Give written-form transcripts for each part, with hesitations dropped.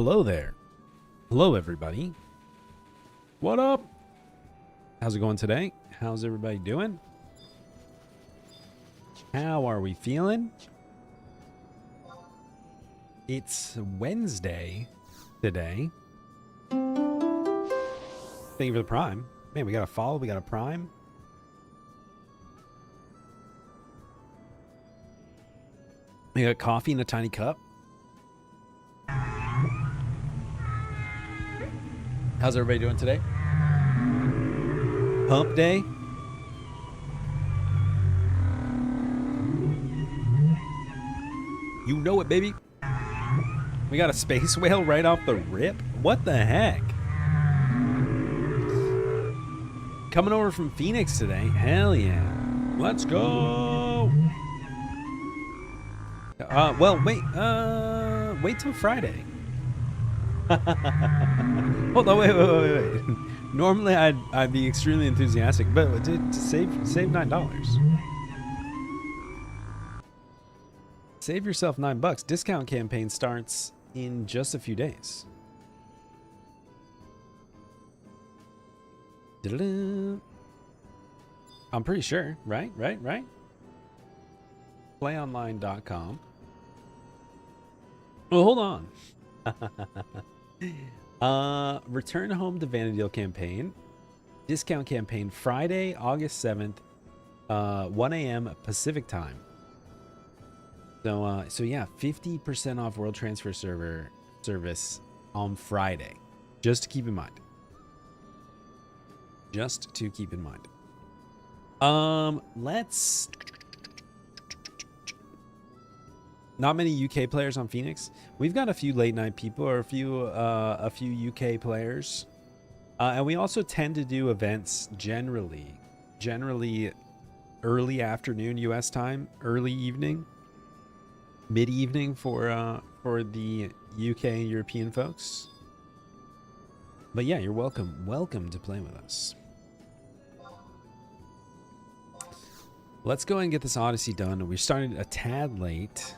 Hello there. Hello, everybody. What up? How's it going today? How's everybody doing? How are we feeling? It's Wednesday today. Thank you for the Prime. Man, we got a follow, we got a Prime. We got coffee in a tiny cup. How's everybody doing today? Hump day. You know it, baby. We got a space whale right off the rip. What the heck? Coming over from Phoenix today. Hell yeah. Let's go. Well, wait till Friday. Hold on, wait. Normally, I'd be extremely enthusiastic, but to save $9. Save yourself $9. Discount campaign starts in just a few days. I'm pretty sure, right? Playonline.com. Well, hold on. Return home to Vanadil campaign. Discount campaign Friday, August 7th, 1 a.m. Pacific time. So yeah, 50% off World Transfer Server service on Friday. Just to keep in mind. Let's... Not many UK players on Phoenix. We've got a few late night people, or a few UK players, and we also tend to do events generally early afternoon US time, early evening, mid evening for the UK and European folks. But yeah, you're welcome to play with us. Let's go ahead and get this Odyssey done. We're starting a tad late.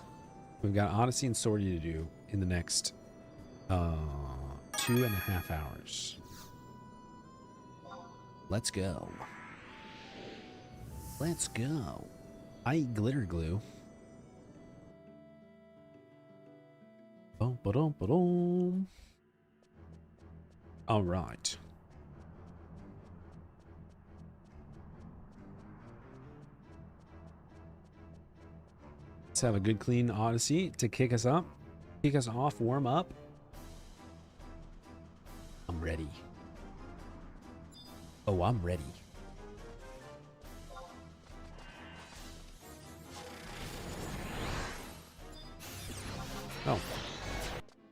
We've got Odyssey and Sortie to do in the next 2.5 hours. Let's go. I eat glitter glue. All right. Let's have a good clean Odyssey to kick us off, warm up. I'm ready. Oh, I'm ready. Oh,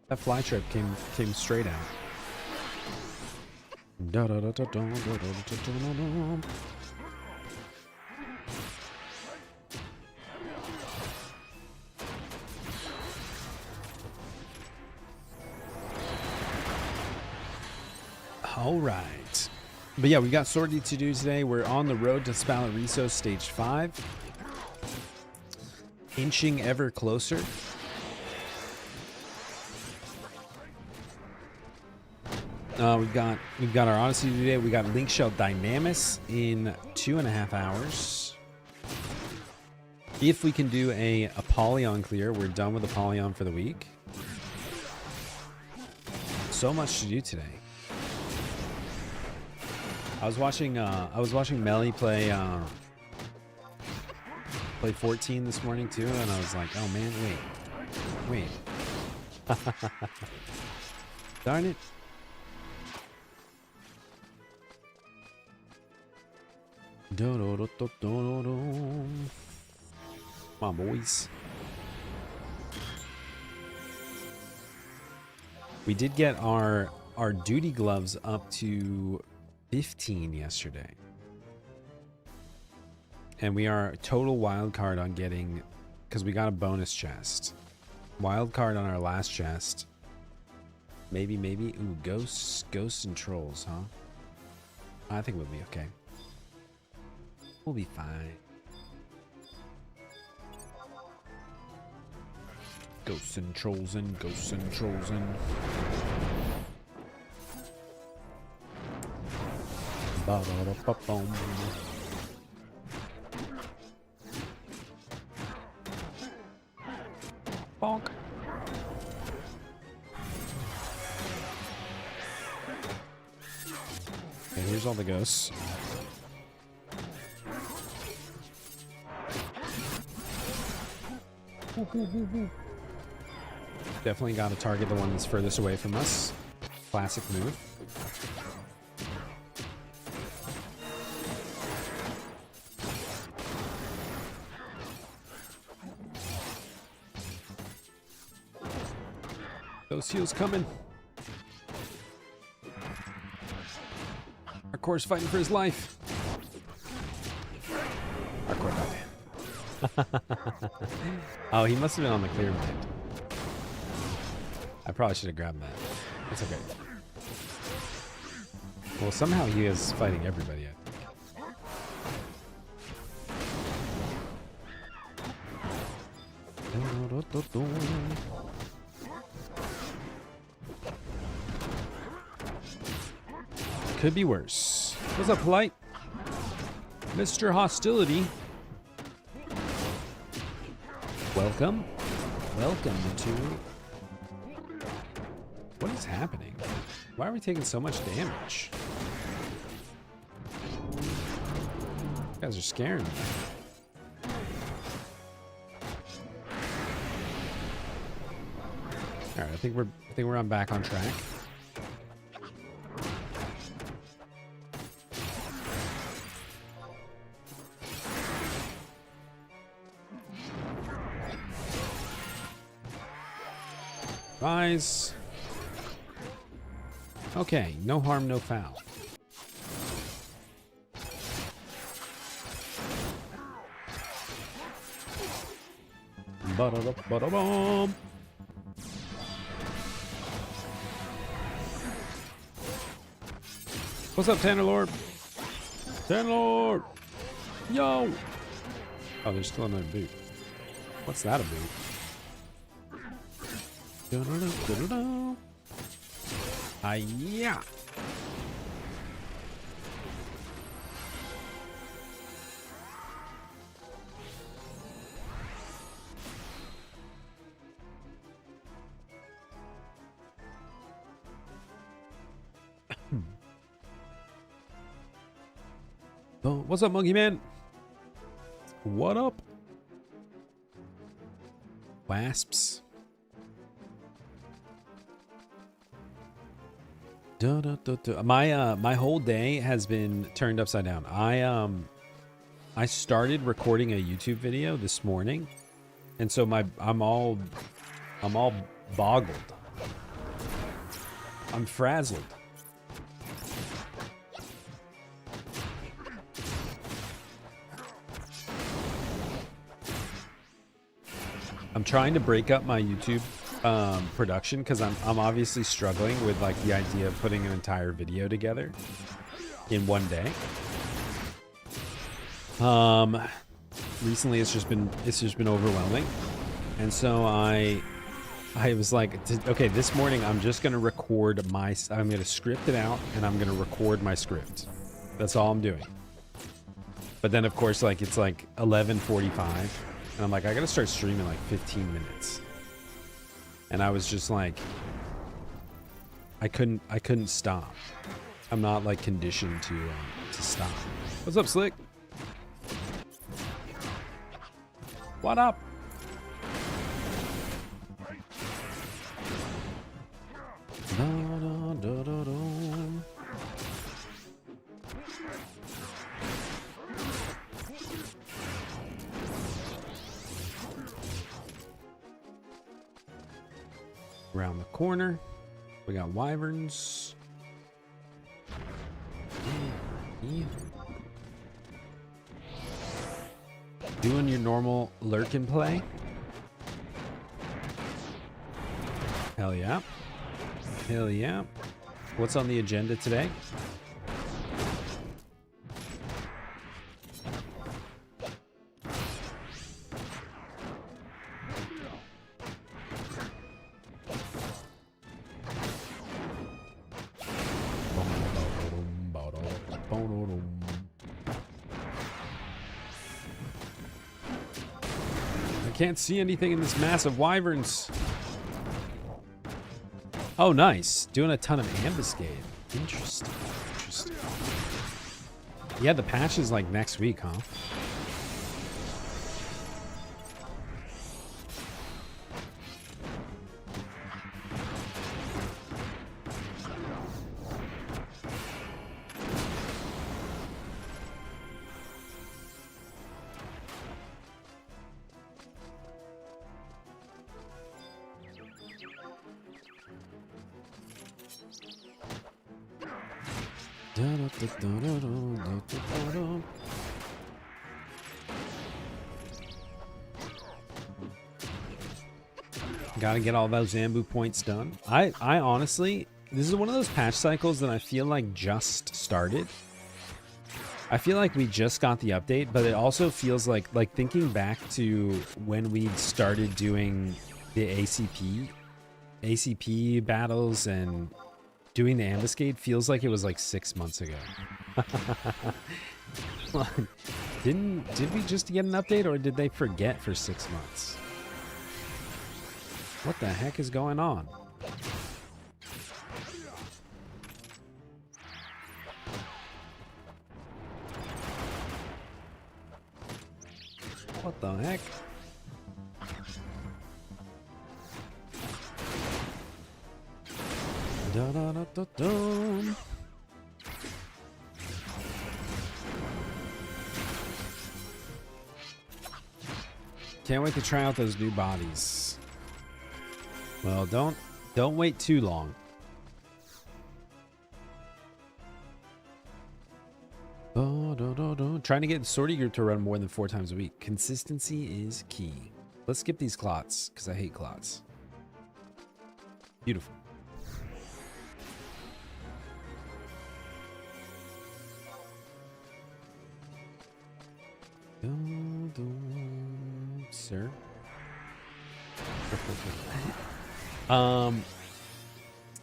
that fly trip came straight out. All right. But yeah, we got Sortie to do today. We're on the road to Spalariso Stage 5. Inching ever closer. We've got our Odyssey today. We got Link Shell Dynamis in 2.5 hours. If we can do a Apollyon clear, we're done with Apollyon for the week. So much to do today. I was watching Melly play 14 this morning too, and I was like, oh man, wait. Darn it. Come on, boys. We did get our duty gloves up to 15 yesterday, and we are total wild card on getting, because we got a bonus chest. Wild card on our last chest. Maybe. Ooh, ghosts and trolls, huh? I think we'll be okay. We'll be fine. Ghosts and trolls and ghosts and trolls and. Ba-da-da-ba-boom. Bonk. Okay, here's all the ghosts. Definitely got to target the one that's furthest away from us. Classic move. Those heals coming. Hardcore's fighting for his life. Hardcore died. Oh, he must have been on the clear mid. I probably should have grabbed that. That's okay. Well, somehow he is fighting everybody, I think. Could be worse. What's up, Polite? Mr. Hostility. Welcome. Welcome to... What is happening? Why are we taking so much damage? You guys are scaring me. All right, I think we're on back on track. Rise. Okay, no harm, no foul. Ba-da-da-ba-da-bum. What's up, Tanner Lord? Tanner Lord! Yo! Oh, there's still another boot. What's that a boot? Yeah. Oh, what's up, Monkey Man? What up? Wasps. My whole day has been turned upside down. I started recording a YouTube video this morning, and so I'm all boggled. I'm frazzled. I'm trying to break up my YouTube production because I'm obviously struggling with like the idea of putting an entire video together in one day. Recently it's just been overwhelming, and so I was like, okay, this morning I'm just gonna record I'm gonna script it out and I'm gonna record my script. That's all I'm doing. But then of course, like, it's like 11:45 and I'm like, I gotta start streaming like 15 minutes. And I was just like, I couldn't stop. I'm not like conditioned to stop. What's up, Slick? What up? Da, da, da, da, da. Around the corner, we got wyverns. Yeah. Doing your normal lurk and play. Hell yeah. Hell yeah. What's on the agenda today? can't see anything in this mass of wyverns. Oh, nice. Doing a ton of ambuscade. Interesting. Interesting. Yeah, the patch is like next week, huh? Gotta get all those Zambu points done. I honestly, this is one of those patch cycles that I feel like just started. I feel like we just got the update, but it also feels like thinking back to when we started doing the ACP battles and doing the ambuscade feels like it was like 6 months ago. Did we just get an update, or did they forget for 6 months? What the heck is going on? What the heck? Da, da, da, da, da. Can't wait to try out those new bodies. Well, don't wait too long. Trying to get the sortie group to run more than 4 times a week. Consistency is key. Let's skip these clots, because I hate clots. Beautiful. Sir.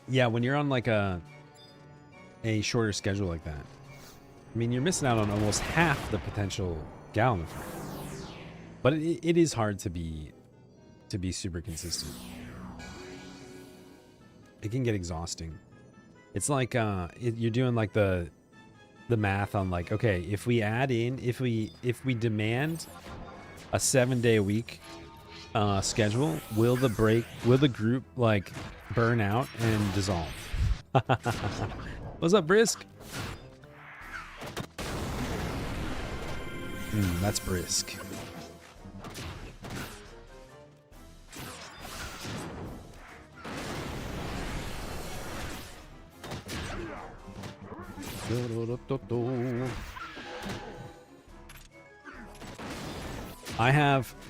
Yeah, when you're on like a shorter schedule like that, I mean, you're missing out on almost half the potential gallon effect. But it is hard to be super consistent. It can get exhausting. It's like you're doing like the math on like, okay, if we add in, if we demand a 7-day-a-week schedule, will the group like burn out and dissolve? What's up, Brisk? That's Brisk.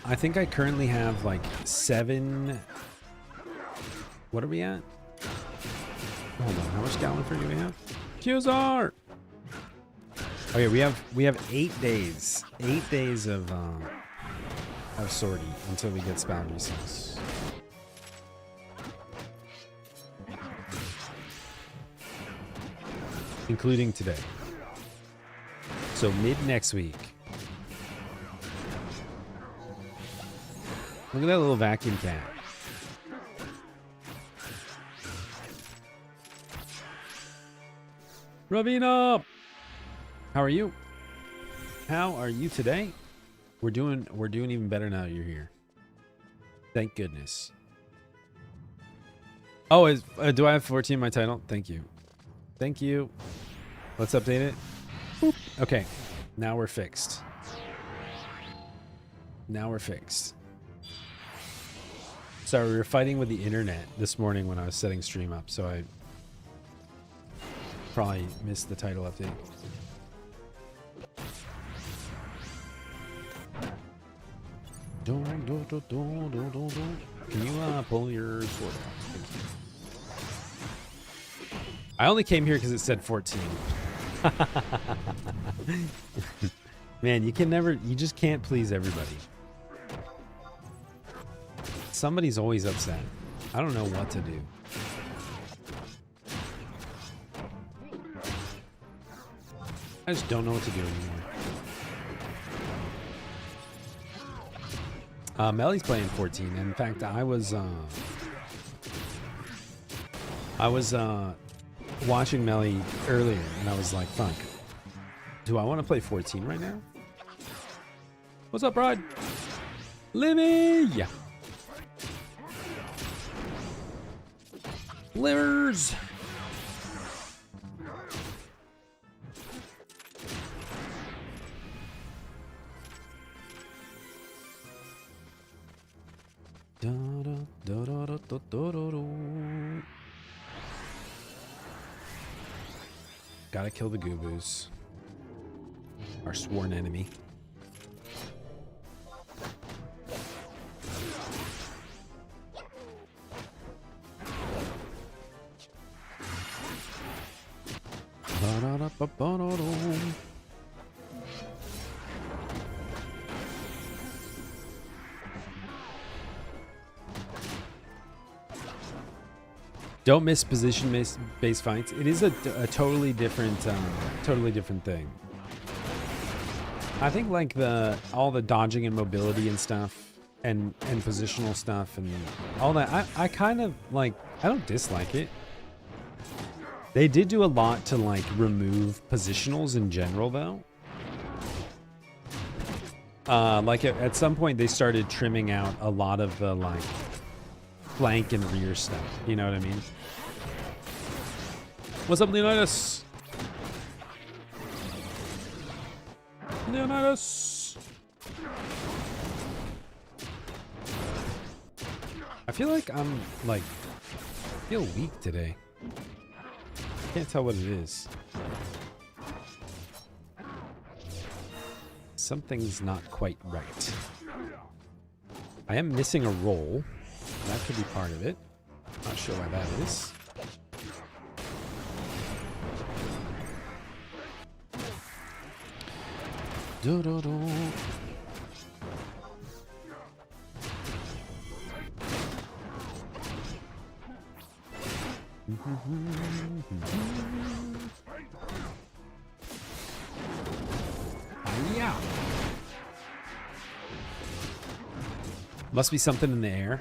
I think I currently have like 7. What are we at? Hold on, how much gallon free do we have? QSR! Okay, we have 8 days. 8 days of sortie until we get Spout Resource. Including today. So mid next week. Look at that little vacuum cat. Ravina! How are you? How are you today? We're doing even better now that you're here. Thank goodness. Oh, do I have 14 in my title? Thank you. Thank you. Let's update it. Boop. Okay. Now we're fixed. Now we're fixed. Sorry, we were fighting with the internet this morning when I was setting stream up, so I probably missed the title update. Can you pull your sword out? Thank you. I only came here because it said 14. Man, you just can't please everybody. Somebody's always upset. I don't know what to do. I just don't know what to do Melly's playing 14. In fact, I was watching Melly earlier, and I was like, fuck. Do I want to play 14 right now? What's up, Rod? Limmy! Yeah. Livers! Gotta kill the Gooboos. Our sworn enemy. Don't miss position-based fights. It is a totally different thing. I think like all the dodging and mobility and stuff, and positional stuff and all that. I kind of like. I don't dislike it. They did do a lot to like remove positionals in general, though. Like at some point they started trimming out a lot of the like flank and rear stuff. You know what I mean? What's up, Leonidas? Leonidas! I feel like I'm like, I feel weak today. Can't tell what it is. Something's not quite right. I am missing a roll. That could be part of it. Not sure why that is. Do-do-do. Yeah. Must be something in the air.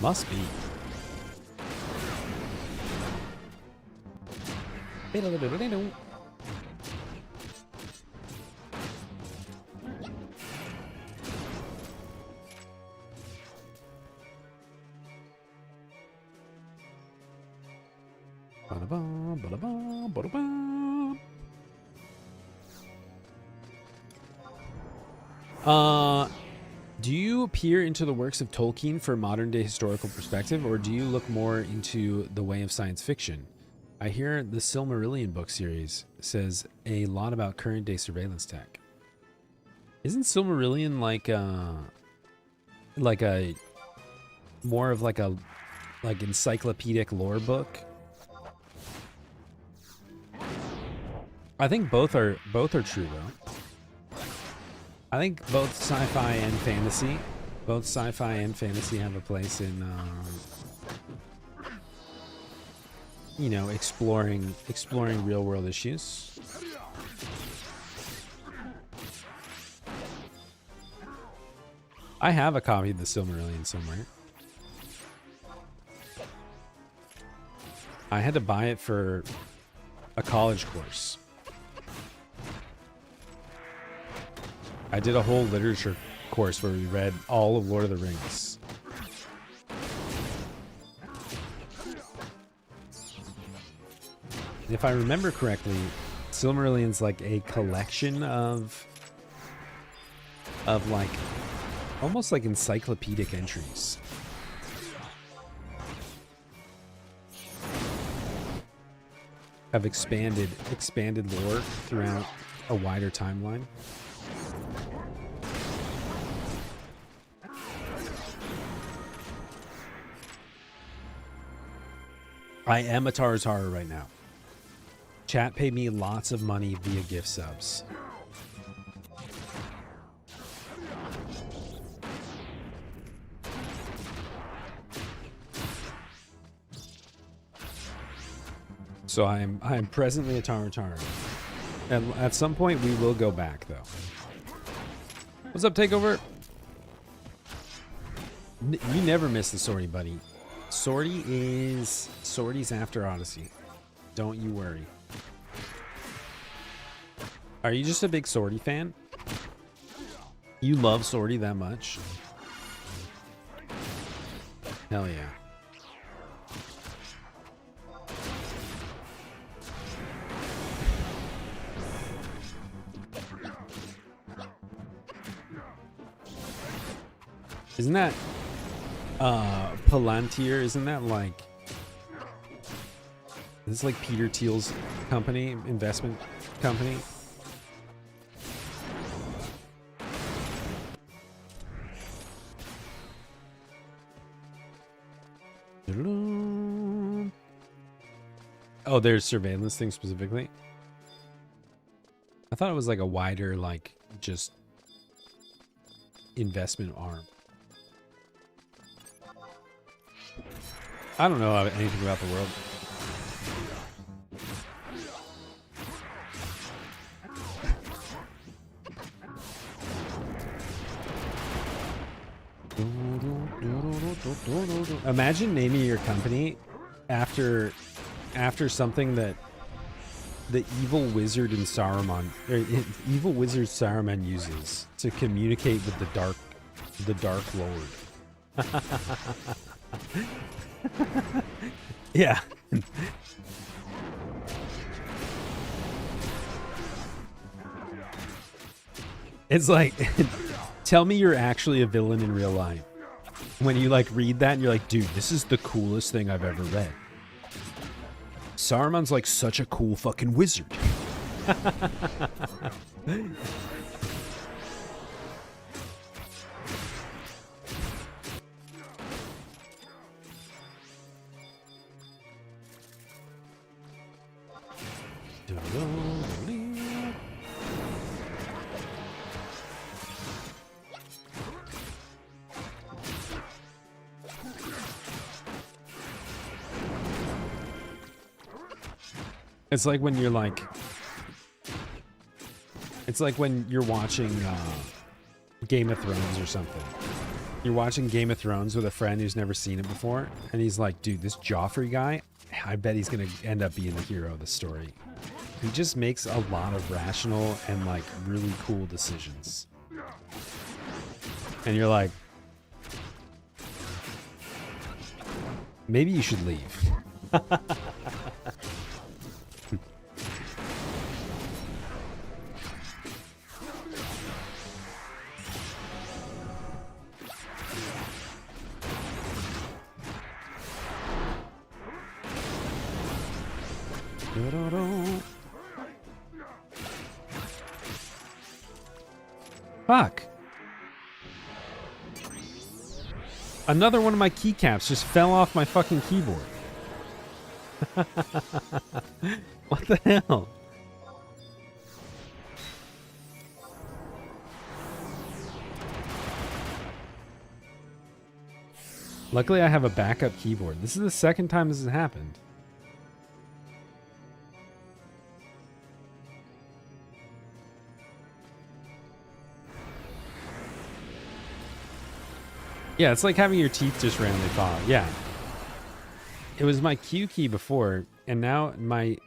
Must be. Do you peer into the works of Tolkien for modern-day historical perspective, or do you look more into the way of science fiction? I hear the Silmarillion book series says a lot about current-day surveillance tech. Isn't Silmarillion like a more of like a encyclopedic lore book? I think both are true though. I think both sci-fi and fantasy have a place in you know, exploring real world issues. I have a copy of the Silmarillion somewhere. I had to buy it for a college course. I did a whole literature course where we read all of Lord of the Rings. If I remember correctly, Silmarillion's like a collection of like almost like encyclopedic entries. Of expanded lore throughout a wider timeline. I am a Taratara right now. Chat paid me lots of money via gift subs. So I am presently a Taratara. And at some point we will go back though. What's up, Takeover? You never miss the sortie, buddy. Sortie's after Odyssey. Don't you worry. Are you just a big sortie fan? You love sortie that much? Hell yeah. Isn't that Palantir? Isn't that like, this is like Peter Thiel's company, investment company? Oh, there's surveillance thing specifically. I thought it was like a wider, like, just investment arm. I don't know anything about the world. Imagine naming your company after something that the evil wizard in Saruman, or evil wizard Saruman uses to communicate with the Dark Lord. Yeah. It's like, tell me you're actually a villain in real life. When you like read that and you're like, dude, this is the coolest thing I've ever read. Saruman's like such a cool fucking wizard. It's like when you're like, it's like when you're watching Game of Thrones or something. You're watching Game of Thrones with a friend who's never seen it before, and he's like, dude, this Joffrey guy, I bet he's gonna end up being the hero of the story. He just makes a lot of rational and like really cool decisions. And you're like, maybe you should leave. Fuck. Another one of my keycaps just fell off my fucking keyboard. What the hell? Luckily, I have a backup keyboard. This is the second time this has happened. Yeah, it's like having your teeth just randomly fall out. Yeah. It was my Q key before, and now my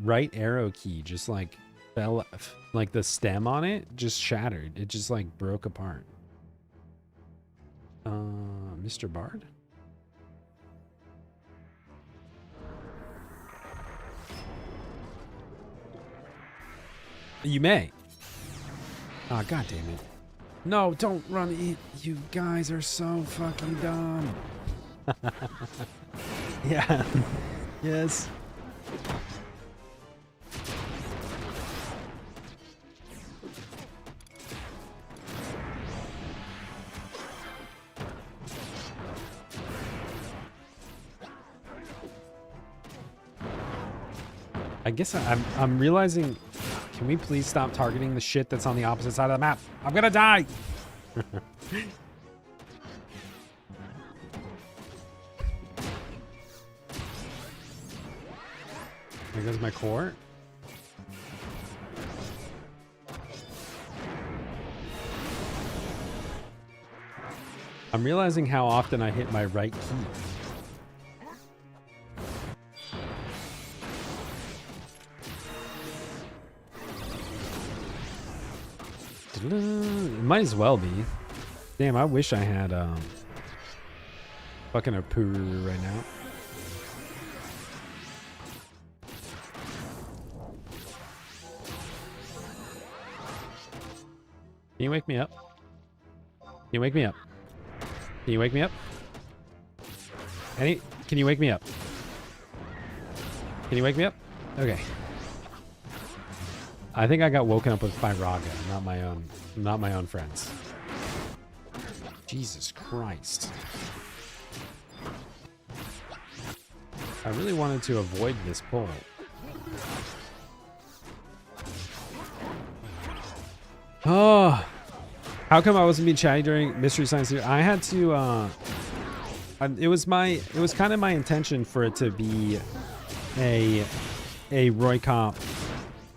right arrow key just like fell, like the stem on it just shattered. It just like broke apart. Mr. Bard? You may. Ah, oh, god damn it. No, don't run it. You guys are so fucking dumb. Yeah. Yes. I guess I'm realizing. Can we please stop targeting the shit that's on the opposite side of the map? I'm gonna die! There goes my core. I'm realizing how often I hit my right key. It might as well be. Damn, I wish I had fucking a Pururu right now. Can you wake me up? Can you wake me up? Can you wake me up? Can you wake me up? Can you wake me up? Okay. I think I got woken up with Raga, not my own friends. Jesus Christ. I really wanted to avoid this pull. Oh, how come I wasn't being chatty during Mystery Science Theater? I had to, it was kind of my intention for it to be a Roy Comp,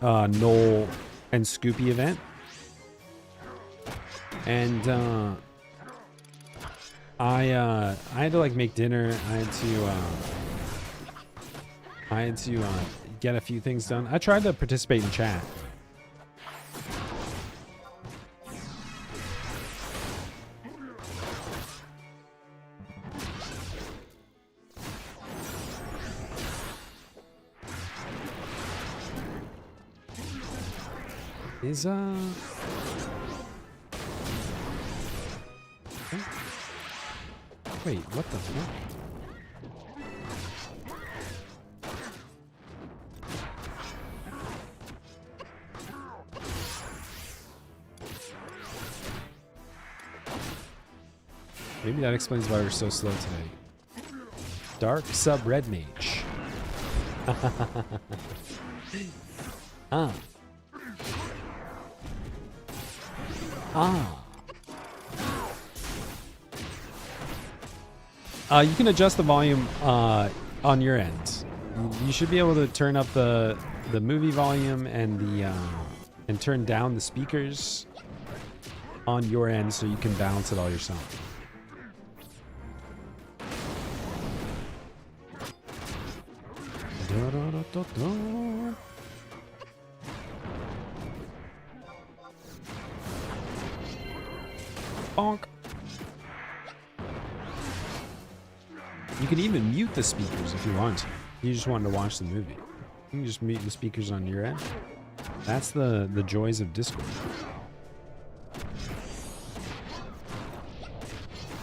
Noel and Scoopy event. And, I had to like make dinner. I had to get a few things done. I tried to participate in chat. Is wait, what the fuck? Maybe that explains why we're so slow today. Dark sub red mage. Ah. You can adjust the volume on your end. You should be able to turn up the movie volume and turn down the speakers on your end so you can balance it all yourself. Bonk. You can even mute the speakers if you want to. You just wanted to watch the movie. You can just mute the speakers on your end. That's the joys of Discord.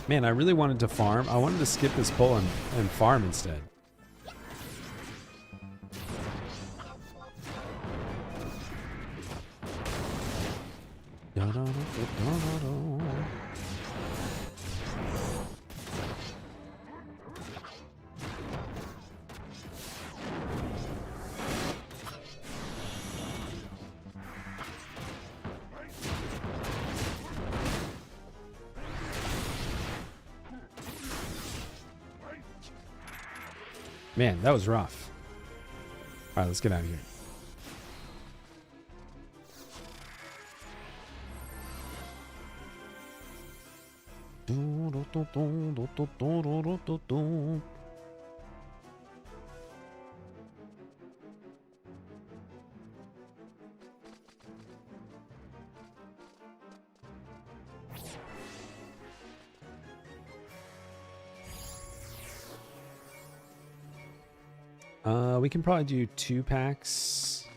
Man, I really wanted to farm. I wanted to skip this pull and farm instead. Man, that was rough. All right, let's get out of here. We can probably do 2 packs.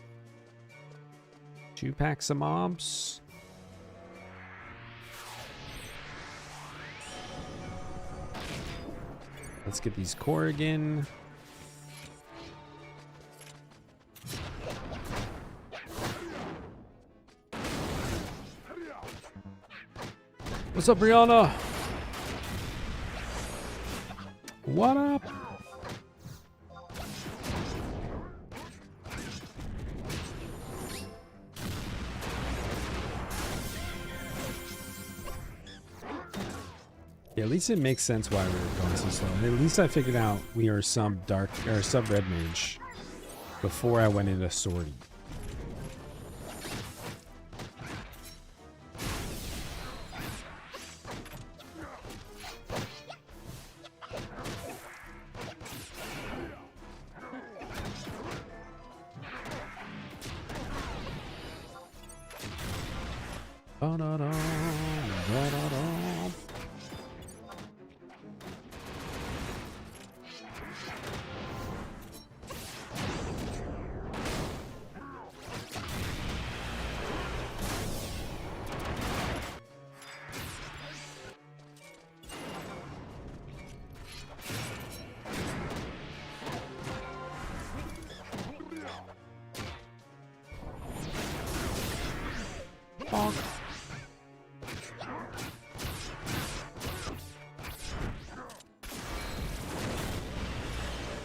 2 packs of mobs. Let's get these Corrigan. What's up, Brianna? What up? Yeah, at least it makes sense why we were going so slow. And at least I figured out we are sub dark or sub red mage before I went into sortie. Ba-da-da, ba-da-da. Bonk.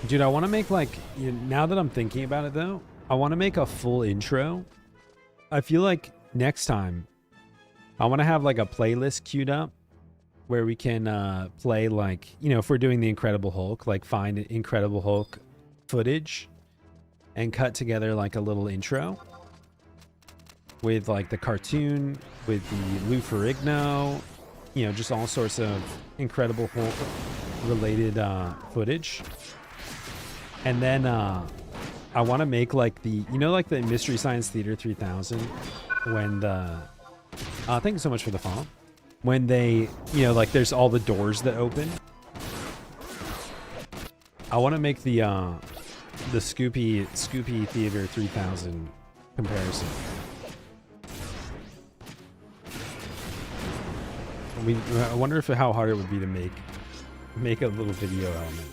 Dude, I want to make like, now that I'm thinking about it though, I want to make a full intro. I feel like next time I want to have like a playlist queued up where we can play like, if we're doing the Incredible Hulk, like find Incredible Hulk footage and cut together like a little intro with like the cartoon, with the Lou Ferrigno, just all sorts of Incredible Hulk related footage. And then I want to make like the, like the Mystery Science Theater 3000 when the, thank you so much for the follow. When they, like there's all the doors that open. I want to make the Scoopy Theater 3000 comparison. I wonder how hard it would be to make a little video element.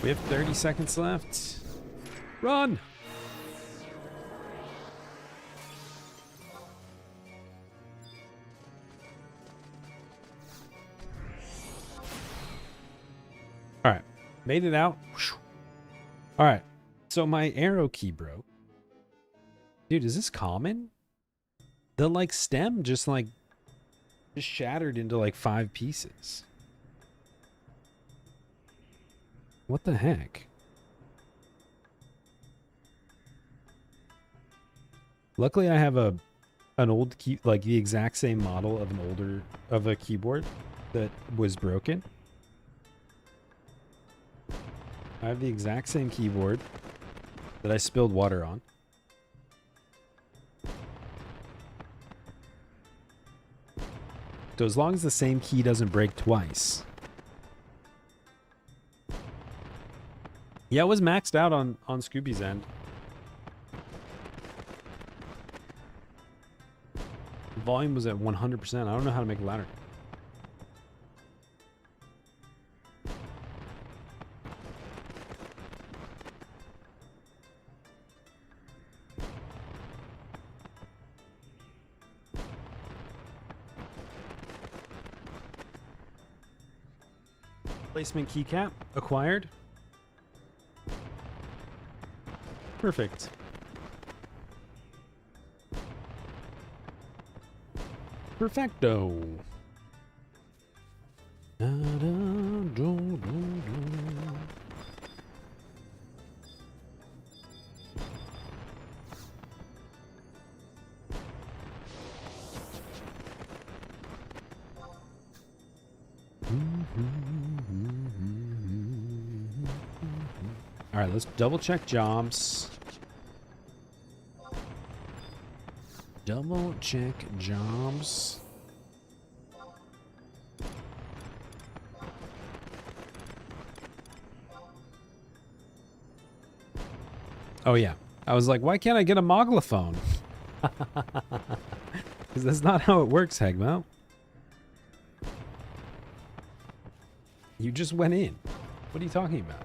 We have 30 seconds left. Run! All right, made it out. All right, so my arrow key broke. Dude, is this common? The like stem just shattered into like 5 pieces. What the heck? Luckily, I have an old key, like the exact same model of a keyboard that was broken. I have the exact same keyboard that I spilled water on. So as long as the same key doesn't break twice. Yeah, it was maxed out on Scooby's end. The volume was at 100%. I don't know how to make it louder. Placement keycap acquired. Perfect. Perfecto. All right, let's double check jobs. Double check jobs. Oh yeah, I was like, why can't I get a moglophone? Because that's not how it works, Hegmo. You just went in. What are you talking about?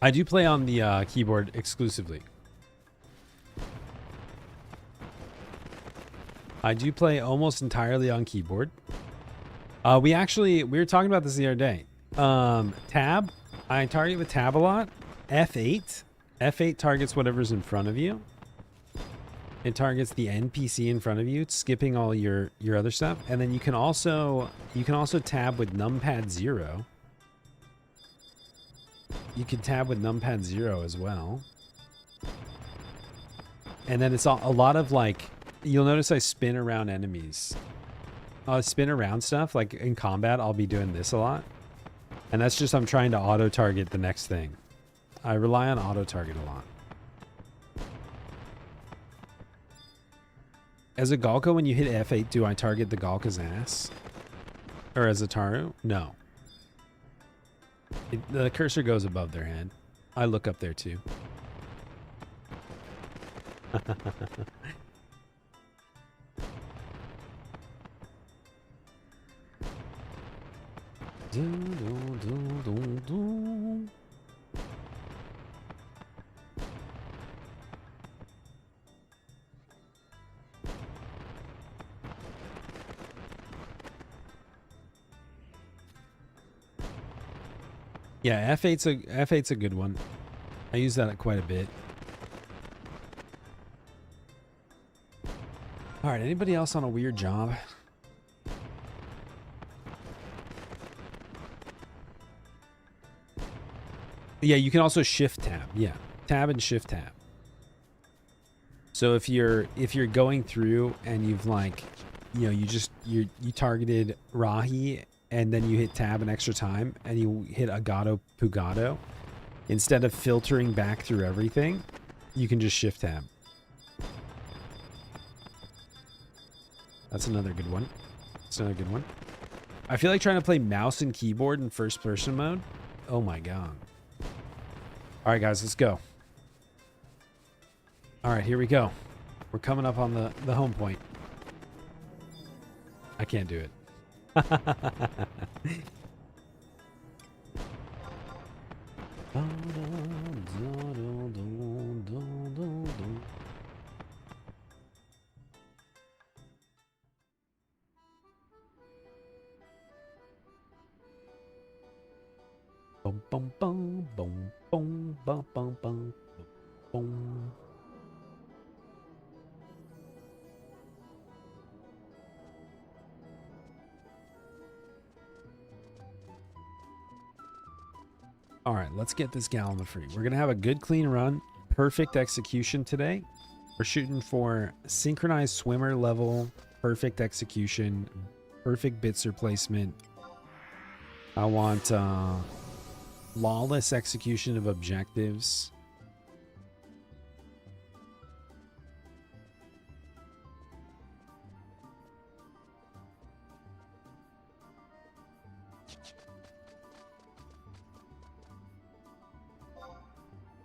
I do play on the keyboard exclusively. I do play almost entirely on keyboard. We were talking about this the other day. Tab. I target with tab a lot. F8. F8 targets whatever's in front of you. It targets the NPC in front of you, skipping all your other stuff. And then you can also tab with numpad 0. You can tab with numpad 0 as well. And then it's a lot of like, you'll notice I spin around enemies. I'll spin around stuff. Like in combat, I'll be doing this a lot. And that's just I'm trying to auto-target the next thing. I rely on auto-target a lot. As a Galka, when you hit F8, do I target the Galka's ass? Or as a Taru? No. The cursor goes above their head. I look up there too. Yeah, F8's a good one. I use that quite a bit. All right, anybody else on a weird job? Yeah, you can also shift tab. Yeah, tab and shift tab. So if you're going through and you've like, you know, you targeted Rahi and then you hit tab an extra time and you hit Agato Pugato, instead of filtering back through everything, you can just shift tab. That's another good one. That's another good one. I feel like trying to play mouse and keyboard in first person mode. Oh my god. All right, guys, let's go. All right, here we go. We're coming up on the home point. I can't do it. Boom, boom, boom, boom, boom, boom, boom, boom, boom. All right, let's get this Galima free. We're going to have a good, clean run. Perfect execution today. We're shooting for synchronized swimmer level, perfect execution, perfect bitzer placement. I want flawless execution of objectives.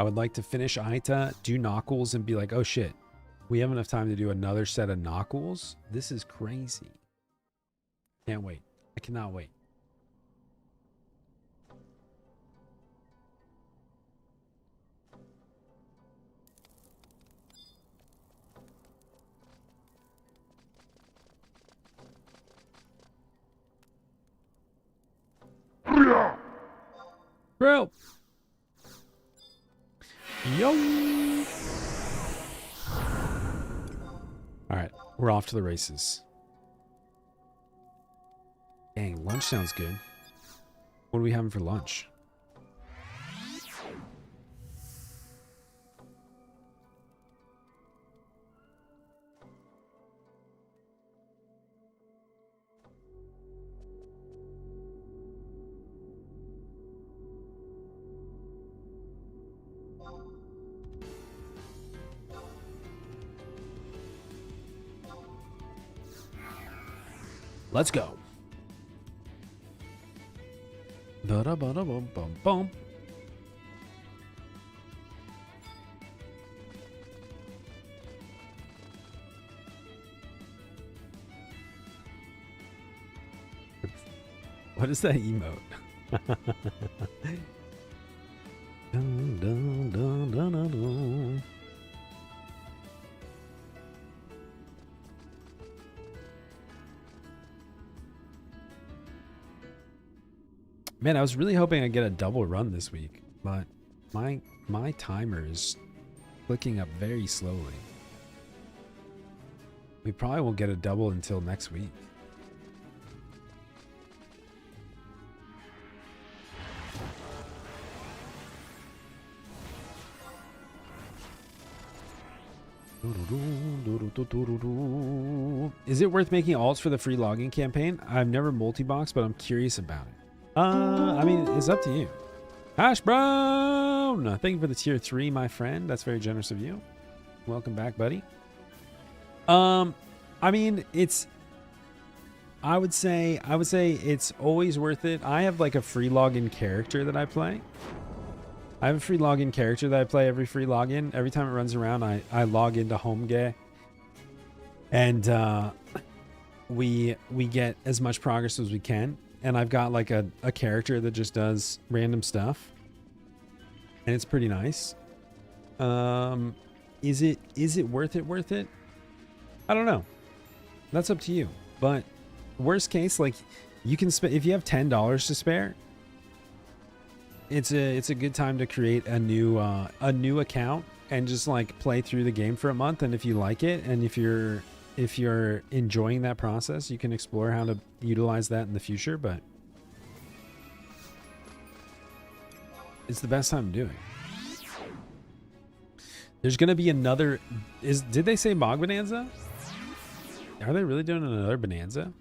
I would like to finish Aita, do Knuckles, and be like, oh shit, we have enough time to do another set of Knuckles? This is crazy. Can't wait. I cannot wait. Bro. Yo. All right, we're off to the races. Dang, lunch sounds good. What are we having for lunch? Let's go. Ba-da-ba-da-bum-bum-bum. What is that emote? Dun, dun, dun, dun, dun, dun. Man, I was really hoping I'd get a double run this week, but my timer is clicking up very slowly. We probably won't get a double until next week. Is it worth making alts for the free login campaign? I've never multi-boxed, but I'm curious about it. I mean, it's up to you. Hash Brown! Thank you for the tier 3, my friend. That's very generous of you. Welcome back, buddy. I mean, I would say it's always worth it. I have like a free login character that I play. I have a free login character that I play every free login. Every time it runs around, I log into HomeGay. And we get as much progress as we can. And I've got like a character that just does random stuff. And it's pretty nice. Is it worth it? I don't know. That's up to you. But worst case, like you can spend, if you have $10 to spare, it's a good time to create a new account and just like play through the game for a month. And if you like it, and if you're enjoying that process, you can explore how to utilize that in the future. But it's the best time to do it. There's gonna be another. Did they say Bog Bonanza? Are they really doing another Bonanza?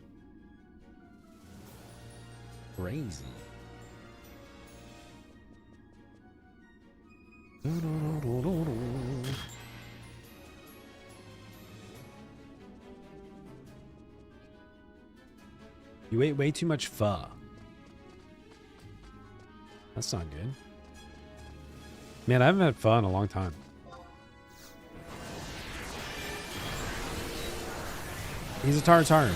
Crazy. You ate way too much pho. That's not good. Man, I haven't had pho in a long time. He's a tartar.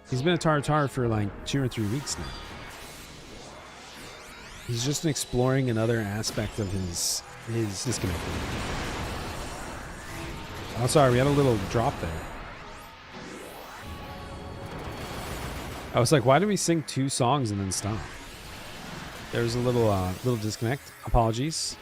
He's been a tartar for like 2 or 3 weeks now. He's just exploring another aspect of his disconnect. Oh, sorry, we had a little drop there. I was like, why did we sing 2 songs and then stop? There was a little disconnect. Apologies.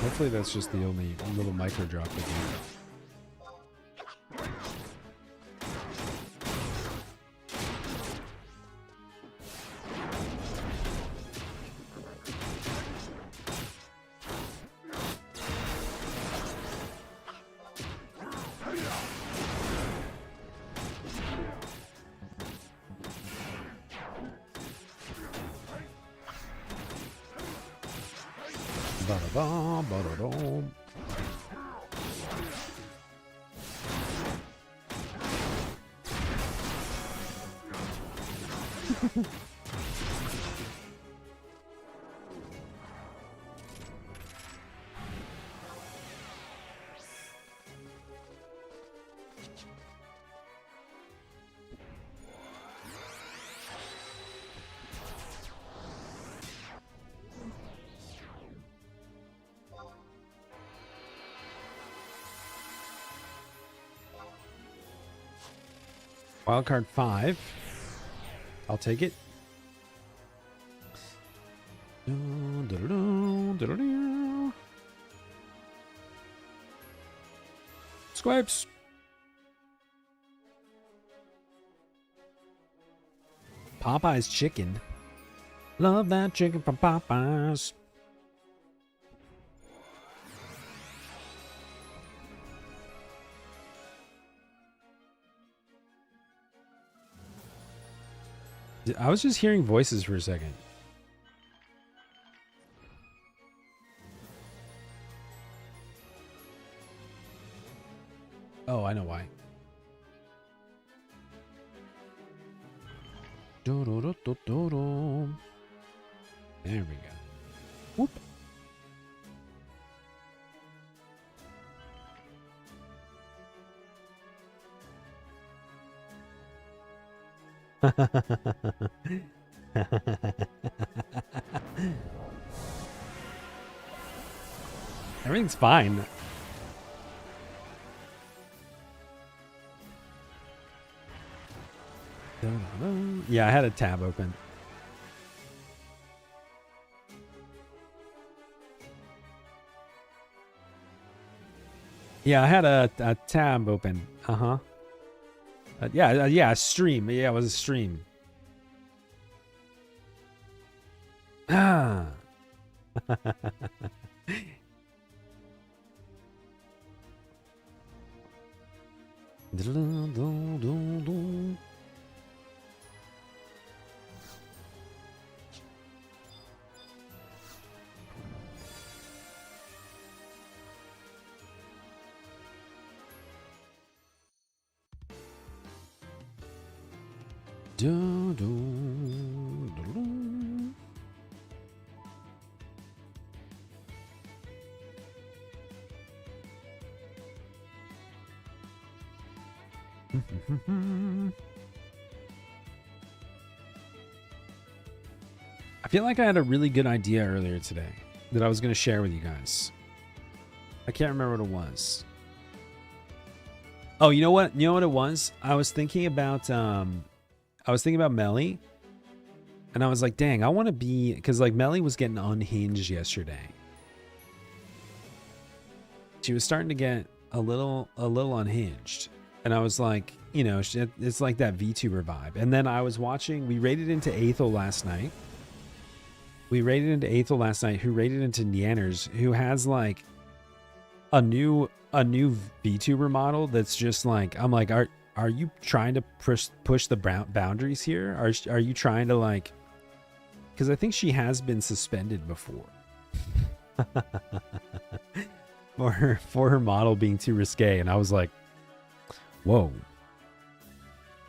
Hopefully that's just the only little micro drop we do. Wildcard 5. I'll take it. Squibs. Popeye's chicken. Love that chicken from Popeyes. I was just hearing voices for a second. I know why. Do-do-do-do-do-do. There we go. Whoop. Everything's fine. Yeah, I had a tab open. Yeah, I had a tab open. Uh-huh. Yeah, a stream. Yeah, it was a stream. Ah. I feel like I had a really good idea earlier today that I was going to share with you guys. I can't remember what it was. Oh, you know what? You know what it was? I was thinking about Melly, and I was like, dang, I want to be, because like Melly was getting unhinged yesterday. She was starting to get a little unhinged, and I was like, you know, it's like that VTuber vibe. And then I was watching. We raided into Aethel last night. Who raided into Neanners, who has like a new VTuber model that's just like, I'm like, are you trying to push the boundaries here? Are you trying to like, because I think she has been suspended before for her model being too risque, and I was like, whoa.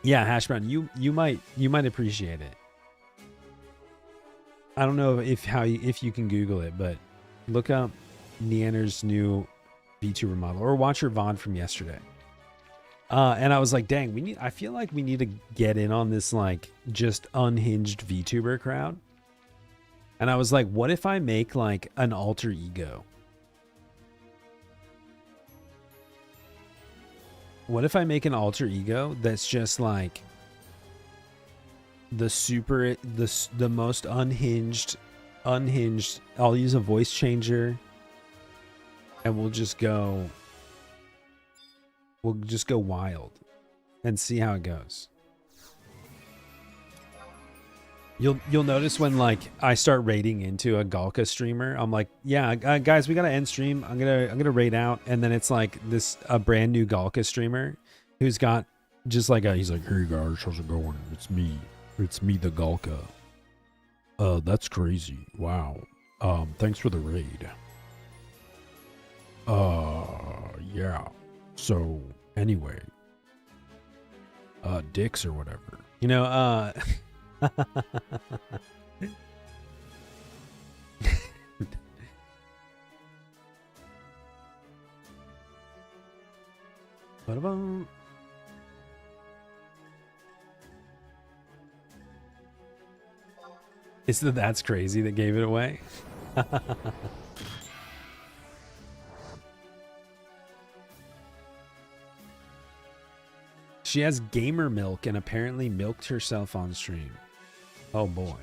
Yeah, Hash Brown, you might appreciate it. I don't know if you can Google it, but look up Neander's new VTuber model, or watch her VOD from yesterday. And I was like, dang, I feel like we need to get in on this like just unhinged VTuber crowd. And I was like, what if I make like an alter ego? What if I make an alter ego that's just like the most unhinged, I'll use a voice changer, and we'll just go wild and see how it goes. You'll notice when like I start raiding into a Galka streamer, I'm like, yeah, guys, we gotta end stream. I'm gonna raid out, and then it's like a brand new Galka streamer who's got just like he's like, hey guys, how's it going? It's me, the Galka. That's crazy. Wow. Thanks for the raid. Yeah. So anyway, dicks or whatever. You know, Ba-da-bum. It's the That's Crazy that gave it away. She has gamer milk and apparently milked herself on stream. Oh boy.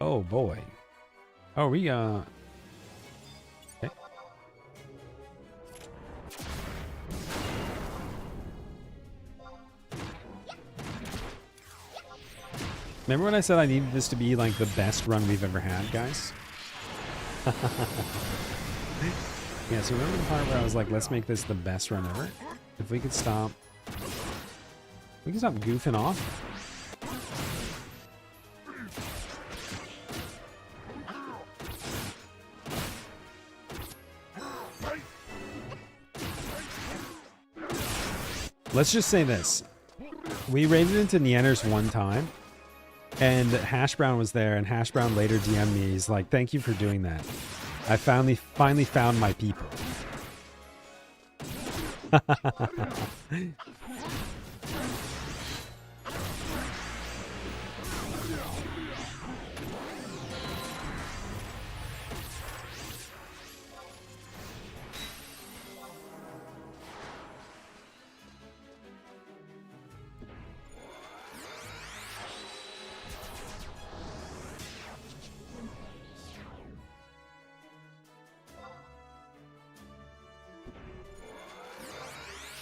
Oh boy. Oh, we okay. Remember when I said I needed this to be like the best run we've ever had, guys? Yeah, so remember the part where I was like, let's make this the best run ever? If we could stop goofing off. Let's just say this. We raided into Neanders one time, and Hash Brown was there, and Hash Brown later DM'd me. He's like, thank you for doing that. I finally found my people.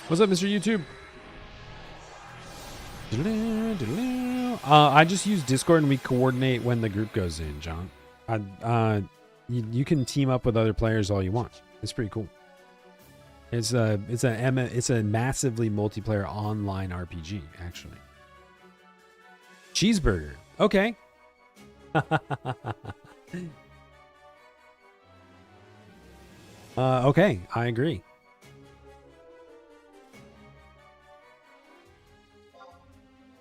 What's up, Mr. YouTube? I just use Discord and we coordinate when the group goes in, John. You can team up with other players all you want. It's pretty cool. It's a massively multiplayer online RPG, actually. Cheeseburger. Okay. Okay, I agree.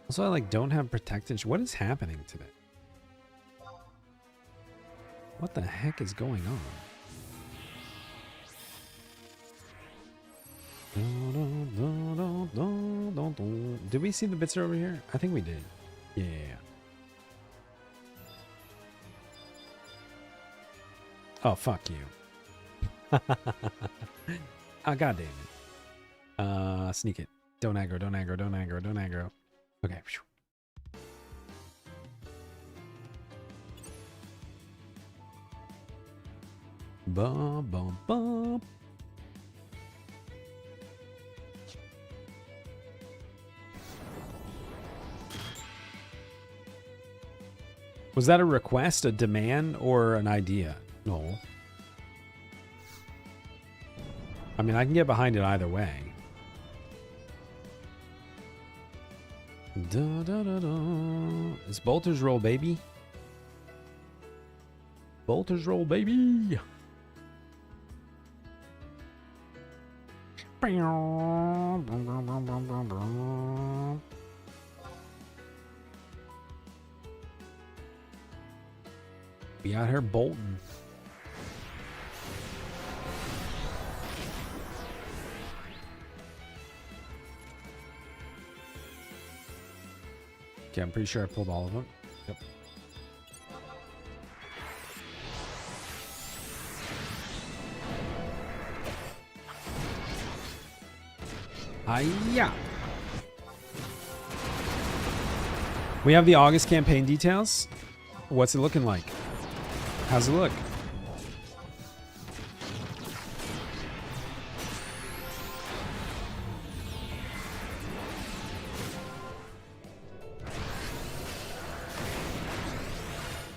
Also, I like don't have protected. What is happening today? What the heck is going on? Did we see the bits over here? I think we did. Yeah. Oh, fuck you. Oh, god damn it. Sneak it. Don't aggro, don't aggro, don't aggro, don't aggro. Okay. Bum, bum, bum. Was that a request, a demand, or an idea? No. I mean, I can get behind it either way. Da, da, da, da. It's Bolter's roll, baby. Bolter's roll, baby. Be out here bolting. Okay, I'm pretty sure I pulled all of them. Yep. Hiya! We have the August campaign details. What's it looking like? How's it look?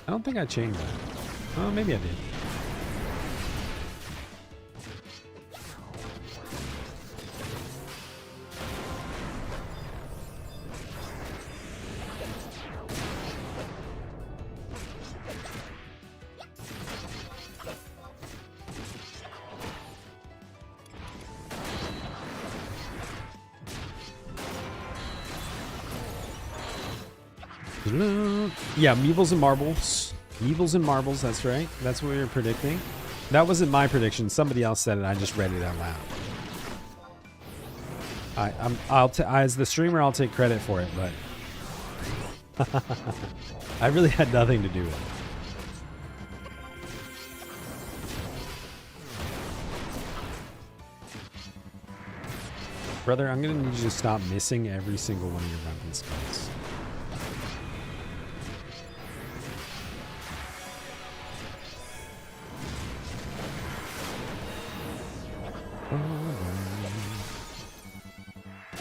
I don't think I changed that. Oh, maybe I did. Yeah, Meevils and Marbles. Meevils and Marbles, that's right. That's what we were predicting. That wasn't my prediction. Somebody else said it. I just read it out loud. As the streamer, I'll take credit for it, but I really had nothing to do with it. Brother, I'm going to need you to stop missing every single one of your weapon skills.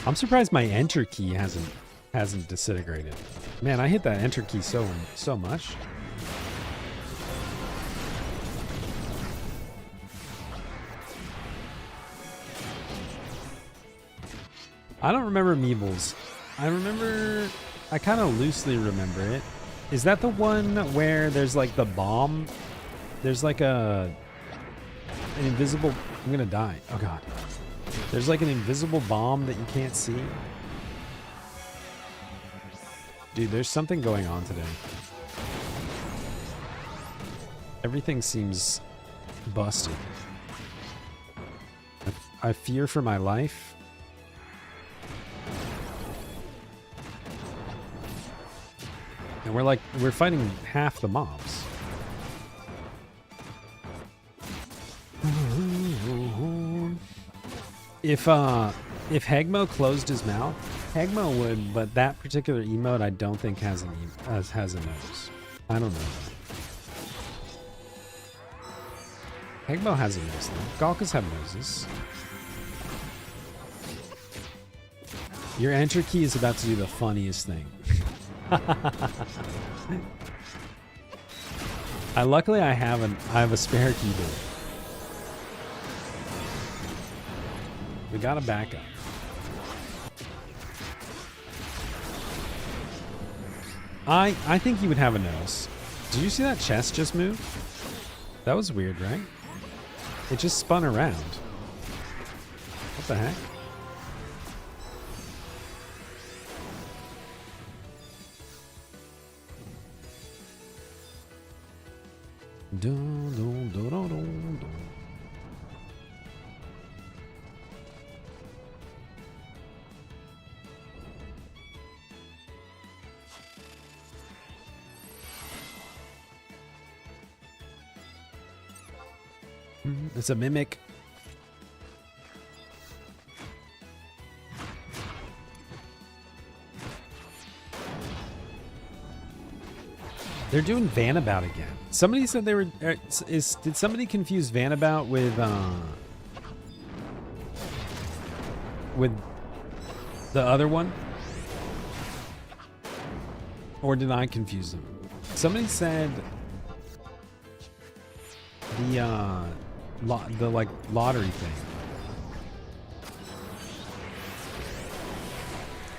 I'm surprised my enter key hasn't disintegrated. Man, I hit that enter key so much. I don't remember Meebles. I kind of loosely remember it. Is that the one where there's like the bomb? There's like an invisible... I'm gonna die. Oh god. There's like an invisible bomb that you can't see. Dude, there's something going on today. Everything seems busted. I fear for my life. And we're fighting half the mobs. If Hegmo closed his mouth, Hegmo would, but that particular emote I don't think has a nose. I don't know. Hegmo has a nose though. Galkas have noses. Your enter key is about to do the funniest thing. Luckily I have a spare keyboard. We got a backup. I think he would have a nose. Did you see that chest just move? That was weird, right? It just spun around. What the heck? Dun, dun, dun, dun, dun, dun. It's a mimic. They're doing Vanabout again. Somebody said they were. Did somebody confuse Vanabout with the other one? Or did I confuse them? Somebody said the like lottery thing.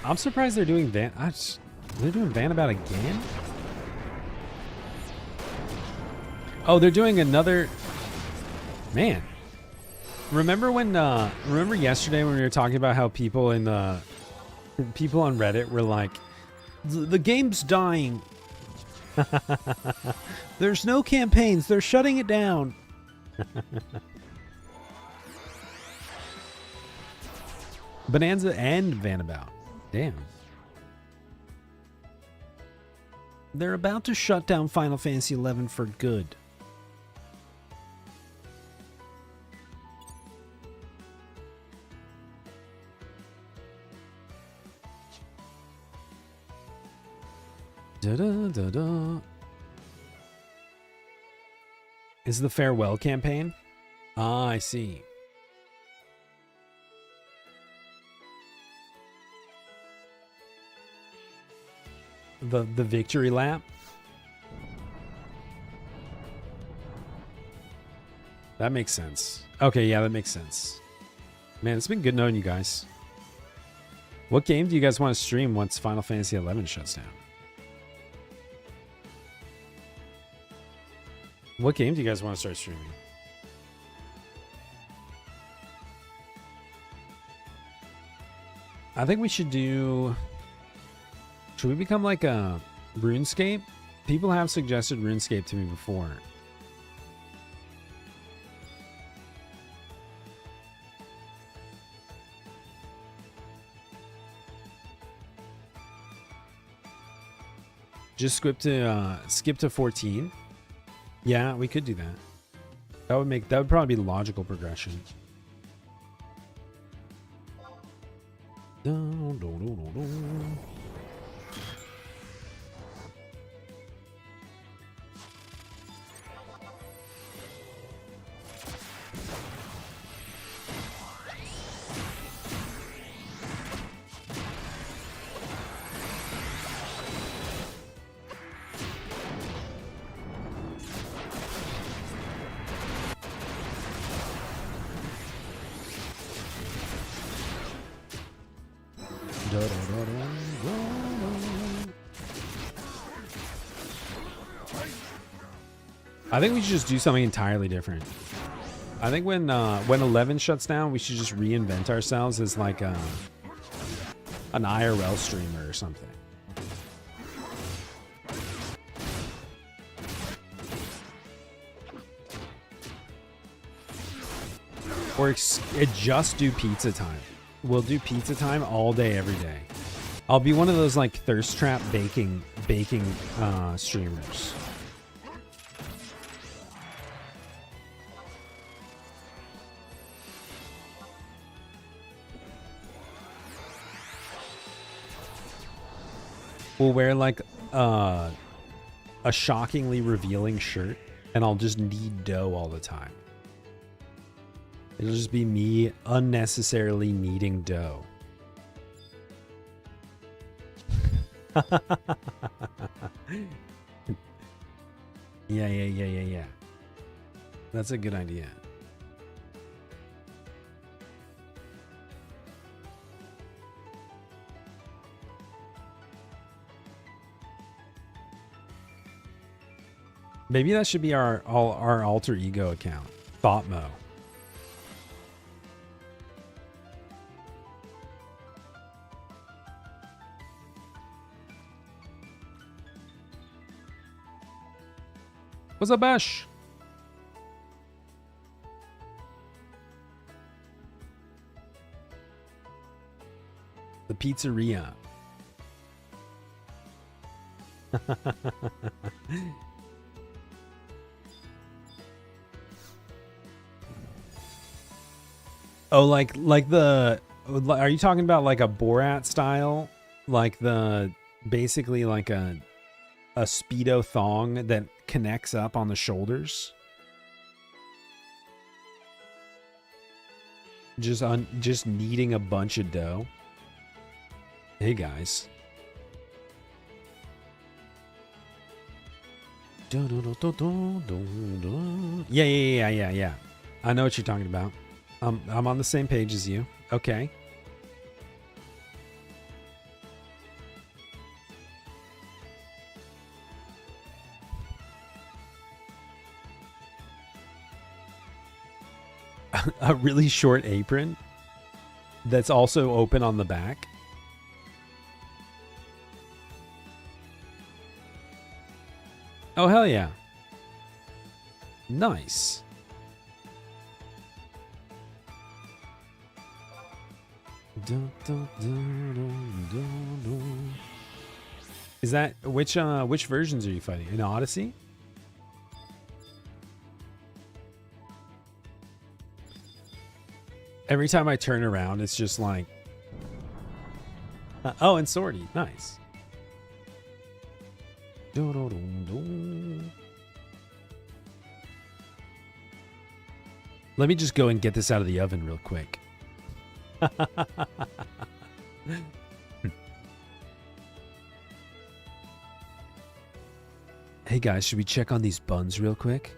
I'm surprised they're doing they're doing Vanabout again? Oh, they're doing another. Man, remember yesterday when we were talking about how people on Reddit were like, the game's dying. There's no campaigns. They're shutting it down. Bonanza and Vanabout. Damn. They're about to shut down Final Fantasy XI for good. Da da da da. Is the farewell campaign? Ah, I see. The victory lap? That makes sense. Okay, yeah, that makes sense. Man, it's been good knowing you guys. What game do you guys want to stream once Final Fantasy XI shuts down? What game do you guys want to start streaming? I think we should do... Should we become like a RuneScape? People have suggested RuneScape to me before. Just skip to 14. Yeah, we could do that. That would probably be the logical progression. I think we should just do something entirely different. I think when 11 shuts down, we should just reinvent ourselves as like an IRL streamer or something. Or just do pizza time. We'll do pizza time all day, every day. I'll be one of those like thirst trap baking streamers. We'll wear like a shockingly revealing shirt, and I'll just knead dough all the time. It'll just be me unnecessarily kneading dough. Yeah. That's a good idea. Maybe that should be our alter ego account, Thoughtmo. What's up, Ash? The pizzeria. Oh, like the, are you talking about like a Borat style? Like basically like a Speedo thong that connects up on the shoulders? Just kneading a bunch of dough. Hey guys. Yeah. I know what you're talking about. I'm on the same page as you. Okay. A really short apron that's also open on the back. Oh, hell yeah. Nice. Is that which versions are you fighting? In Odyssey? Every time I turn around, it's just like... oh, and Swordy. Nice. Let me just go and get this out of the oven real quick. Hey guys, should we check on these buns real quick?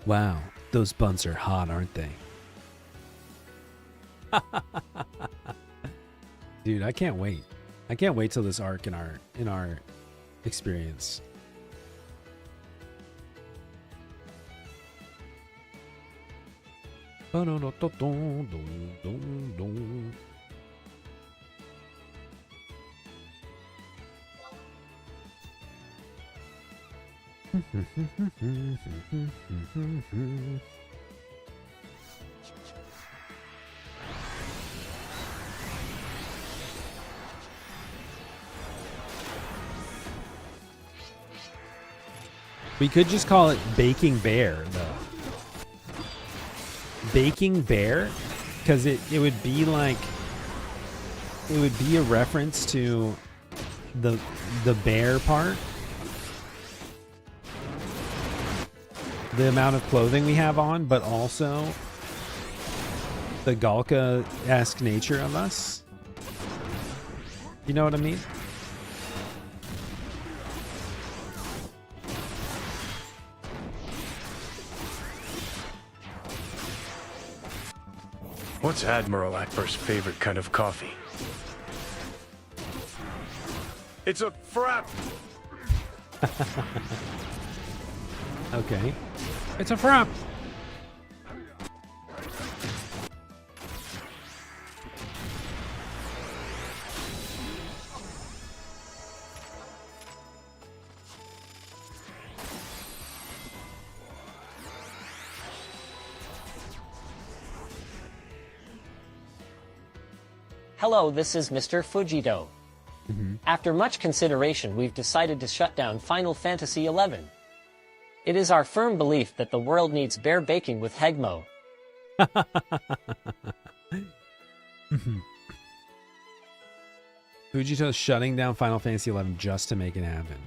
Wow, those buns are hot, aren't they? Dude, I can't wait. I can't wait till this arc in our experience. We could just call it Baking Bear, though. Baking Bear, because it would be like, it would be a reference to the bear part, the amount of clothing we have on, but also the Galka-esque nature of us. You know what I mean? What's Admiral Akbar's favorite kind of coffee? It's a frap! Okay. It's a frap. Hello, this is Mr. Fujito. After much consideration, we've decided to shut down Final Fantasy XI. It is our firm belief that the world needs bear baking with Hegmo. Fujito's shutting down Final Fantasy XI just to make it happen.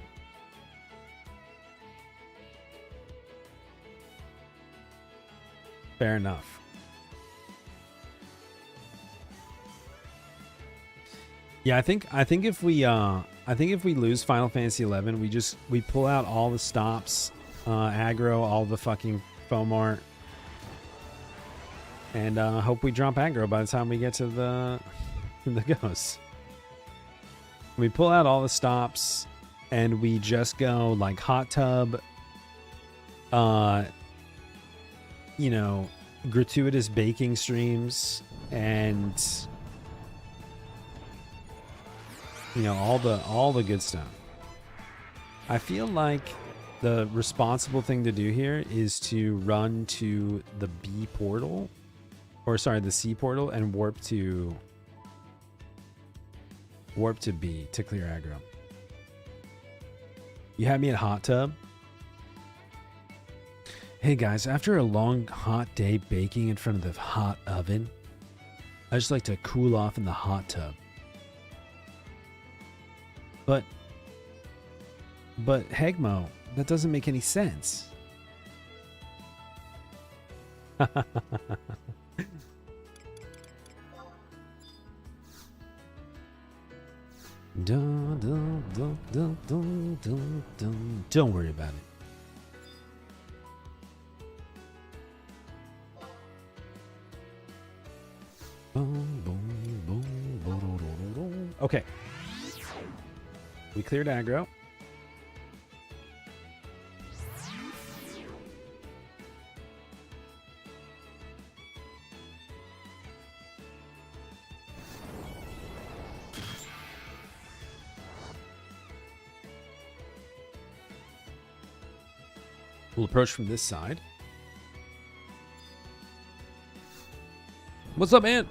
Fair enough. Yeah, I think if we lose Final Fantasy XI, we pull out all the stops, aggro, all the fucking foam art, and hope we drop aggro by the time we get to the ghosts. We pull out all the stops, and we just go like hot tub, you know, gratuitous baking streams, and you know, all the good stuff. I feel like the responsible thing to do here is to run to the B portal, or sorry, the C portal, and warp to B to clear aggro. You had me at hot tub. Hey guys, after a long hot day baking in front of the hot oven, I just like to cool off in the hot tub. But Hegmo, that doesn't make any sense. Don't worry about it. Okay. We cleared aggro. We'll approach from this side. What's up, man?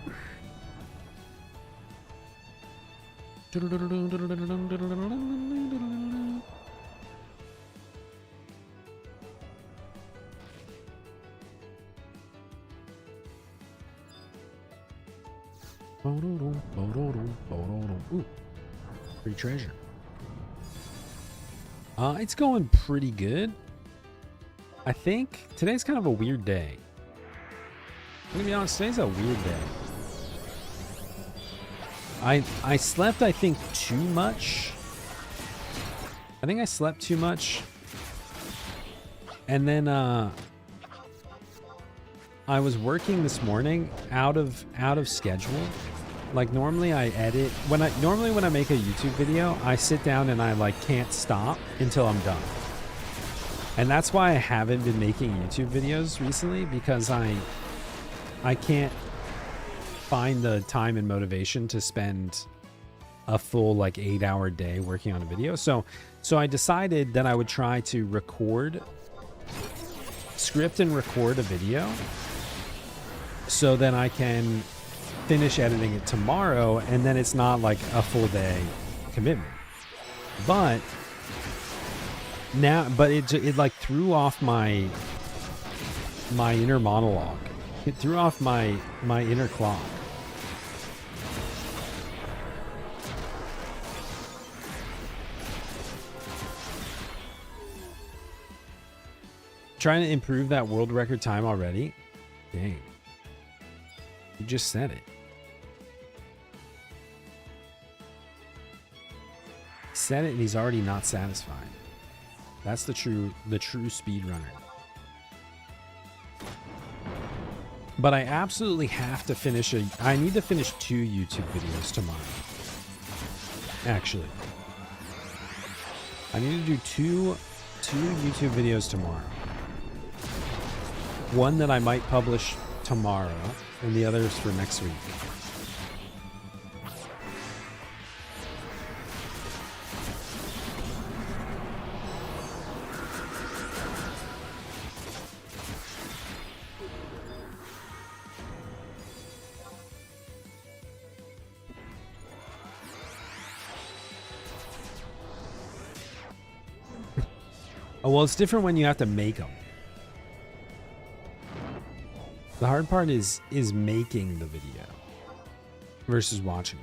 Ooh, free treasure. It's going pretty good. I think today's kind of a weird day. I'm gonna be honest, today's a weird day. I slept, I think, too much. I think I slept too much. And then I was working this morning out of schedule. Like normally I edit when I make a YouTube video, I sit down and I like can't stop until I'm done. And that's why I haven't been making YouTube videos recently, because I can't find the time and motivation to spend a full like 8-hour day working on a video. So I decided that I would try to script and record a video so then I can finish editing it tomorrow, and then it's not like a full day commitment. But it like threw off my inner monologue. It threw off my inner clock. Trying to improve that world record time already? Dang. You just said it. He said it and he's already not satisfied. That's the true speedrunner. But I absolutely have to finish I need to finish 2 YouTube videos tomorrow. Actually. I need to do two YouTube videos tomorrow. One that I might publish tomorrow, and the other is for next week. Oh, well, it's different when you have to make them. The hard part is making the video versus watching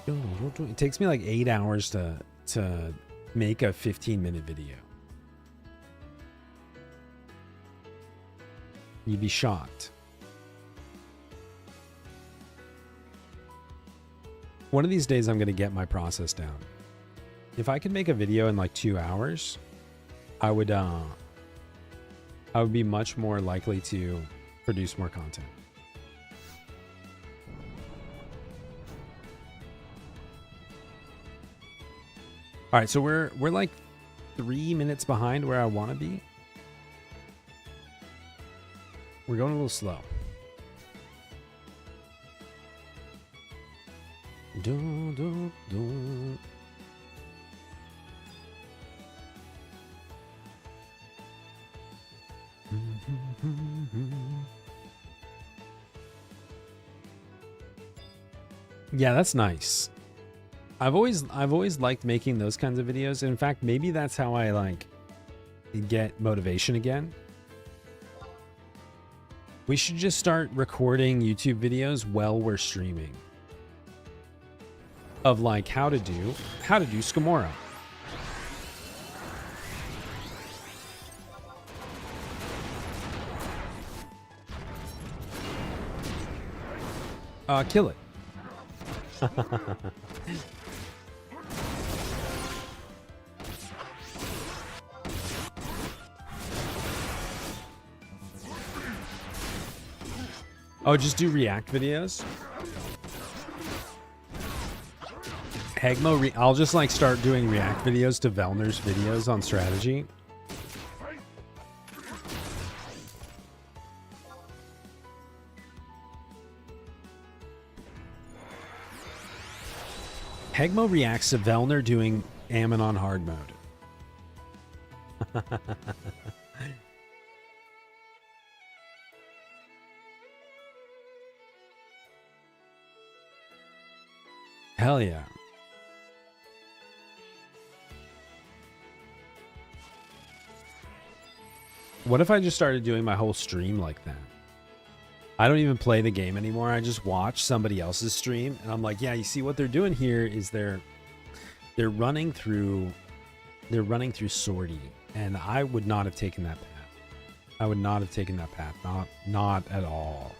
them. It takes me like 8 hours to make a 15-minute video. You'd be shocked. One of these days I'm going to get my process down. If I could make a video in like 2 hours, I would be much more likely to produce more content. All right, so we're like 3 minutes behind where I want to be. We're going a little slow. Dun, dun, dun. Yeah, that's nice. I've always liked making those kinds of videos. In fact, maybe that's how I like get motivation again. We should just start recording YouTube videos while we're streaming. Of like how to do Scamora. Kill it. Oh, just do react videos? Hegmo, I'll just like start doing react videos to Velner's videos on strategy. Hegmo reacts to Velner doing Ammon on hard mode. Hell yeah. What if I just started doing my whole stream like that? I don't even play the game anymore. I just watch somebody else's stream and I'm like, yeah, you see what they're doing here is they're running through sortie, and I would not have taken that path. I would not have taken that path. Not at all.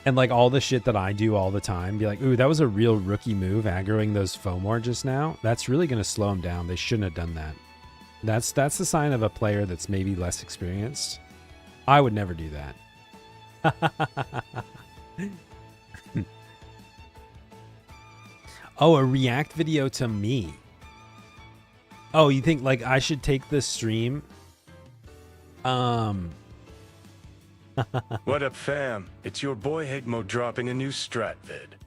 And like all the shit that I do all the time, be like, ooh, that was a real rookie move, aggroing those Fomor just now. That's really going to slow them down. They shouldn't have done that. That's the sign of a player that's maybe less experienced. I would never do that. Oh, a react video to me. Oh, you think like I should take this stream? What up, fam? It's your boy Hegmo dropping a new strat vid.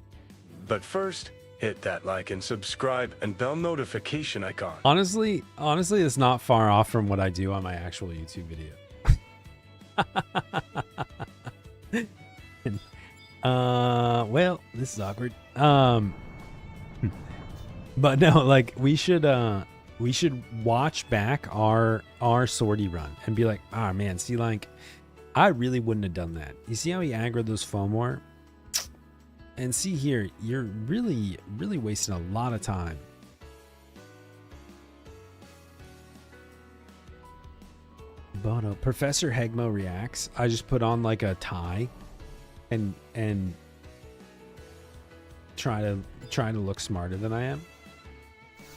But first, hit that like and subscribe and bell notification icon. Honestly, it's not far off from what I do on my actual YouTube video. Well, this is awkward. But no, like we should watch back our sortie run and be like, ah, man, see, like I really wouldn't have done that. You see how he aggroed those Fomor? And see here, you're really wasting a lot of time. Bono, Professor Hegmo reacts. I just put on like a tie and try to look smarter than I am.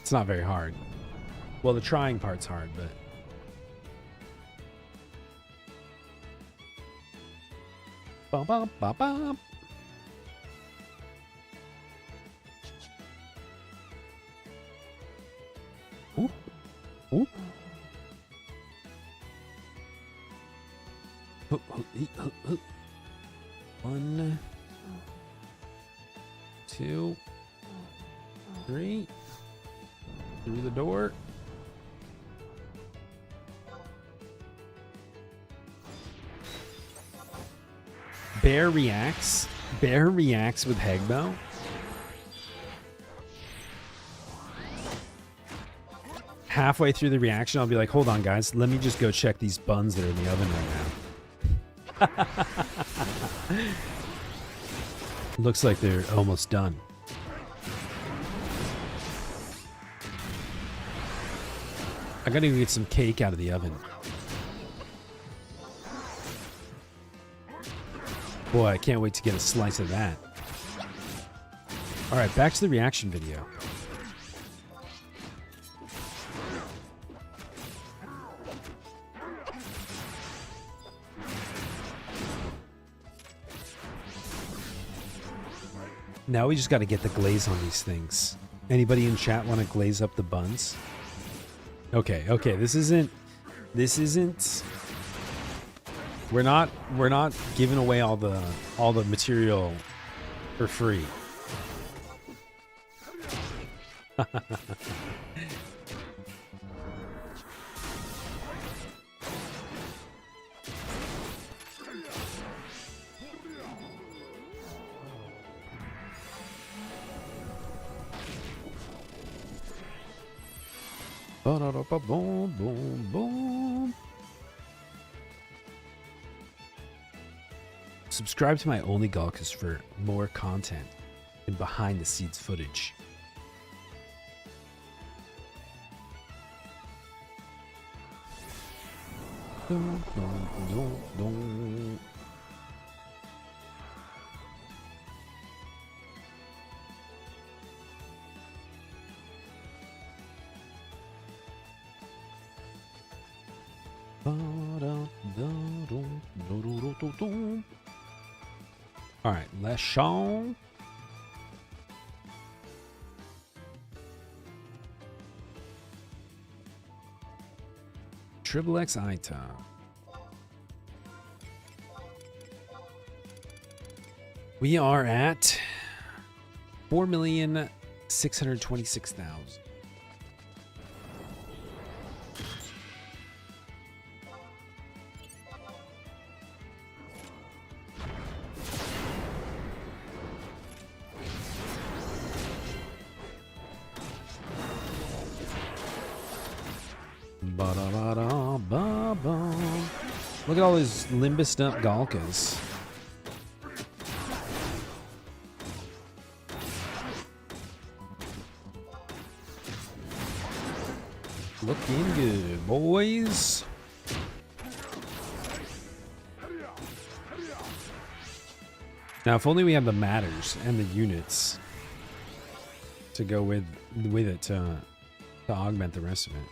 It's not very hard. Well, the trying part's hard, but bum, bum, bum, bum. Ooh. 1, 2, 3. Through the door. Bear reacts. Bear reacts with Hegbo. Halfway through the reaction, I'll be like, hold on, guys. Let me just go check these buns that are in the oven right now. Looks like they're almost done. I gotta go get some cake out of the oven. Boy, I can't wait to get a slice of that. All right, back to the reaction video. Now we just got to get the glaze on these things. Anybody in chat want to glaze up the buns? Okay, okay. This isn't. We're not giving away all the material for free. Boom, boom, boom. Subscribe to my Only Galkus for more content and behind the scenes footage. Dun, dun, dun, dun. All right, Les Champs. FFXI time. We are at 4,626,000. Look at all these limbused up Galkas. Looking good, boys. Now, if only we have the matters and the units to go with it to augment the rest of it.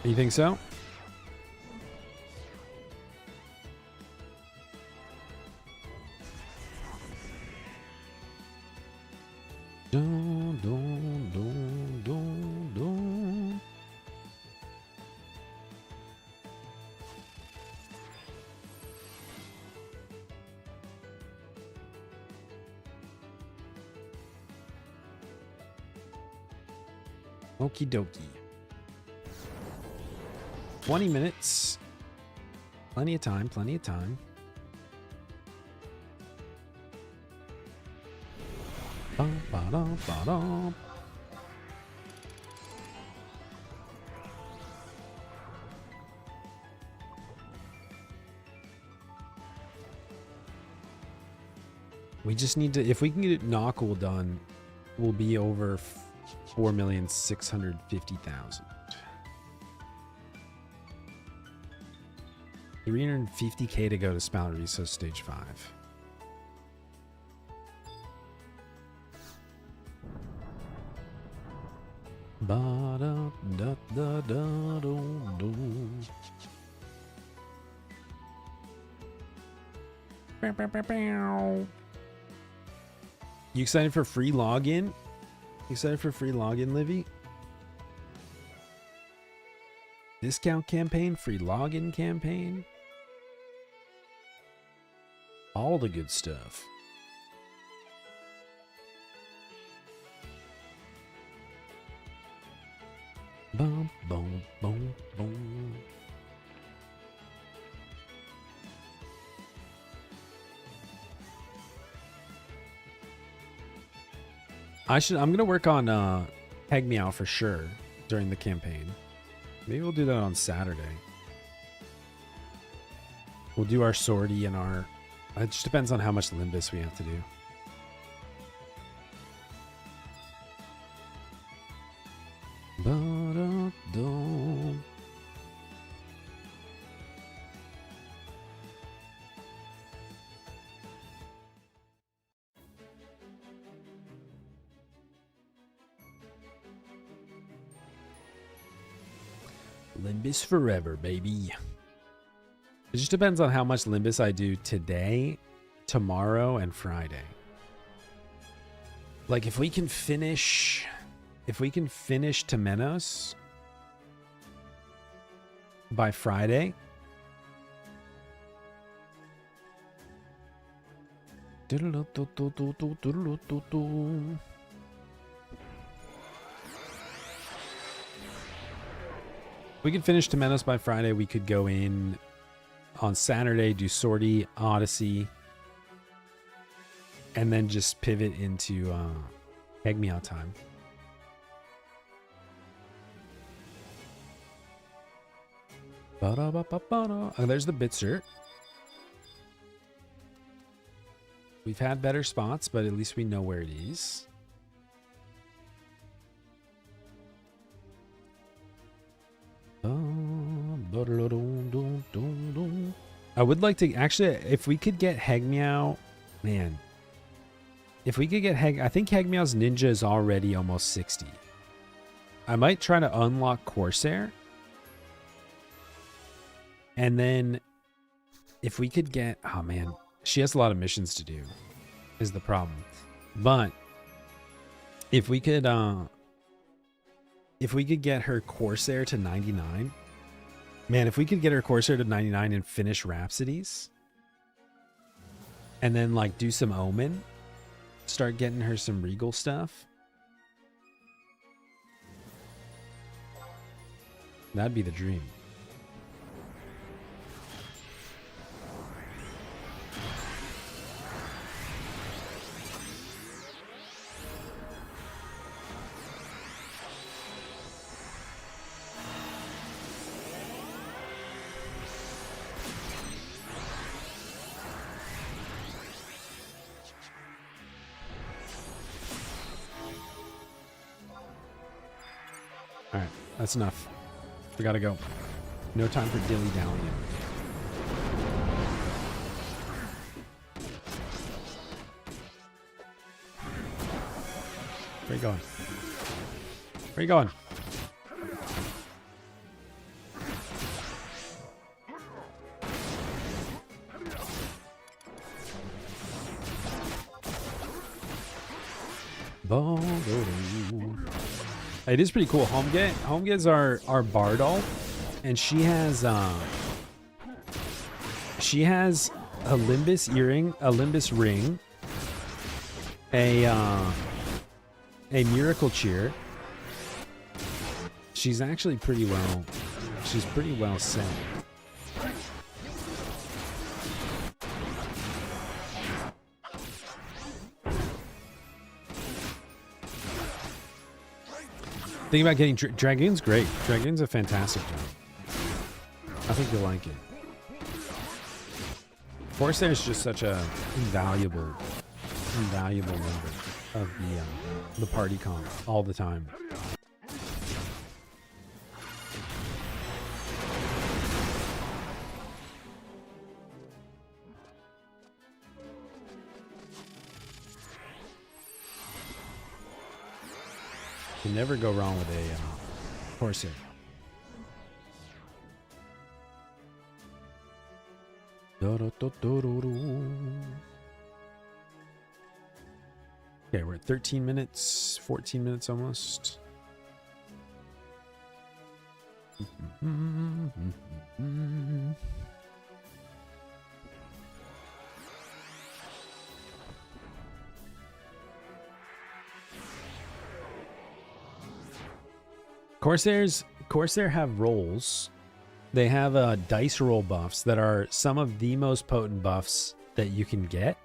You think so? Dun, dun, dun, dun, dun. Okie dokie. 20 minutes. Plenty of time, plenty of time. Bum, ba-dum, ba-dum. We just need to, if we can get it Knockle done, we'll be over 4,650,000. 350K to go to Spalariso stage 5. Ba-da-da-da-da-do. You excited for free login? You excited for free login, Livy? Discount campaign, free login campaign. All the good stuff. Boom, boom, boom, boom. I'm gonna work on Peg Meow for sure during the campaign. Maybe we'll do that on Saturday. We'll do our sortie and our... It just depends on how much Limbus we have to do. Ba-da-dum. Limbus forever, baby. It just depends on how much Limbus I do today, tomorrow, and Friday. Like if we can finish Temenos by Friday. We can finish Temenos by Friday. We could go in on Saturday, do Sortie, Odyssey, and then just pivot into Peg Me Out time. Oh, there's the Bitzer. We've had better spots, but at least we know where it is. I would like to actually, if we could get Hegmeow, man. If we could get I think Hegmeow's ninja is already almost 60. I might try to unlock Corsair. And then if we could get, oh man, she has a lot of missions to do is the problem. But if we could get her Corsair to 99, man, if we could get her Corsair to 99 and finish Rhapsodies, and then like do some Omen, start getting her some Regal stuff, that'd be the dream. Alright, that's enough. We gotta go. No time for dilly-dallying. Where you going? Where you going? It is pretty cool. Homeged's our Bardol, and she has a Limbus earring, a Limbus ring, a Miracle Cheer. She's actually pretty well set. Think about getting Dragoon's great. Dragoon's a fantastic job. I think you'll like it. Corsair's just such a invaluable member of the party comp all the time. You never go wrong with a Corsair. Okay, Okay, we're at 13 minutes, 14 minutes almost. Corsair have rolls. They have dice roll buffs that are some of the most potent buffs that you can get.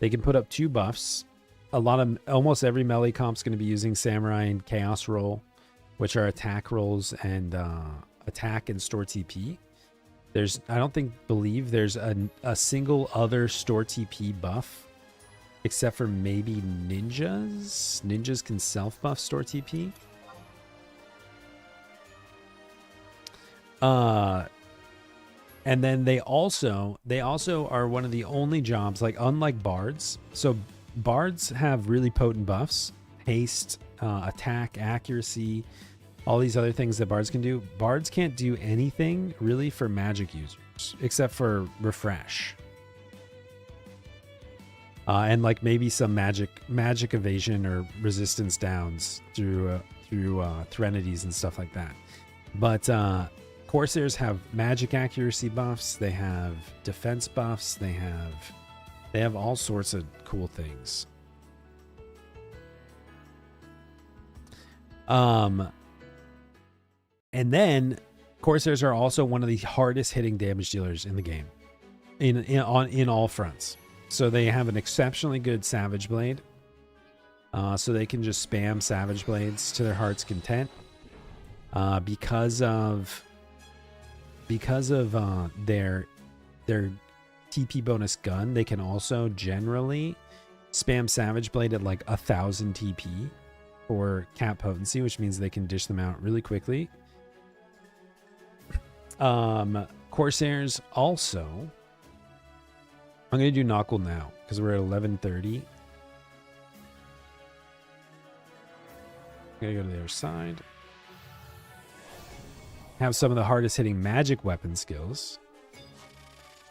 They can put up 2 buffs. Almost every melee comp's going to be using Samurai and Chaos roll, which are attack rolls and attack and store TP. I don't believe there's a single other store TP buff except for maybe ninjas. Ninjas can self buff store TP. And then they also are one of the only jobs, like unlike bards. So bards have really potent buffs, haste, attack, accuracy, all these other things that bards can do. Bards can't do anything really for magic users except for refresh. And like maybe some magic evasion or resistance downs through Threnities and stuff like that. But Corsairs have magic accuracy buffs, they have defense buffs, they have all sorts of cool things. And then Corsairs are also one of the hardest hitting damage dealers in the game, in all fronts. So they have an exceptionally good Savage Blade, so they can just spam Savage Blades to their heart's content. Because of their TP bonus gun, they can also generally spam Savage Blade at like 1,000 TP for cap potency, which means they can dish them out really quickly. Corsairs also, I'm going to do Knuckle now because we're at 11:30. I'm going to go to the other side. Have some of the hardest hitting magic weapon skills.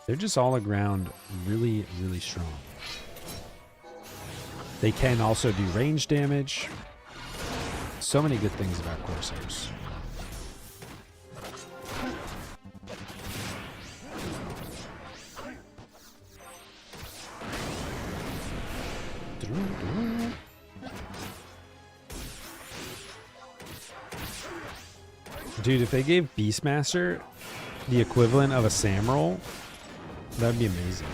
They're just all around really, really strong. They can also do range damage. So many good things about Corsairs. Dude, if they gave Beastmaster the equivalent of a Sam roll, that'd be amazing.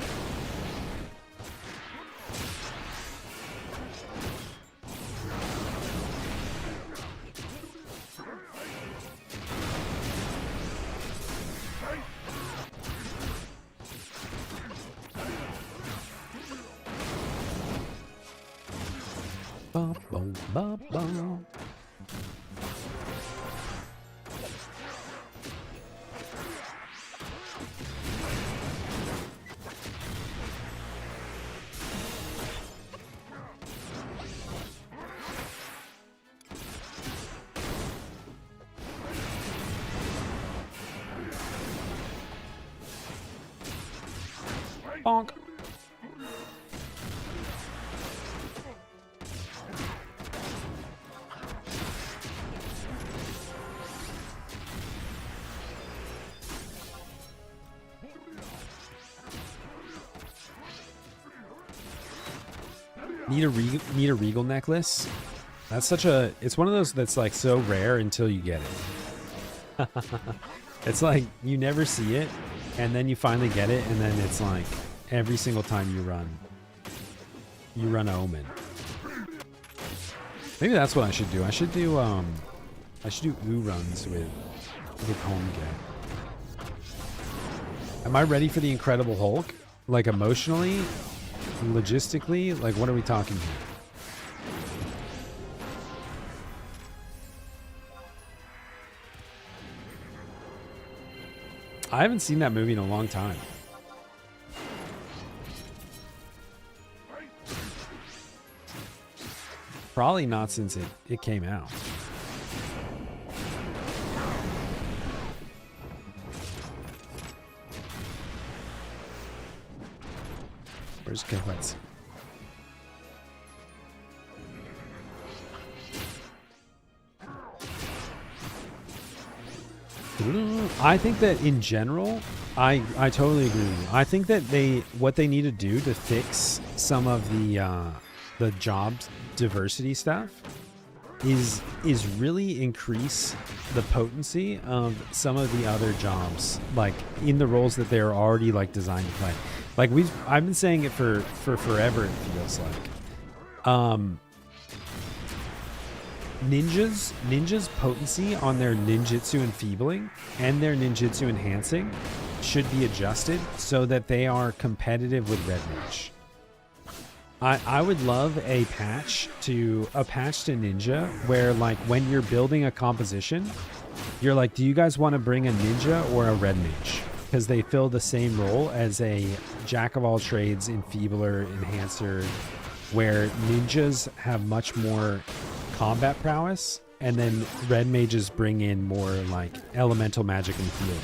Bonk. Need a regal necklace. That's such a, it's one of those that's like so rare until you get it. It's like you never see it and then you finally get it, and then it's like every single time you run Omen. Maybe that's what I should do. I should do ooh runs with Home Get. Am I ready for the Incredible Hulk? Like emotionally, logistically, like what are we talking here? I haven't seen that movie in a long time. Probably not since it came out. Where's Kohetsu? I think that in general, I totally agree with you. I think that what they need to do to fix some of the job diversity stuff is really increase the potency of some of the other jobs, like in the roles that they're already like designed to play. Like I've been saying it for forever, it feels like. Ninja's potency on their ninjutsu enfeebling and their ninjutsu enhancing should be adjusted so that they are competitive with Red Mage. I would love a patch to Ninja where, like, when you're building a composition, you're like, do you guys want to bring a Ninja or a Red Mage? Because they fill the same role as a Jack of all trades, enfeebler, enhancer, where ninjas have much more combat prowess, and then Red Mages bring in more like elemental magic and heal.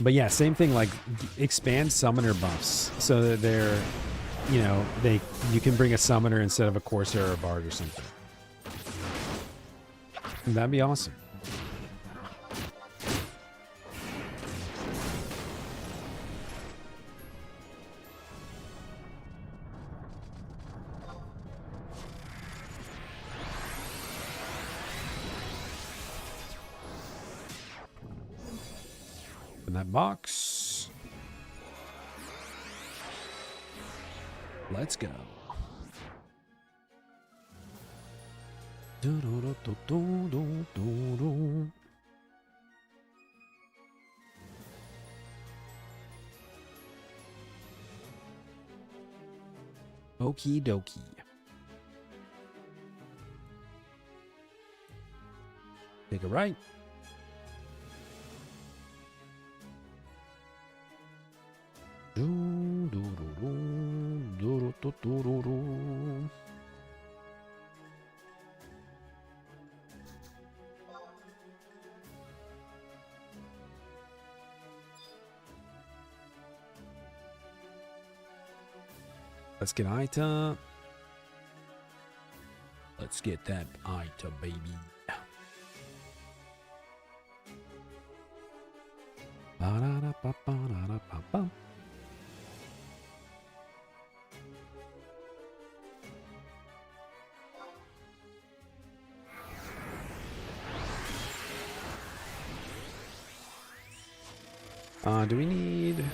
But yeah, same thing, like expand summoner buffs so that they're, you know, you can bring a summoner instead of a Corsair or a Bard or something. That'd be awesome. In that box. Let's go. Okie dokie. Take a right. Let's get Aita. Let's get that Aita, baby. Ba-da-da-ba-ba-da-da-ba-ba. Do we need...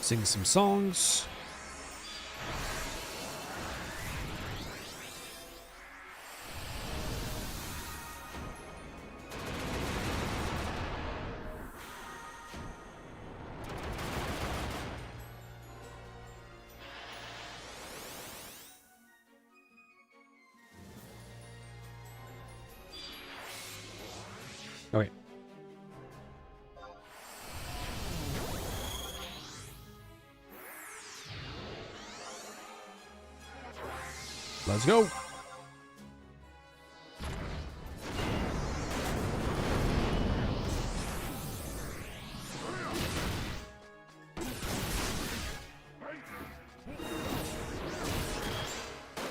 sing some songs. Okay. Let's go.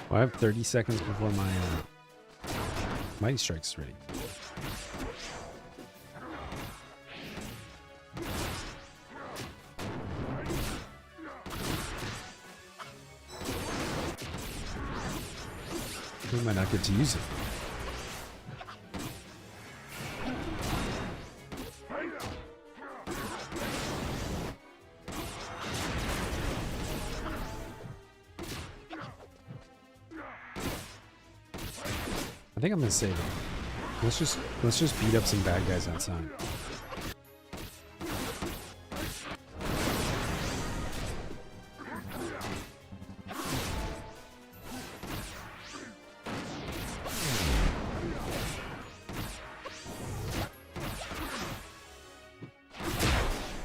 Well, I have 30 seconds before my Mighty Strike's ready. We might not get to use it. I think I'm gonna save it. Let's just beat up some bad guys outside.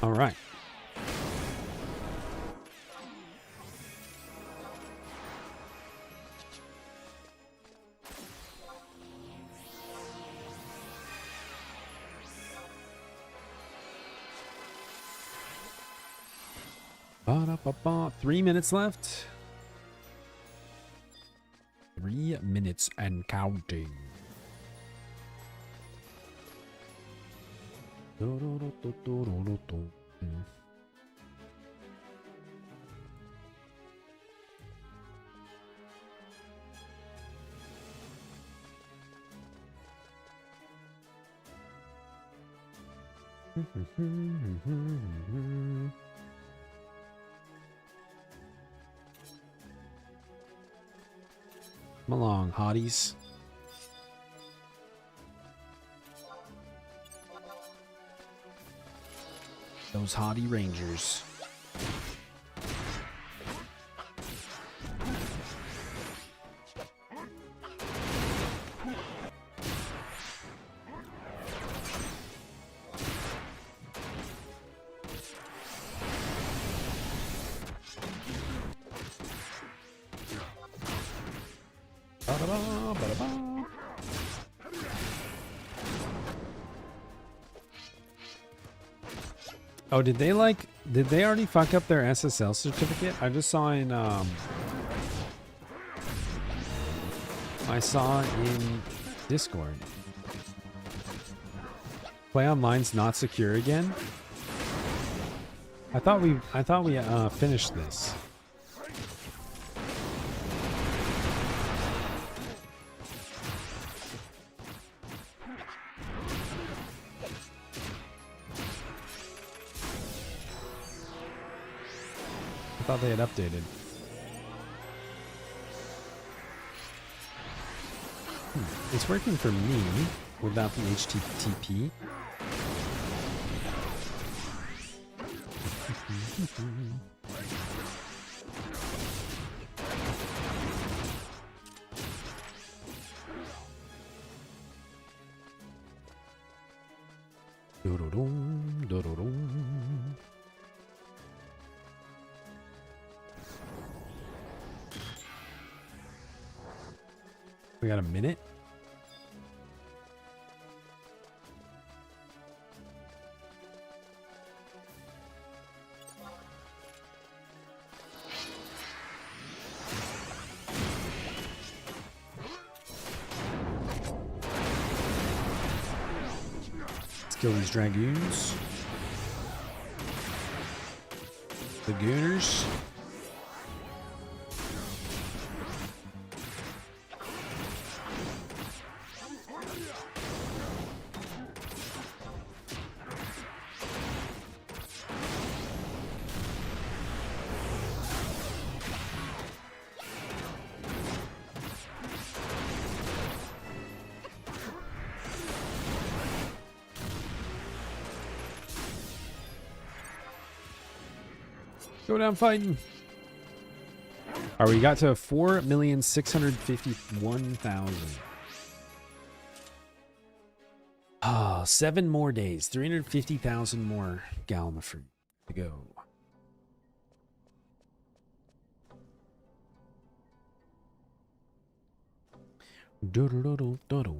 All right. Ba-da-ba-ba. 3 minutes left. 3 minutes and counting. Come along, hotties. Those hottie rangers. Ba-da-ba, ba-da-ba. Oh, did they already fuck up their SSL certificate? I just saw in, I saw in Discord. Play online's not secure again? I thought we finished this. I thought they had updated. It's working for me without the HTTP. Do-do-dum, do-do-dum. We got a minute. Let's kill these dragoons. The gooners. Go down fighting. All right, we got to 4,651,000. Ah, 7 more days. 350,000 more Gallimafree to go. Do-do-do-do-do-do.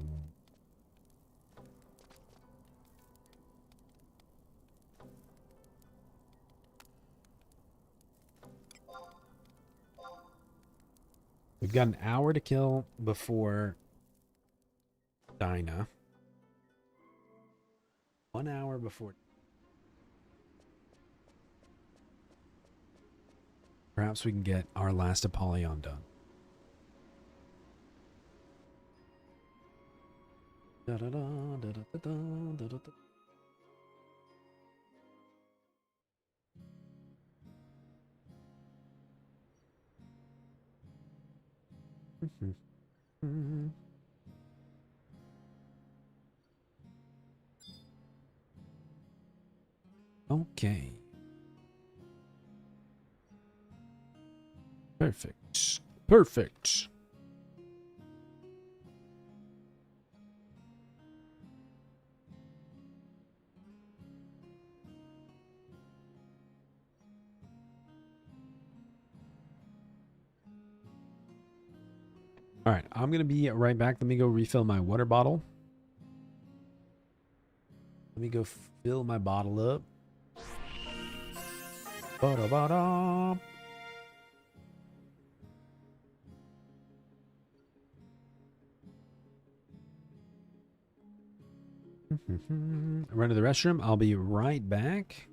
We've got an hour to kill before Dinah. 1 hour before. Perhaps we can get our last Apollyon done. Da-da-da, da-da-da-da, da-da-da. Okay. Perfect. Perfect. All right, I'm going to be right back. Let me go refill my water bottle. Let me go fill my bottle up. Ba-da-ba-da. Run to the restroom. I'll be right back.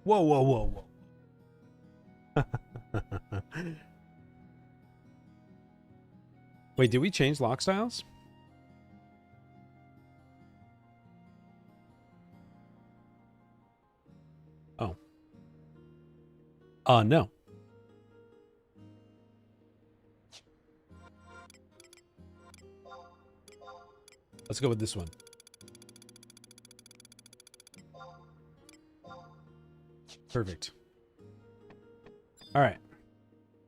Whoa, whoa, whoa, whoa. Wait, did we change lock styles? Oh. No. Let's go with this one. Perfect. All right.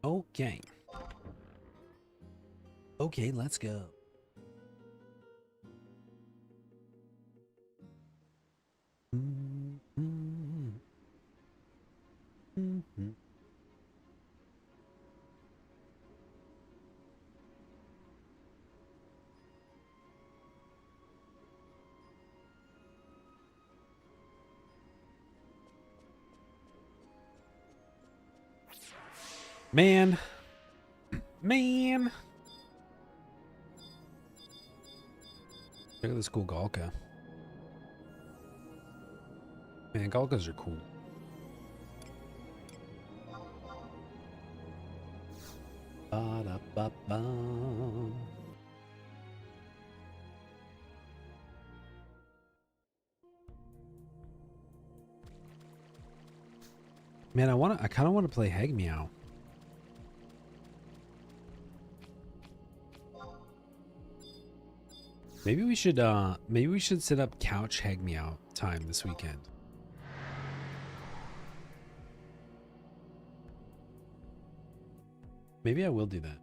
Okay. Okay, let's go. Man. Man. Look at this cool Galka. Man, Galkas are cool. Ba-da-ba-ba. Man, I kind of want to play Heg Meow. Maybe we should set up couch Heg Meow time this weekend. Maybe I will do that.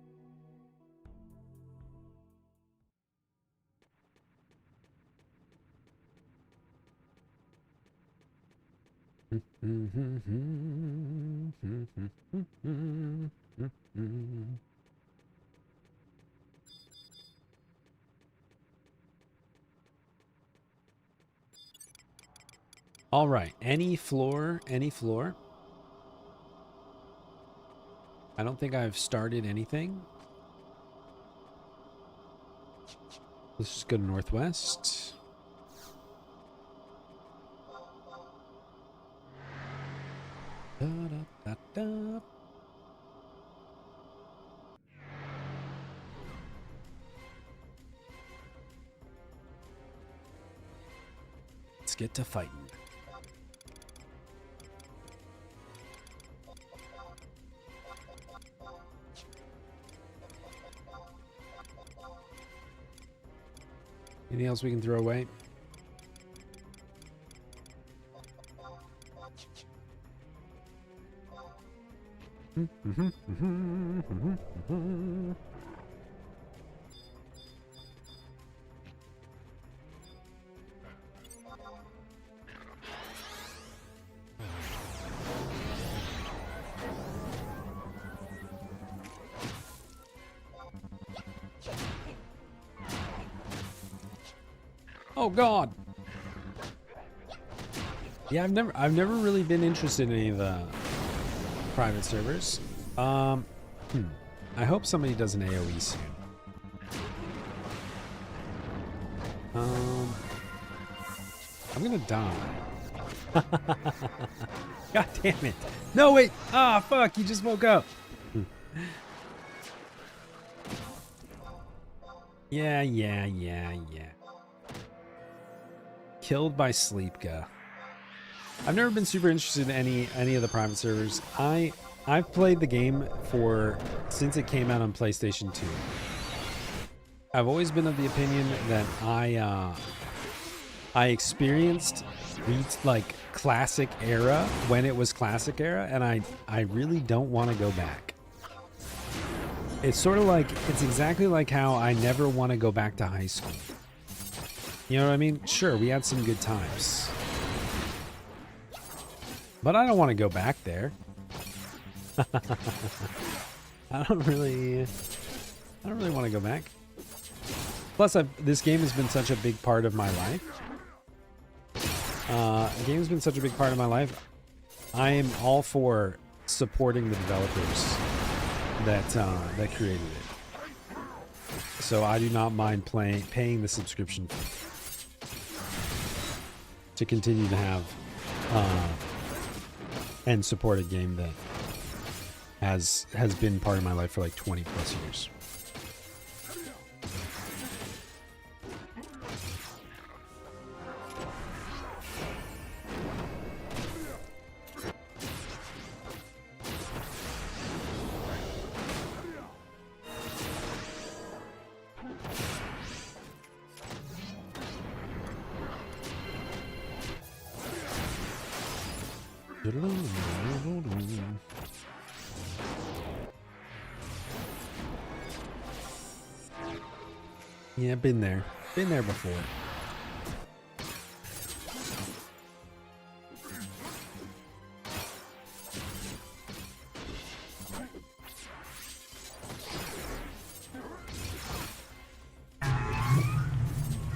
All right, any floor? I don't think I've started anything. Let's just go to northwest. Da, da, da, da. Let's get to fighting. Anything else we can throw away? Oh God. Yeah, I've never really been interested in any of the private servers. I hope somebody does an AoE soon. I'm gonna die. God damn it. No, wait. Ah, fuck. You just woke up. Yeah. Killed by Sleepka. I've never been super interested in any of the private servers. I've played the game since it came out on PlayStation 2. I've always been of the opinion that I experienced like classic era when it was classic era, and I really don't want to go back. It's sort of like, it's exactly like how I never want to go back to high school. You know what I mean? Sure, we had some good times. But I don't want to go back there. I don't really want to go back. Plus, this game has been such a big part of my life. The game has been such a big part of my life. I am all for supporting the developers that created it. So I do not mind paying the subscription fee to continue to have and support a game that has been part of my life for like 20 plus years. Yeah, been there before.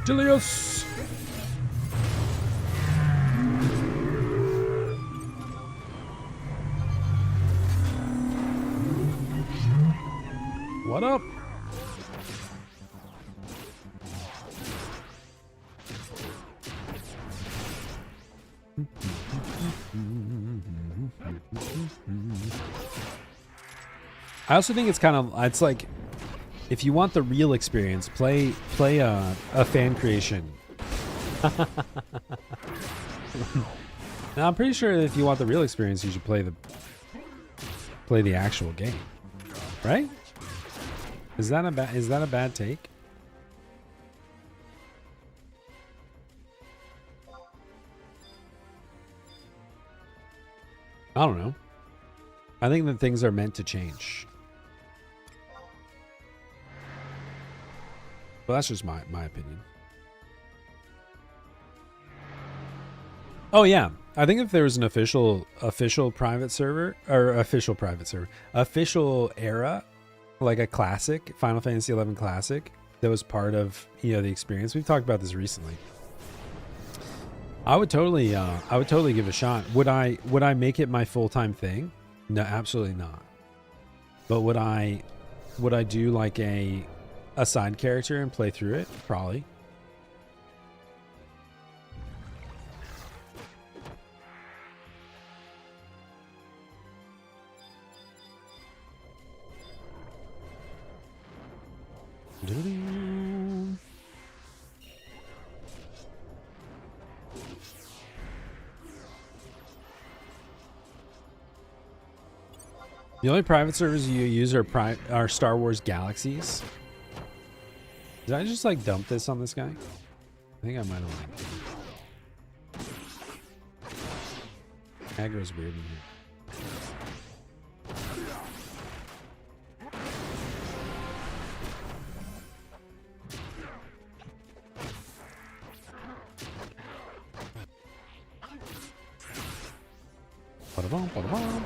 Julius! What up? I also think it's like, if you want the real experience, play a fan creation. Now, I'm pretty sure that if you want the real experience, you should play the actual game, right? Is that a bad take? I don't know. I think that things are meant to change. Well, that's just my opinion. Oh yeah, I think if there was an official private server or official era, like a classic Final Fantasy XI classic that was part of the experience. We've talked about this recently. I would totally give it a shot. Would I make it my full-time thing? No, absolutely not. But would I do like a side character and play through it? Probably. The only private servers you use are Star Wars Galaxies. Did I just like dump this on this guy? I think I might have. Aggro's weird in here. Ba-da-bum, ba-da-bum.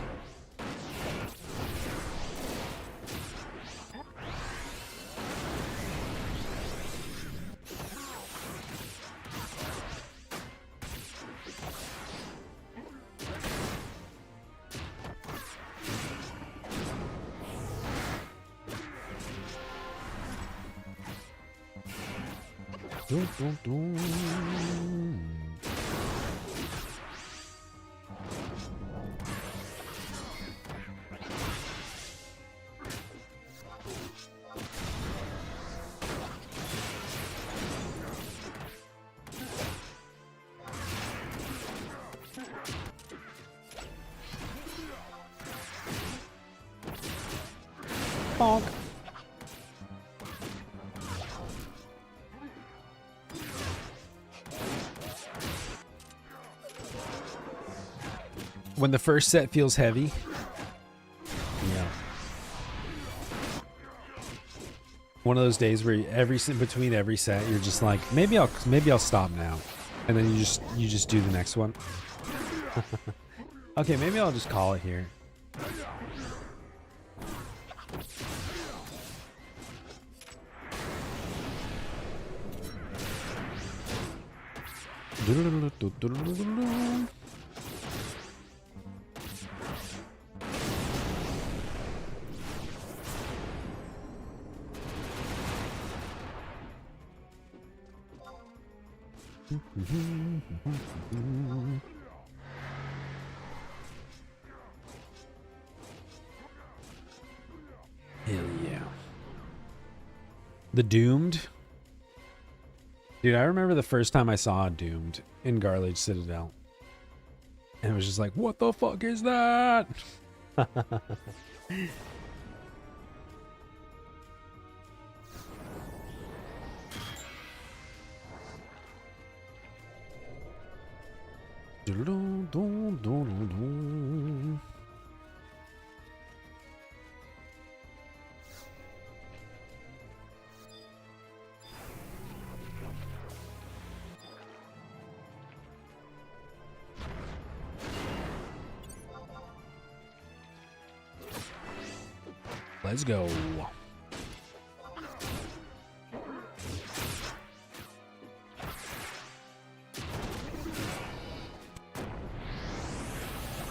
Dun, dun, dun. Bonk. When the first set feels heavy. Yeah. One of those days where between every set you're just like, maybe I'll stop now. And then you just do the next one. Okay, maybe I'll just call it here. Hell yeah. The Doomed. Dude, I remember the first time I saw Doomed in Garlage Citadel. And it was just like, what the fuck is that? Let's go.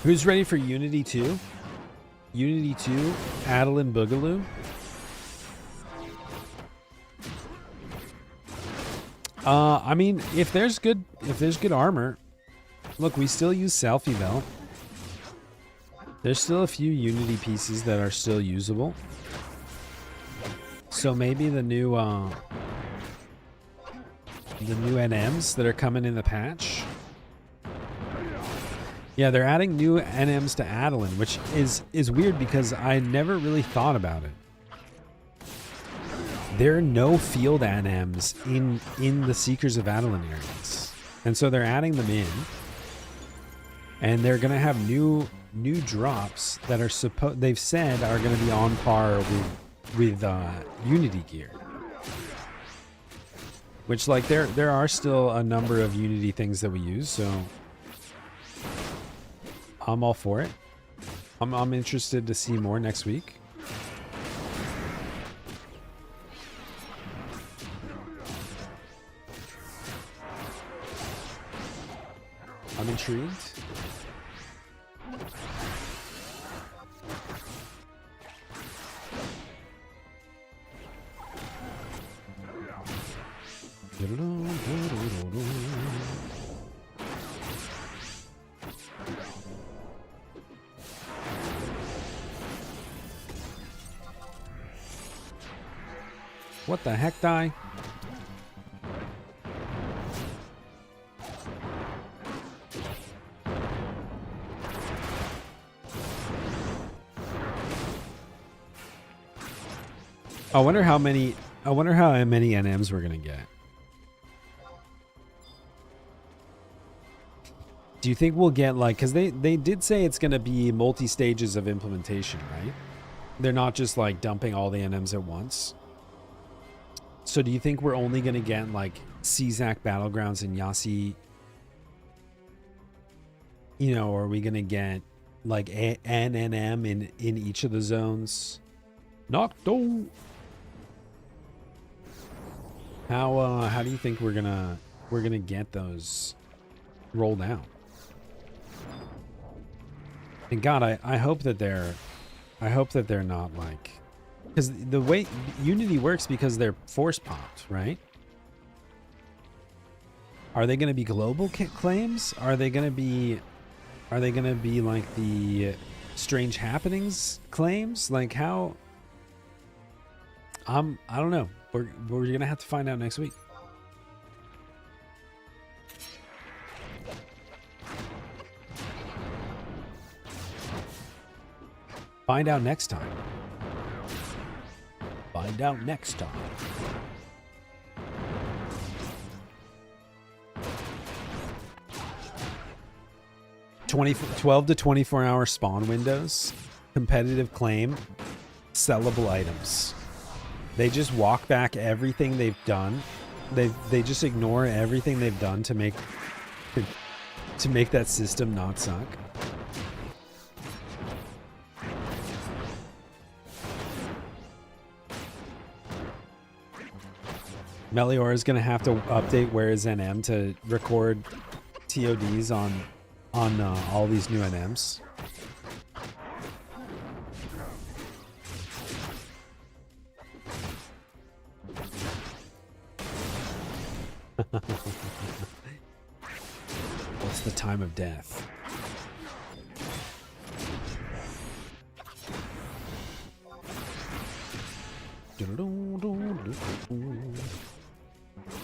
Who's ready for Unity 2? Unity 2, Adeline Boogaloo. I mean, if there's good armor, look, we still use selfie belt. There's still a few Unity pieces that are still usable. So maybe the new NMs that are coming in the patch. Yeah, they're adding new NMs to Adeline, which is weird because I never really thought about it. There are no field NMs in the Seekers of Adeline areas. And so they're adding them in. And they're going to have new drops that are they've said are going to be on par with Unity gear. Which, like, there are still a number of Unity things that we use, so I'm all for it. I'm interested to see more next week. I'm intrigued. What the heck, die? I wonder how many NMs we're gonna get. Do you think we'll get, like, because they did say it's gonna be multi-stages of implementation, right? They're not just like dumping all the NMs at once. So do you think we're only gonna get like CZAC Battlegrounds and Yasi? You know, or are we gonna get like an NM in each of the zones? Nocto. How do you think we're gonna get those rolled out? And God, I hope that they're not like, because the way Unity works, because they're force popped, right? Are they going to be global claims? Are they going to be like the strange happenings claims? Like how? I don't know. We're going to have to find out next week. Find out next time. Find out next time. 12 to 24 hour spawn windows, competitive claim, sellable items. They just walk back everything they've done. They just ignore everything they've done to make that system not suck. Melior is going to have to update Where is NM to record TODs on all these new NMs. What's the time of death?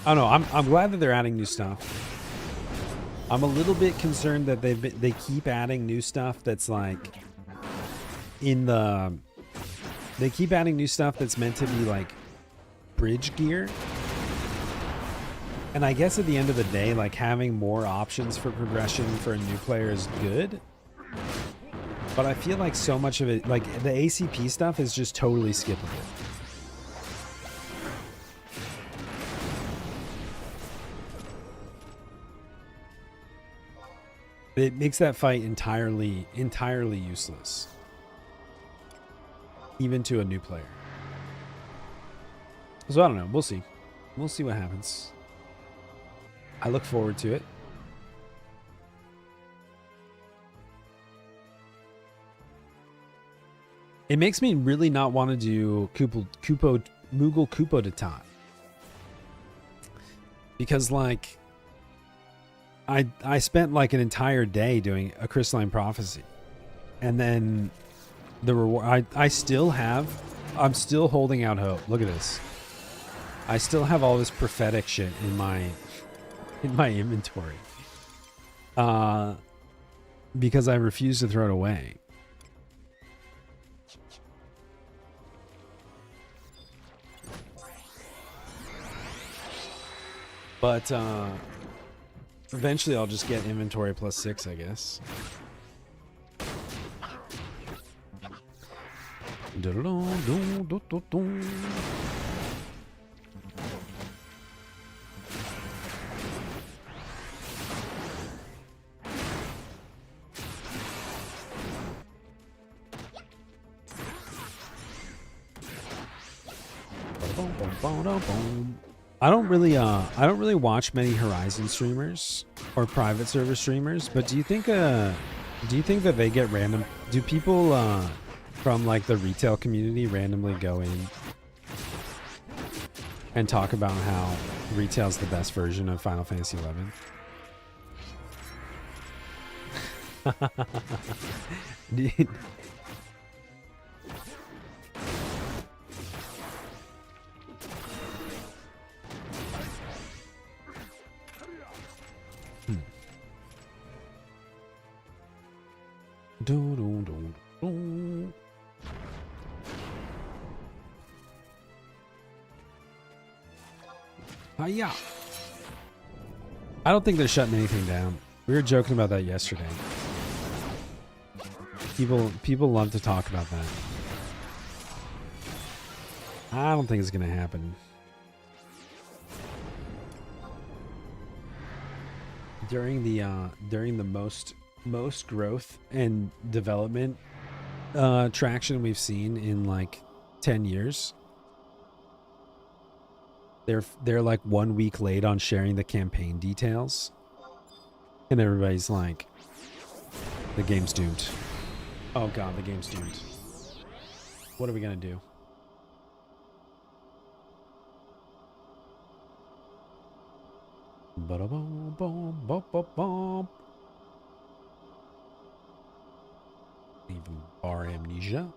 I don't know. I'm glad that they're adding new stuff. I'm a little bit concerned that they keep adding new stuff that's like they keep adding new stuff that's meant to be like bridge gear. And I guess at the end of the day, like having more options for progression for a new player is good. But I feel like so much of it, like the ACP stuff, is just totally skippable. It makes that fight entirely useless. Even to a new player. So I don't know. We'll see. We'll see what happens. I look forward to it. It makes me really not want to do Moogle Kupo de Tot. Because, like, I spent, like, an entire day doing a Crystalline Prophecy. And then the reward... I'm still holding out hope. Look at this. I still have all this prophetic shit in my inventory. Because I refuse to throw it away. But eventually I'll just get inventory plus 6, I guess. I don't really watch many Horizon streamers or private server streamers, but do you think that they get random? Do people from like the retail community randomly go in and talk about how retail's the best version of Final Fantasy XI? Hiya! I don't think they're shutting anything down. We were joking about that yesterday. People love to talk about that. I don't think it's gonna happen. During the most growth and development traction we've seen in like 10 years, they're like 1 week late on sharing the campaign details, and everybody's like, the game's doomed. Oh god, the game's doomed. What are we gonna do? Even bar amnesia.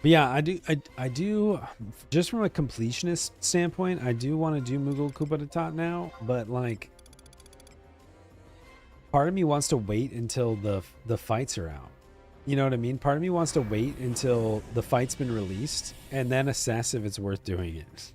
But yeah, I do just from a completionist standpoint, I do want to do Moogle Kupa de Tot now, but like part of me wants to wait until the fights are out. You know what I mean? Part of me wants to wait until the fight's been released and then assess if it's worth doing it.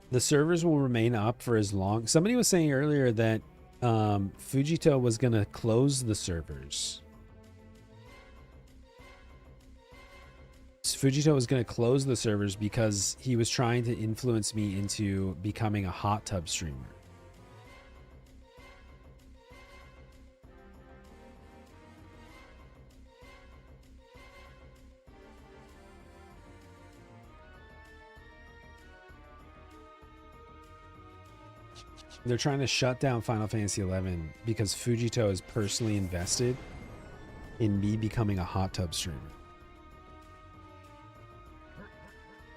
The servers will remain up for as long. Somebody was saying earlier that Fujito was going to close the servers. Fujito was going to close the servers because he was trying to influence me into becoming a hot tub streamer. They're trying to shut down Final Fantasy XI because Fujito is personally invested in me becoming a hot tub streamer.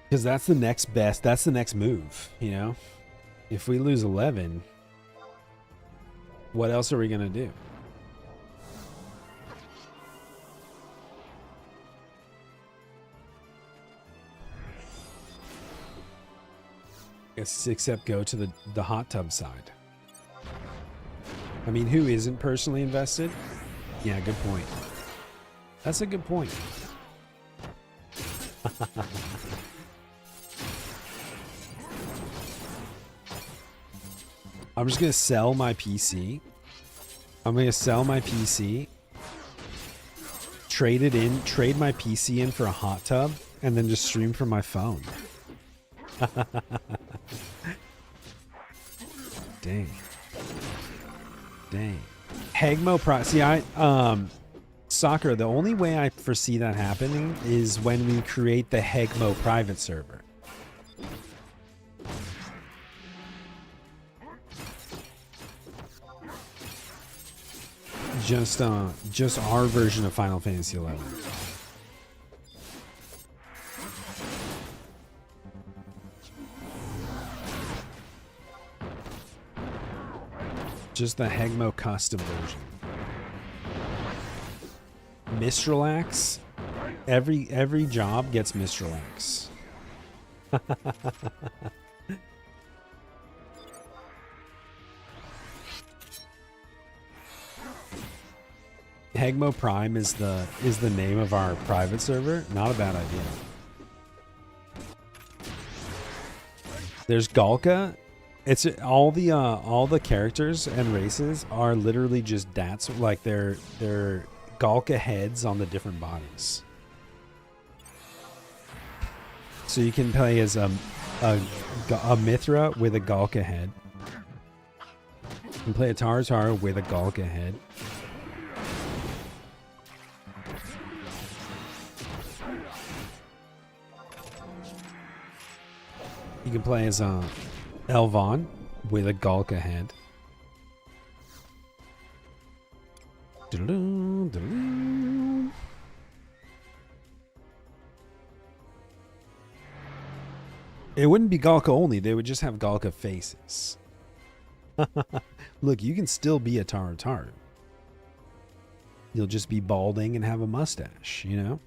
Because that's the next best, that's the next move, you know? If we lose 11, what else are we going to do? Except go to the hot tub side. I mean, who isn't personally invested? Yeah, good point. That's a good point. I'm just going to sell my PC. I'm going to sell my PC. Trade my PC in for a hot tub, and then just stream from my phone. Dang. Dang. Hegmo Prime. See, Soccer, the only way I foresee that happening is when we create the Hegmo private server. Just our version of Final Fantasy XI. Just the Hegmo custom version. Mistralax. Every job gets Mistralax. Hegmo Prime is the name of our private server. Not a bad idea. There's Galka. It's all the characters and races are literally just dats, like they're Galka heads on the different bodies. So you can play as a Mithra with a Galka head. You can play a Taratar with a Galka head. You can play as a Elvon with a Galka head. It wouldn't be Galka only. They would just have Galka faces. Look, you can still be a Taratar. You'll just be balding and have a mustache, you know?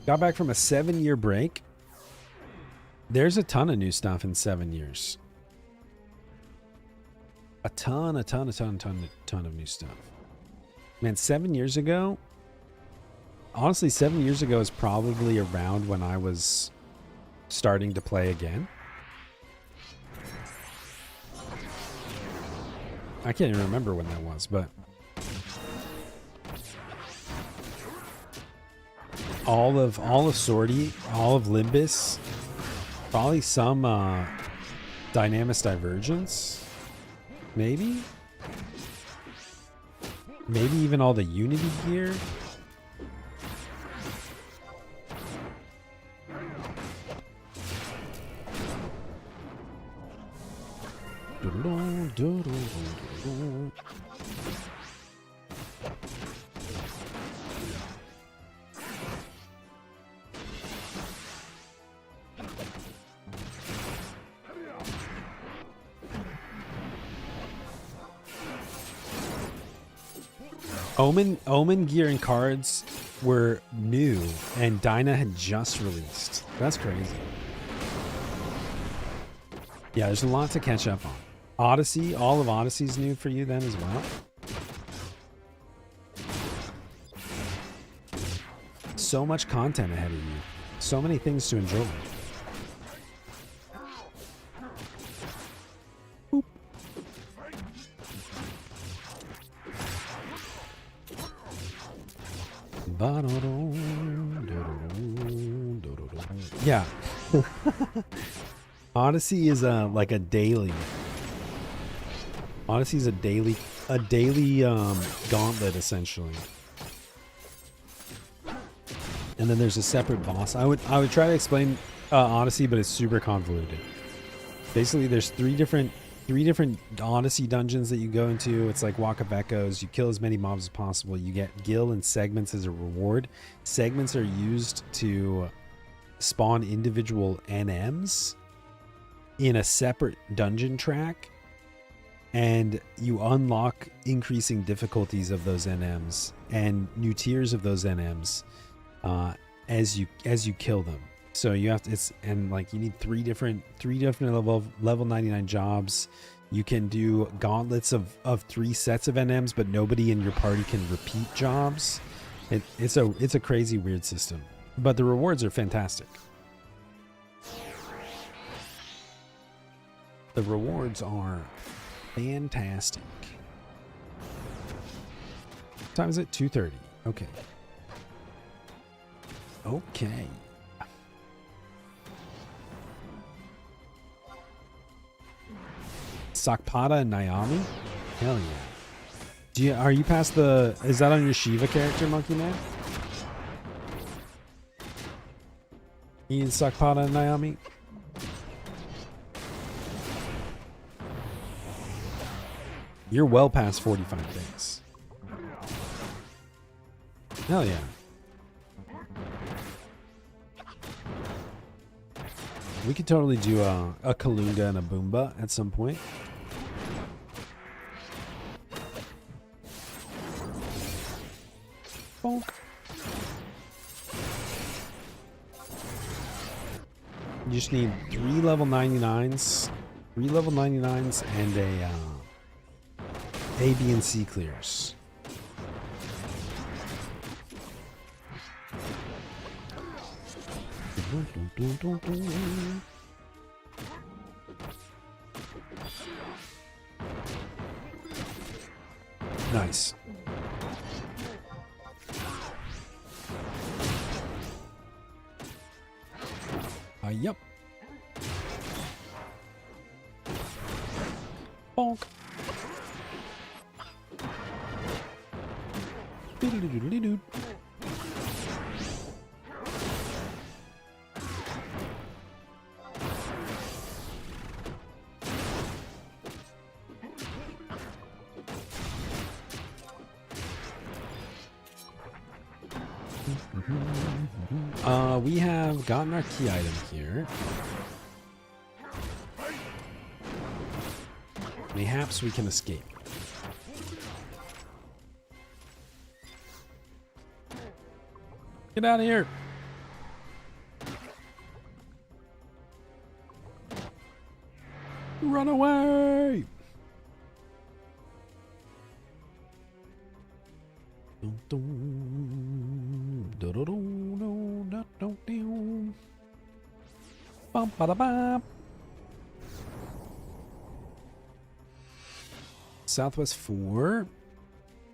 Got back from a 7-year break. There's a ton of new stuff in 7 years. A ton of new stuff. Man, 7 years ago, honestly, 7 years ago is probably around when I was starting to play again. I can't even remember when that was, but all of Sortie, all of Limbus, probably some Dynamis Divergence, maybe even all the Unity gear. Omen gear and cards were new, and Dyna had just released. That's crazy. Yeah, there's a lot to catch up on. Odyssey, all of Odyssey's new for you then as well. So much content ahead of you. So many things to enjoy. Boop. Yeah. Odyssey is like a daily. Odyssey's a daily gauntlet essentially. And then there's a separate boss. I would try to explain Odyssey, but it's super convoluted. Basically, there's three different Odyssey dungeons that you go into. It's like Walk of Echoes. You kill as many mobs as possible. You get gil and segments as a reward. Segments are used to spawn individual NMs in a separate dungeon track, and you unlock increasing difficulties of those NMs and new tiers of those NMs as you kill them. So you have to, you need three different level 99 jobs. You can do gauntlets of 3 sets of NMs, but nobody in your party can repeat jobs. It's a crazy weird system, but the rewards are fantastic. The rewards are fantastic. What time is it? 2:30. Okay. Sakpada and Naomi? Hell yeah. Are you past the... Is that on your Shiva character, Monkey Man? Ian Sakpada and Naomi? You're well past 45 days. Hell yeah. We could totally do a Kalunga and a Boomba at some point. Bonk. You just need 3 level 99s, 3 level 99s, and A, B, and C clears. Nice. Yep. Bonk. Doodle-doodle-doodle-doo. We have gotten our key item here. Mayhaps we can escape. Get out of here. Run away. Southwest 4.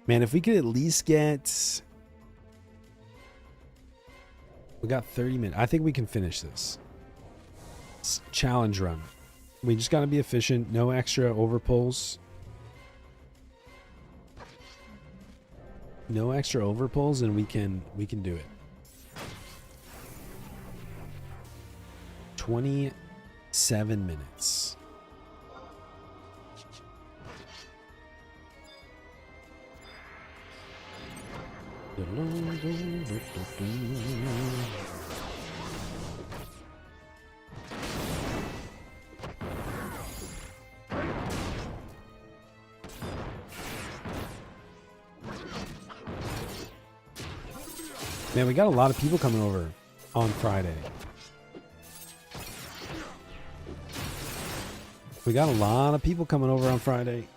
Man, if we could at least get... We got 30 minutes. I think we can finish this. It's challenge run. We just got to be efficient. No extra overpulls. No extra overpulls, and we can do it. 27 minutes. Man, we got a lot of people coming over on Friday. We got a lot of people coming over on Friday.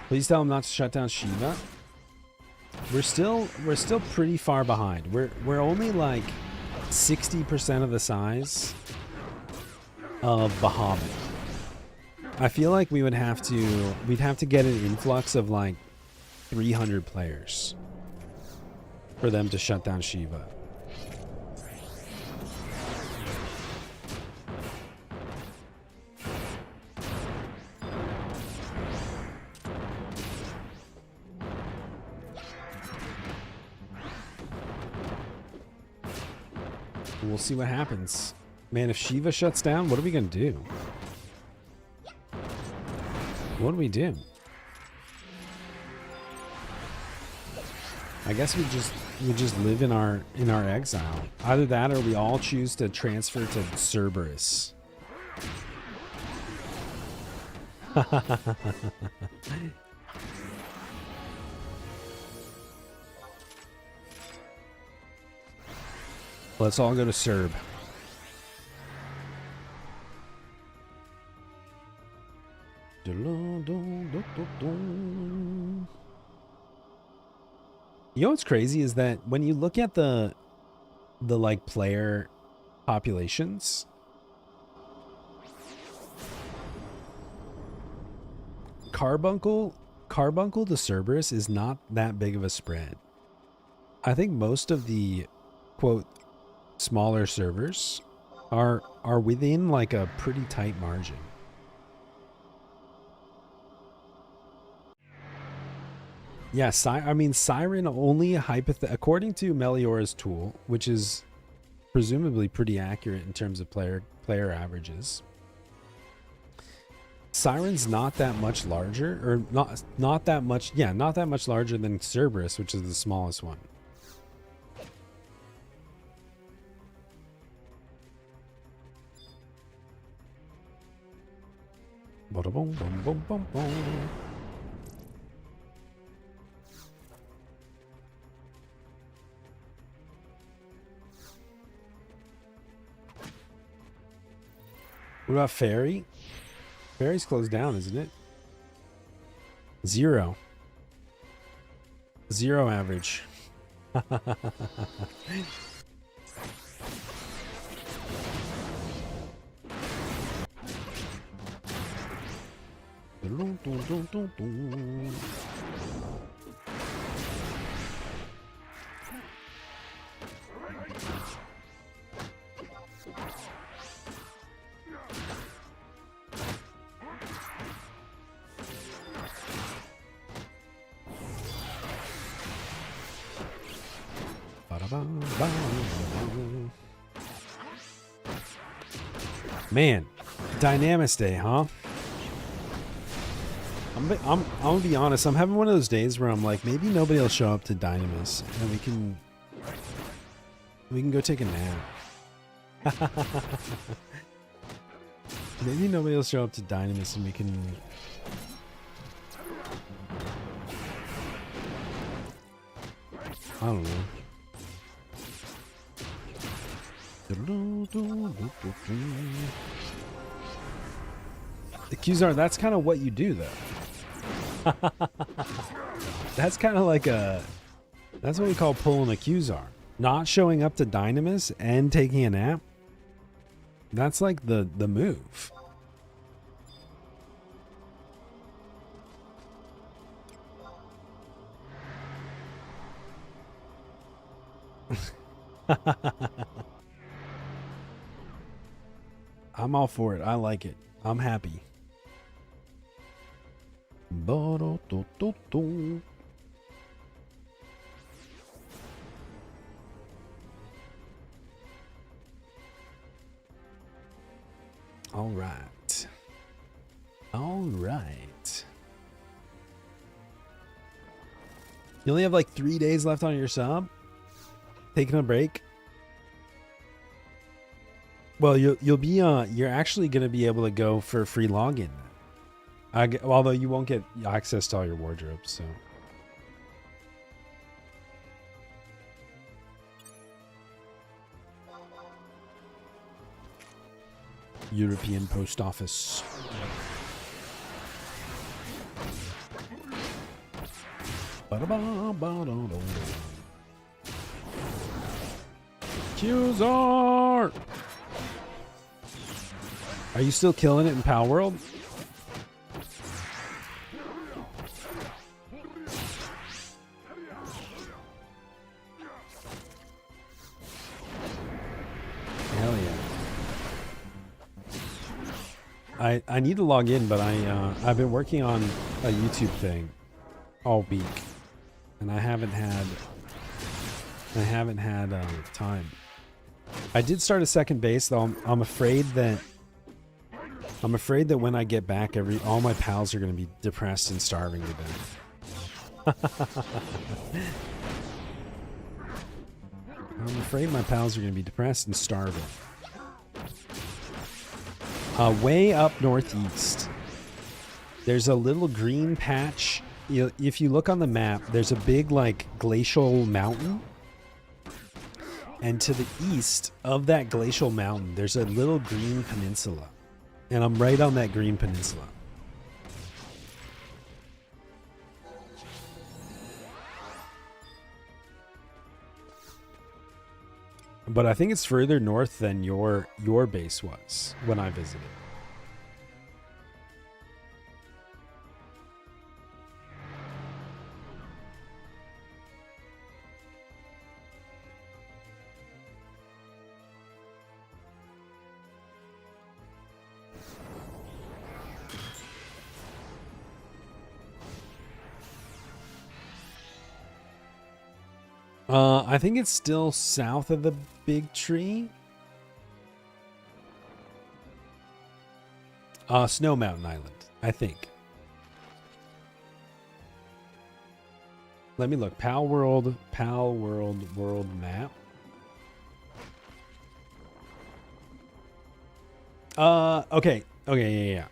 Please tell him not to shut down Shiva. We're still pretty far behind. We're only like 60% of the size of Bahamut. I feel like we'd have to get an influx of like 300 players for them to shut down Shiva. We'll see what happens. Man, if Shiva shuts down, what are we gonna do? What do we do? I guess we just live in our exile. Either that or we all choose to transfer to Cerberus. Let's all go to Serb. You know what's crazy is that when you look at the like player populations, Carbuncle Carbuncle to Cerberus is not that big of a spread. I think most of the, quote, smaller servers are within like a pretty tight margin. Yeah, I mean, Siren only according to Meliora's tool, which is presumably pretty accurate in terms of player averages. Siren's not that much larger, or not that much, yeah, not that much larger than Cerberus, which is the smallest one. Ba-da-boom, boom, boom, boom, boom. What about Fairy? Fairy's closed down, isn't it? 0. 0 average. Man, Dynamis Day, huh? I'm gonna be honest. I'm having one of those days where I'm like, maybe nobody will show up to Dynamis, and we can go take a nap. Maybe nobody will show up to Dynamis, and we can. I don't know. The Qzar, that's kind of what you do, though. That's kind of like that's what we call pulling a Qzar. Not showing up to Dynamis and taking a nap. That's like the move. I'm all for it. I like it. I'm happy. All right. All right. You only have like 3 days left on your sub? Taking a break? Well, you'll be you're actually going to be able to go for free login. Although you won't get access to all your wardrobes, so. European Post Office. Qzar! Are you still killing it in Pal World? Hell yeah. I need to log in, but I've been working on a YouTube thing all week, and I haven't had time. I did start a second base, though. I'm afraid that when I get back, all my pals are going to be depressed and starving to death. I'm afraid my pals are going to be depressed and starving. Way up northeast, there's a little green patch. If you look on the map, there's a big like glacial mountain. And to the east of that glacial mountain, there's a little green peninsula. And I'm right on that green peninsula. But I think it's further north than your base was when I visited. I think it's still south of the big tree. Snow Mountain Island, I think. Let me look. Pal World world map. Okay, yeah.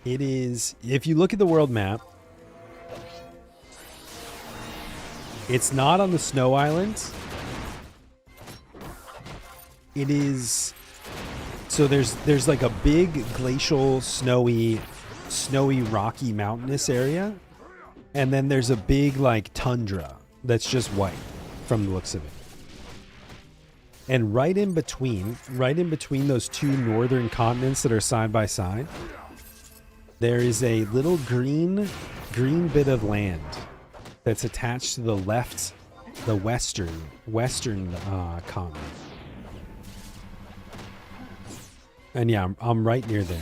It is, if you look at the world map, it's not on the snow island. It is, so there's like a big glacial, snowy, rocky, mountainous area. And then there's a big like tundra that's just white from the looks of it. And right in between those two northern continents that are side by side, there is a little green bit of land that's attached to the left, the western continent. And yeah, I'm right near there.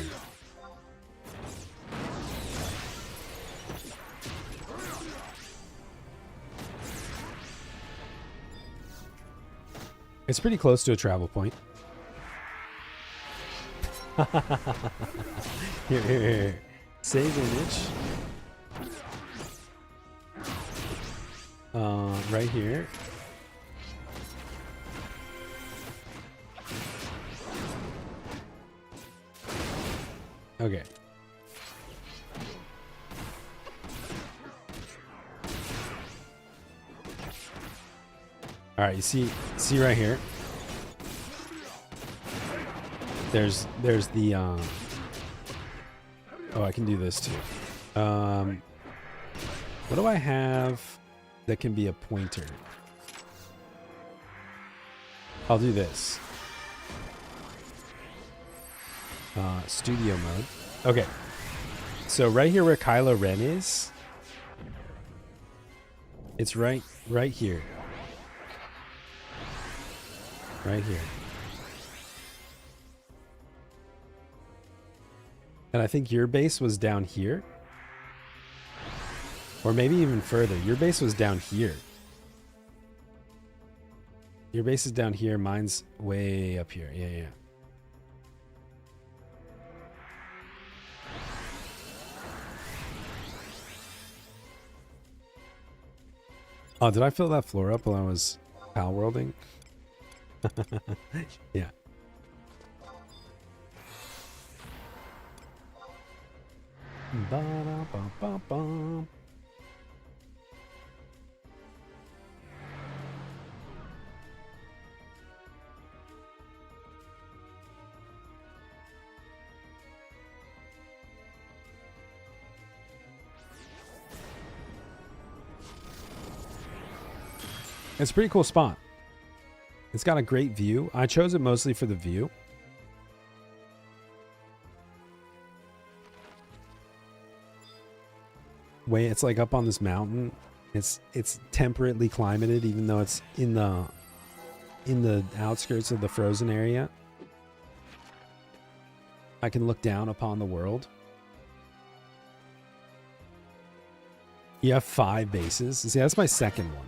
It's pretty close to a travel point. Here. Save image. Right here. Okay. All right, you see right here. There's the oh, I can do this too. What do I have that can be a pointer? I'll do this. Studio mode. Okay. So right here where Kylo Ren is, it's right here. Right here. And I think your base was down here. Or maybe even further. Your base was down here. Your base is down here. Mine's way up here. Yeah. Oh, did I fill that floor up while I was pal worlding? Yeah. Ba-da-ba-ba-bum. It's a pretty cool spot. It's got a great view. I chose it mostly for the view. It's like up on this mountain. It's temperately climated, even though it's in the outskirts of the frozen area. I can look down upon the world. You have 5 bases. See, that's my second one.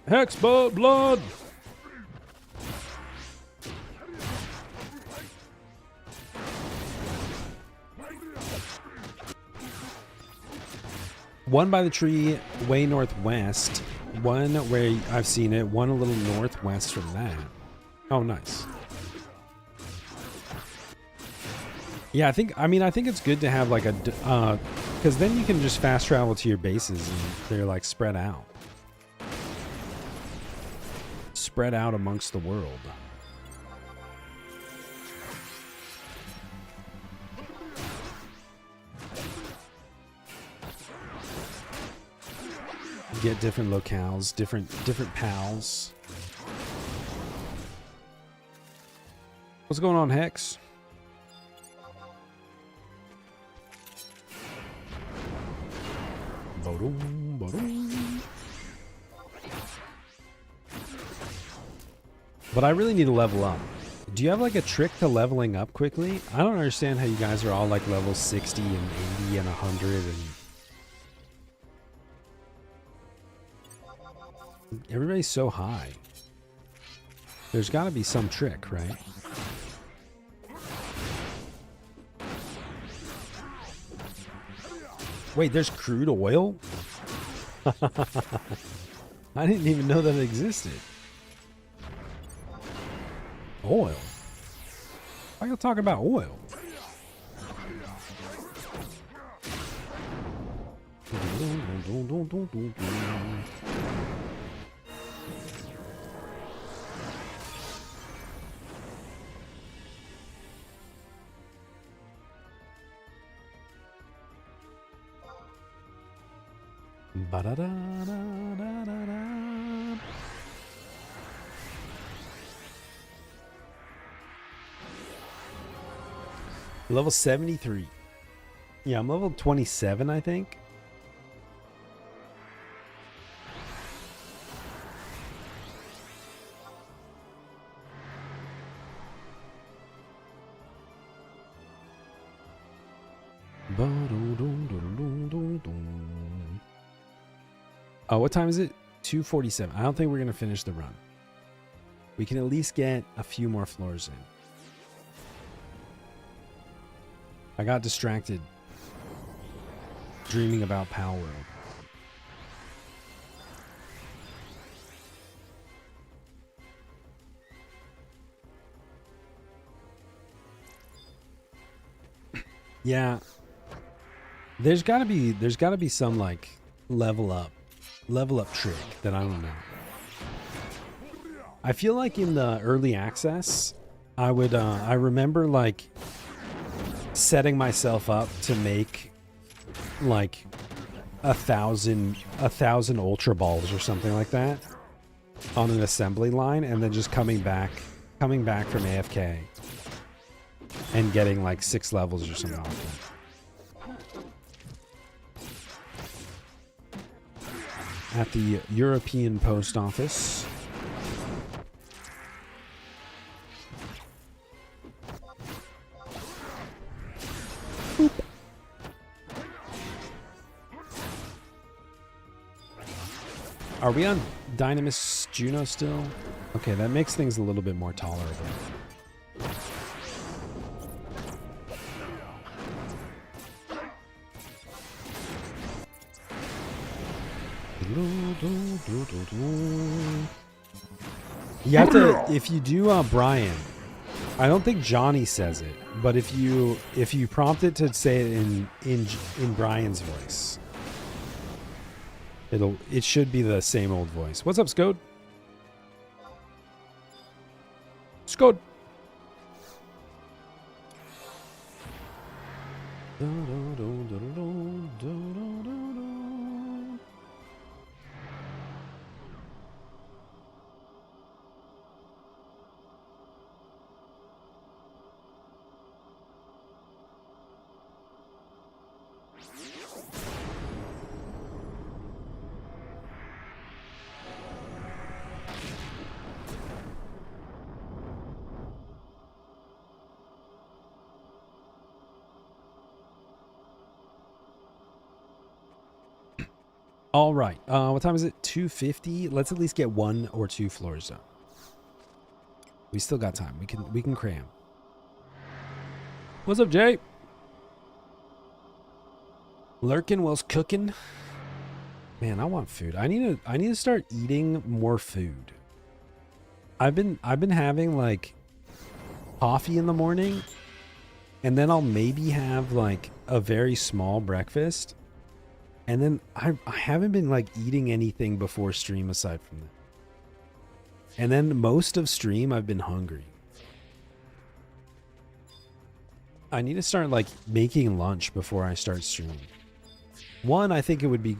Hexbot blood. One by the tree way northwest, one where I've seen it, one a little northwest from that. Oh, nice. Yeah, I think it's good to have like a, because then you can just fast travel to your bases and they're like spread out. Spread out amongst the world. Get different locales, different pals. What's going on, Hex? Ba-dum, ba-dum. But I really need to level up. Do you have like a trick to leveling up quickly? I don't understand how you guys are all like level 60 and 80 and 100 and... Everybody's so high. There's got to be some trick, right? Wait, there's crude oil? I didn't even know that it existed. Oil? Why are you talking about oil? Ba-da-da-da-da-da-da. Level 73. Yeah, I'm level 27, I think. Oh, what time is it? 2:47. I don't think we're going to finish the run. We can at least get a few more floors in. I got distracted dreaming about Pal World. Yeah. There's got to be some like level up trick that I don't know. I feel like in the early access, I remember like setting myself up to make like 1,000 ultra balls or something like that on an assembly line, and then just coming back from AFK and getting like 6 levels or something like that. At the European Post Office. Boop. Are we on Dynamis Juno still? Okay, that makes things a little bit more tolerable. You have to, if you do Brian, I don't think Johnny says it, but if you prompt it to say it in Brian's voice, it should be the same old voice. What's up, Scode? Scode. All right. What time is it? 2:50. Let's at least get 1 or 2 floors up. We still got time. We can cram. What's up, Jay? Lurking whilst cooking. Man, I want food. I need to start eating more food. I've been having like coffee in the morning, and then I'll maybe have like a very small breakfast, and then I haven't been like eating anything before stream aside from that. And then most of stream I've been hungry. I need to start like making lunch before I start streaming. One, I think it would be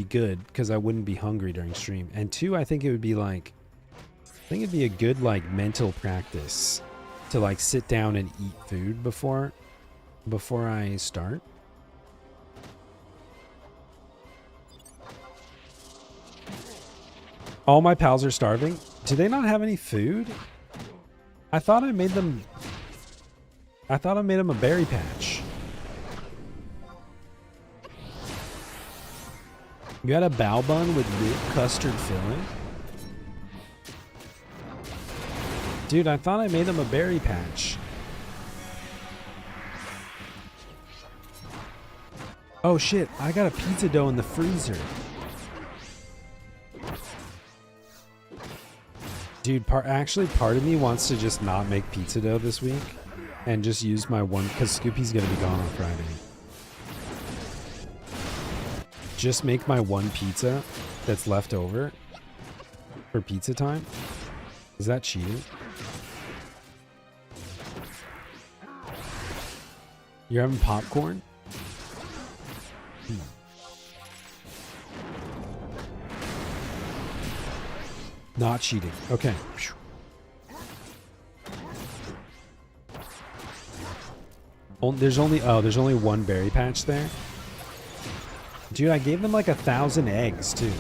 good because I wouldn't be hungry during stream. And two, I think it would be like, I think it'd be a good like mental practice to like sit down and eat food before I start. All my pals are starving. Do they not have any food? I thought I made them a berry patch. You had a bao bun with whipped custard filling? Dude, I thought I made them a berry patch. Oh shit, I got a pizza dough in the freezer. Dude, part of me wants to just not make pizza dough this week and just use my one, because Scoopy's gonna be gone on Friday. Just make my one pizza that's left over for pizza time. Is that cheating? You're having popcorn? Not cheating. Okay. There's only one berry patch there. Dude, I gave them like 1,000 eggs too.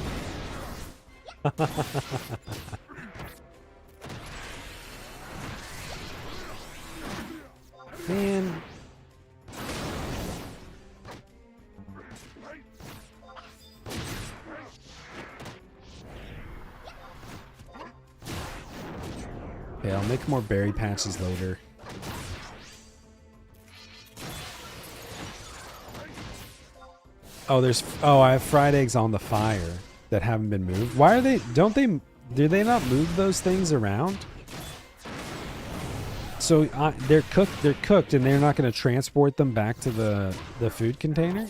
Man. Okay, I'll make more berry patches later. Oh, I have fried eggs on the fire that haven't been moved. Why are they, do they not move those things around? So they're cooked and they're not going to transport them back to the food container?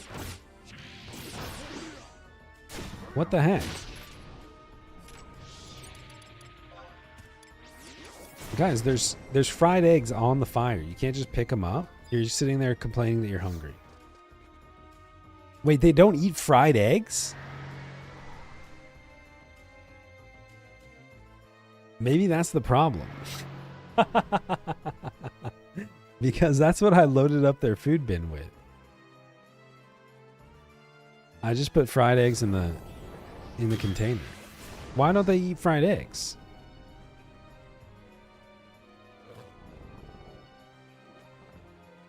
What the heck? Guys, there's fried eggs on the fire. You can't just pick them up. You're just sitting there complaining that you're hungry. Wait, they don't eat fried eggs? Maybe that's the problem. Because that's what I loaded up their food bin with. I just put fried eggs in the container. Why don't they eat fried eggs?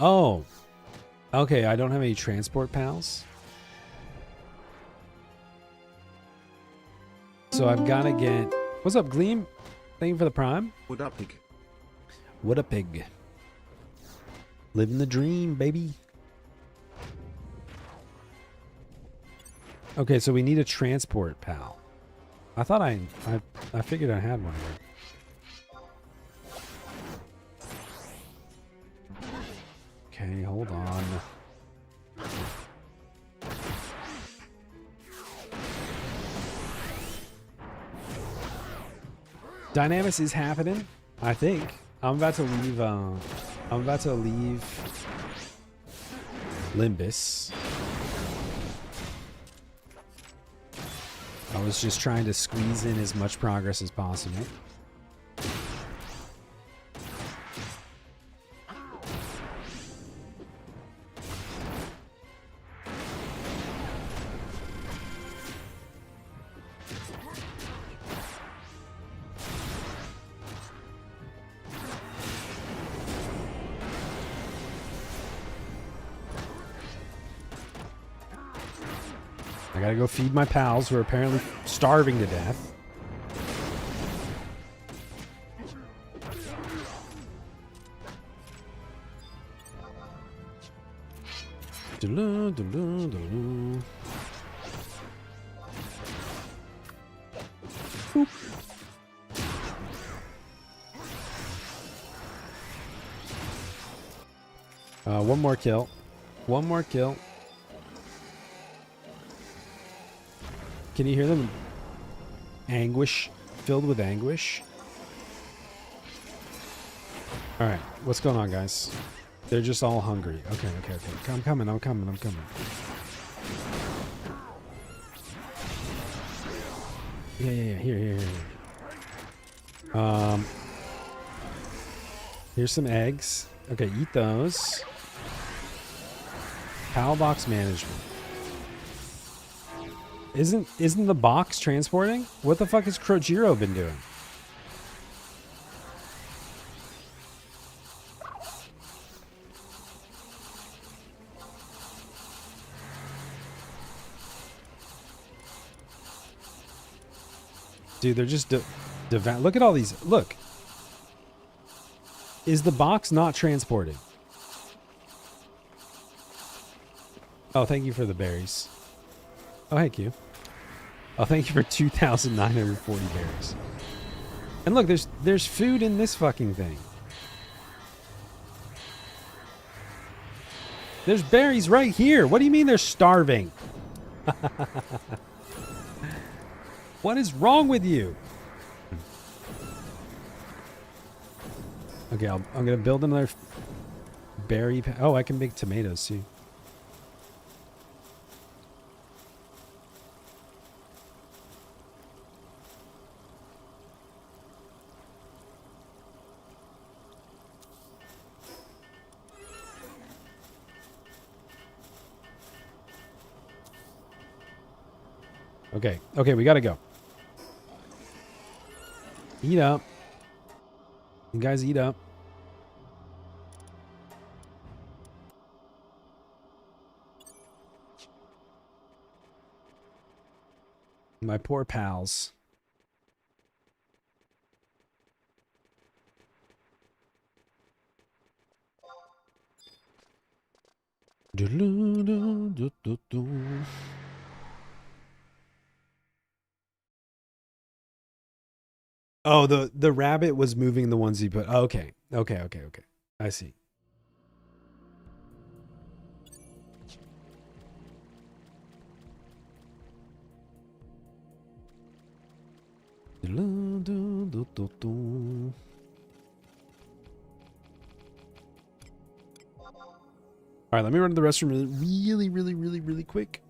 Oh. Okay, I don't have any transport pals. So I've got to get... What's up, Gleam? Thank you for the prime. What up, pig? What a pig. Living the dream, baby. Okay, so we need a transport pal. I thought I figured I had one already. Okay, hold on. Dynamis is happening, I think. I'm about to leave Limbus. I was just trying to squeeze in as much progress as possible. I gotta go feed my pals who are apparently starving to death. Boop. one more kill. One more kill. Can you hear them? Anguish. Filled with anguish. Alright, what's going on, guys? They're just all hungry. Okay. I'm coming. Yeah. Here. Here's some eggs. Okay, eat those. PAL box management. Isn't the box transporting? What the fuck has Krojiro been doing? Dude, they're just look at all these. Look. Is the box not transporting? Oh, thank you for the berries. Oh, thank you. Oh, thank you for 2,940 berries. And look, there's food in this fucking thing. There's berries right here. What do you mean they're starving? What is wrong with you? Okay, I'm gonna build another berry. Oh, I can make tomatoes too. Okay, we gotta go. Eat up. You guys eat up. My poor pals. Oh, the rabbit was moving the ones he put. Okay. I see. All right, let me run to the restroom really quick.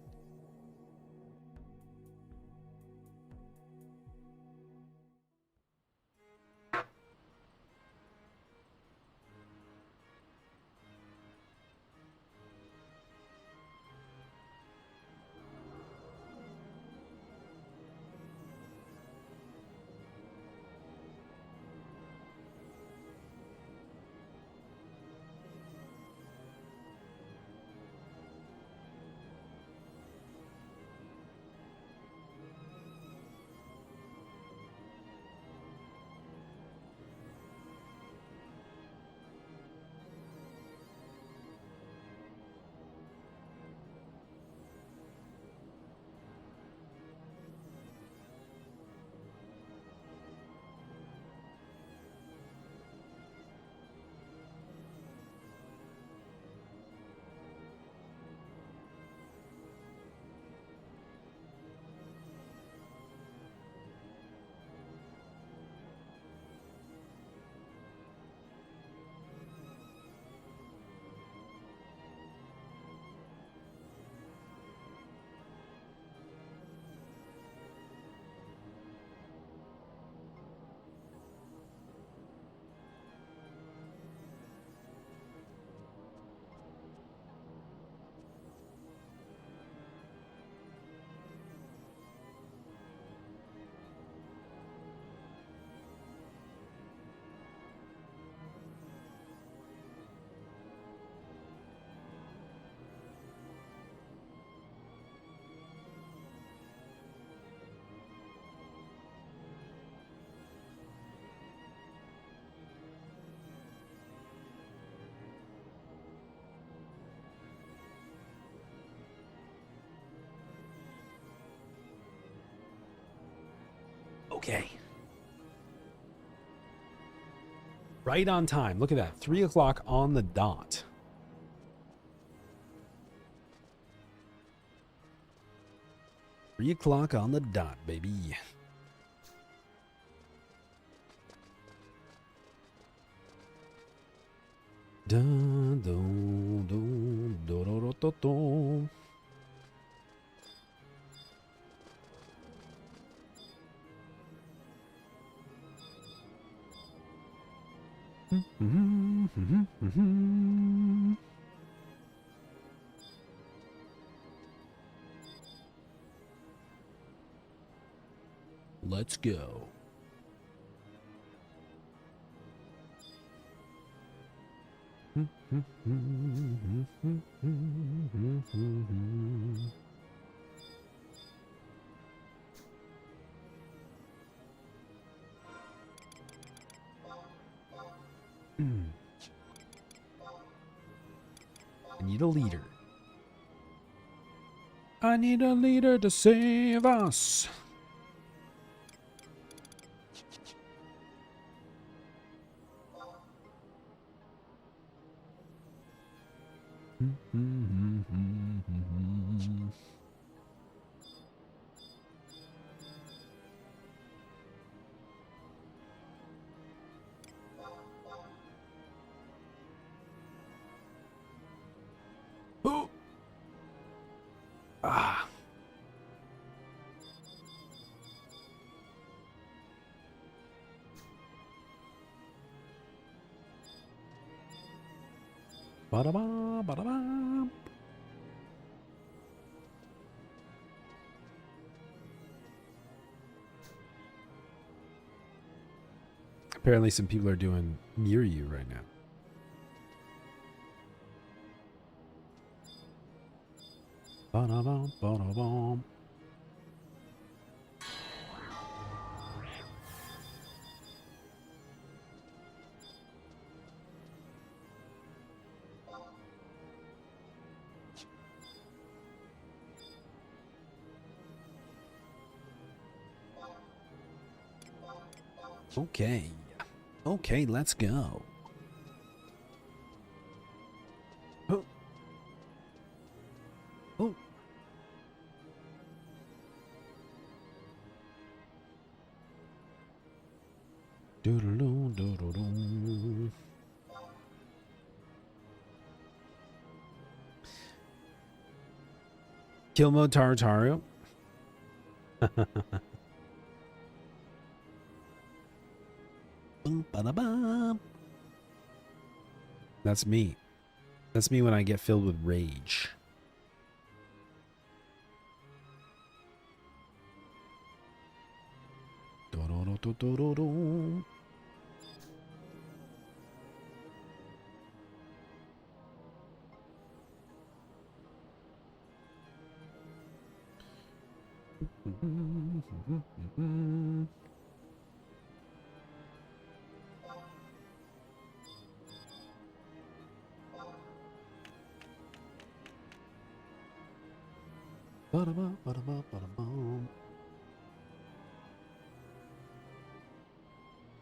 Okay. Right on time. Look at that. 3 o'clock on the dot. 3 o'clock on the dot, baby. Dun, dun, dun, dun, dun, dun, dun. Let's go. I need a leader. I need a leader to save us. Oh. Ah. Ba-da-ba, ba-da-ba. Apparently some people are doing near you right now. Ba-da-bum, ba-da-bum. Okay. Okay, let's go. Oh. Oh. Doodle-doo, doodle-doo. Kill mode Tartaru. That's me. That's me when I get filled with rage. Do-do-do-do-do-do.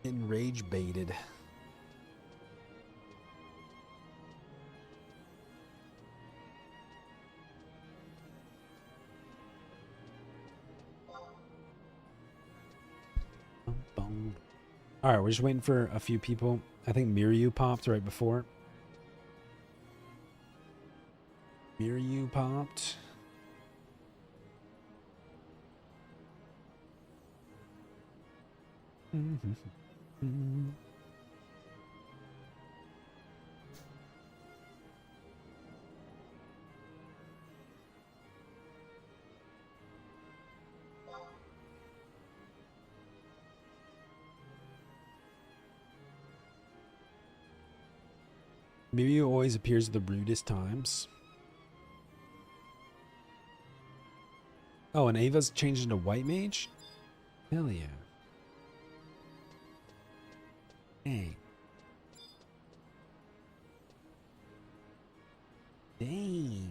Getting rage baited. All right, we're just waiting for a few people. I think Miryu popped right before. Miryu popped. Miryu always appears at the rudest times. Oh, and Ava's changed into white mage? Hell yeah. Dang. Dang.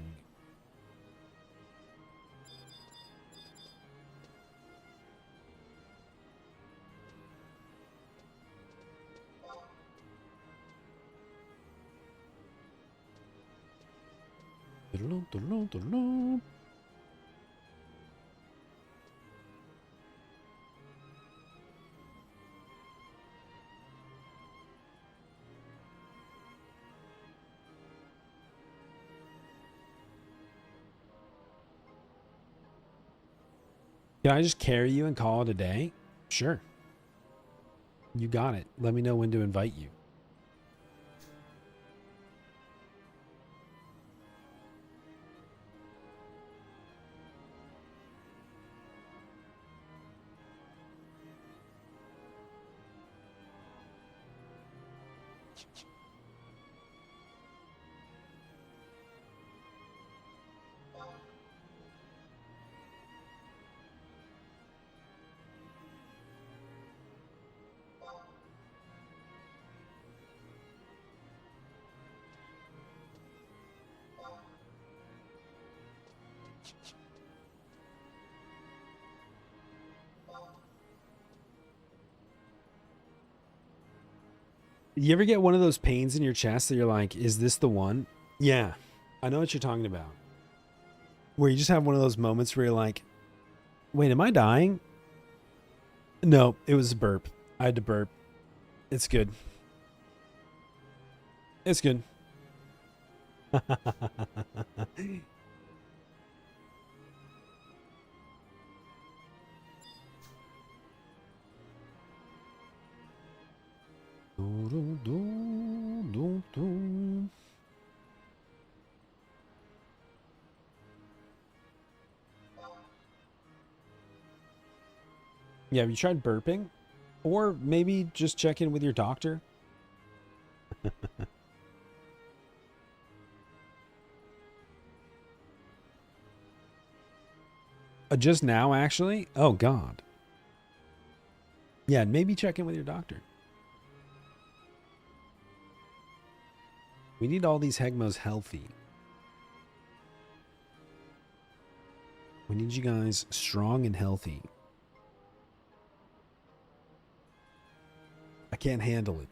Can I just carry you and call it a day? Sure. You got it. Let me know when to invite you. You ever get one of those pains in your chest that you're like, is this the one? Yeah, I know what you're talking about. Where you just have one of those moments where you're like, wait, am I dying? No, it was a burp. I had to burp. It's good. It's good. Yeah, have you tried burping? Or maybe just check in with your doctor? Just now, actually? Oh, God. Yeah, maybe check in with your doctor. We need all these Hegmos healthy. We need you guys strong and healthy. I can't handle it.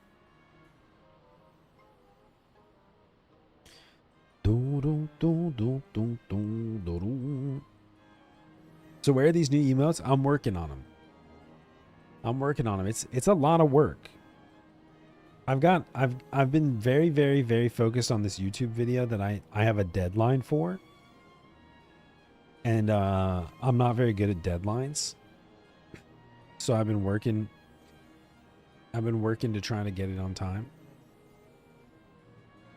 So where are these new emotes? I'm working on them. It's a lot of work. I've been very focused on this YouTube video that I have a deadline for. And I'm not very good at deadlines. So I've been working to try to get it on time.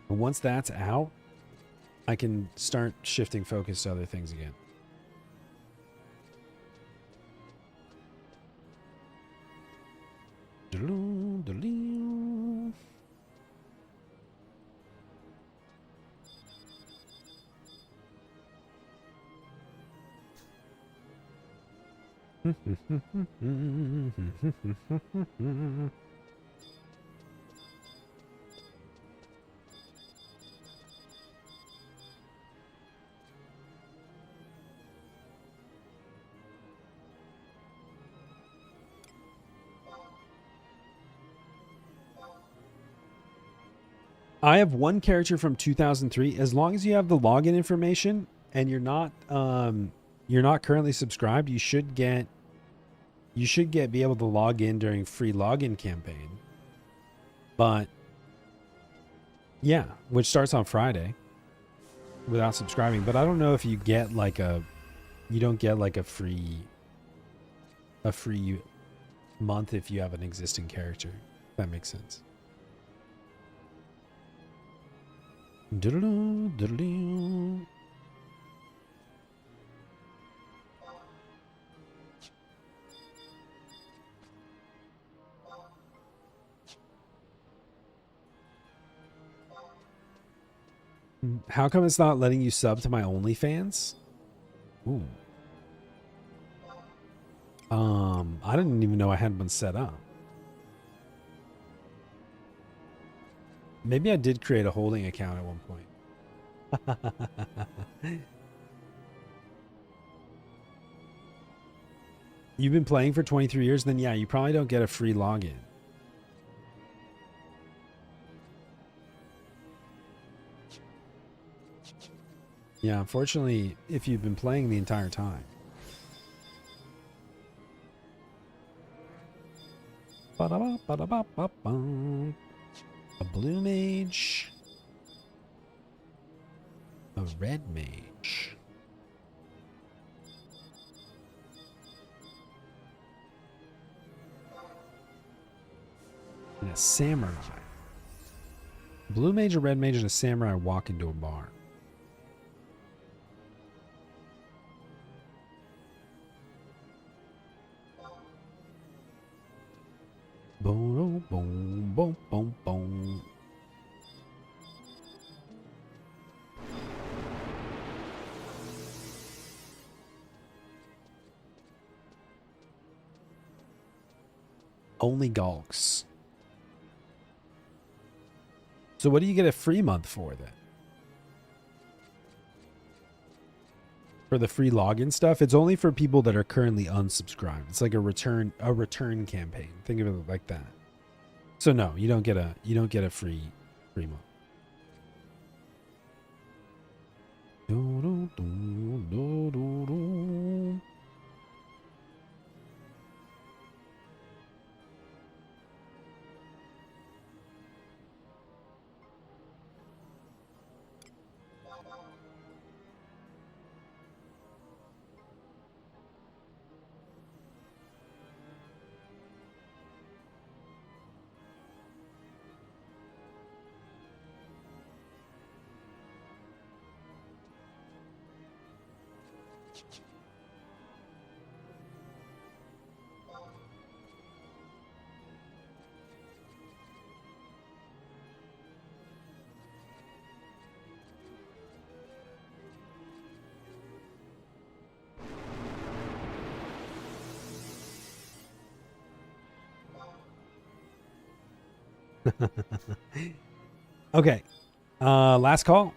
But once that's out, I can start shifting focus to other things again. I have one character from 2003. As long as you have the login information and you're not currently subscribed, you should be able to log in during free login campaign. But yeah, which starts on Friday without subscribing. But I don't know if you get like you don't get like a free month if you have an existing character. If that makes sense. How come it's not letting you sub to my OnlyFans? Ooh. I didn't even know I had one set up. Maybe I did create a holding account at one point. You've been playing for 23 years? Then yeah, you probably don't get a free login. Yeah, unfortunately, if you've been playing the entire time. A blue mage. A red mage. a samurai. Blue mage, a red mage, and a samurai walk into a bar. Boom, boom, boom, boom, boom. Only Gulks. So what do you get a free month for then? For the free login stuff? It's only for people that are currently unsubscribed. It's like a return campaign. Think of it like that. So no, you don't get a free month. Do, do, do, do, do, do. Okay. Last call.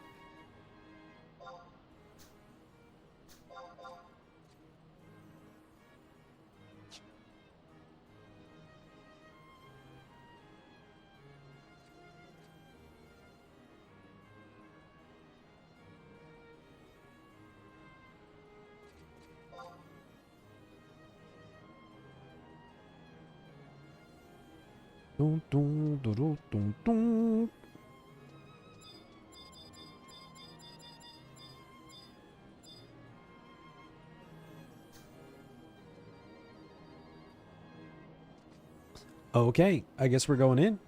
Dun, dun, dun, dun, dun, dun. Okay, I guess we're going in.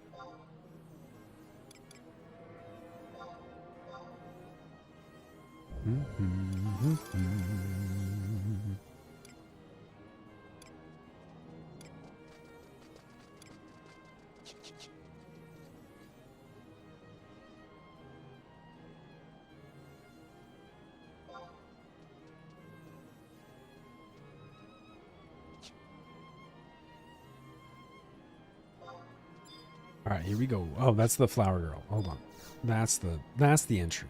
All right, here we go. Oh, that's the flower girl. Hold on. That's the entry.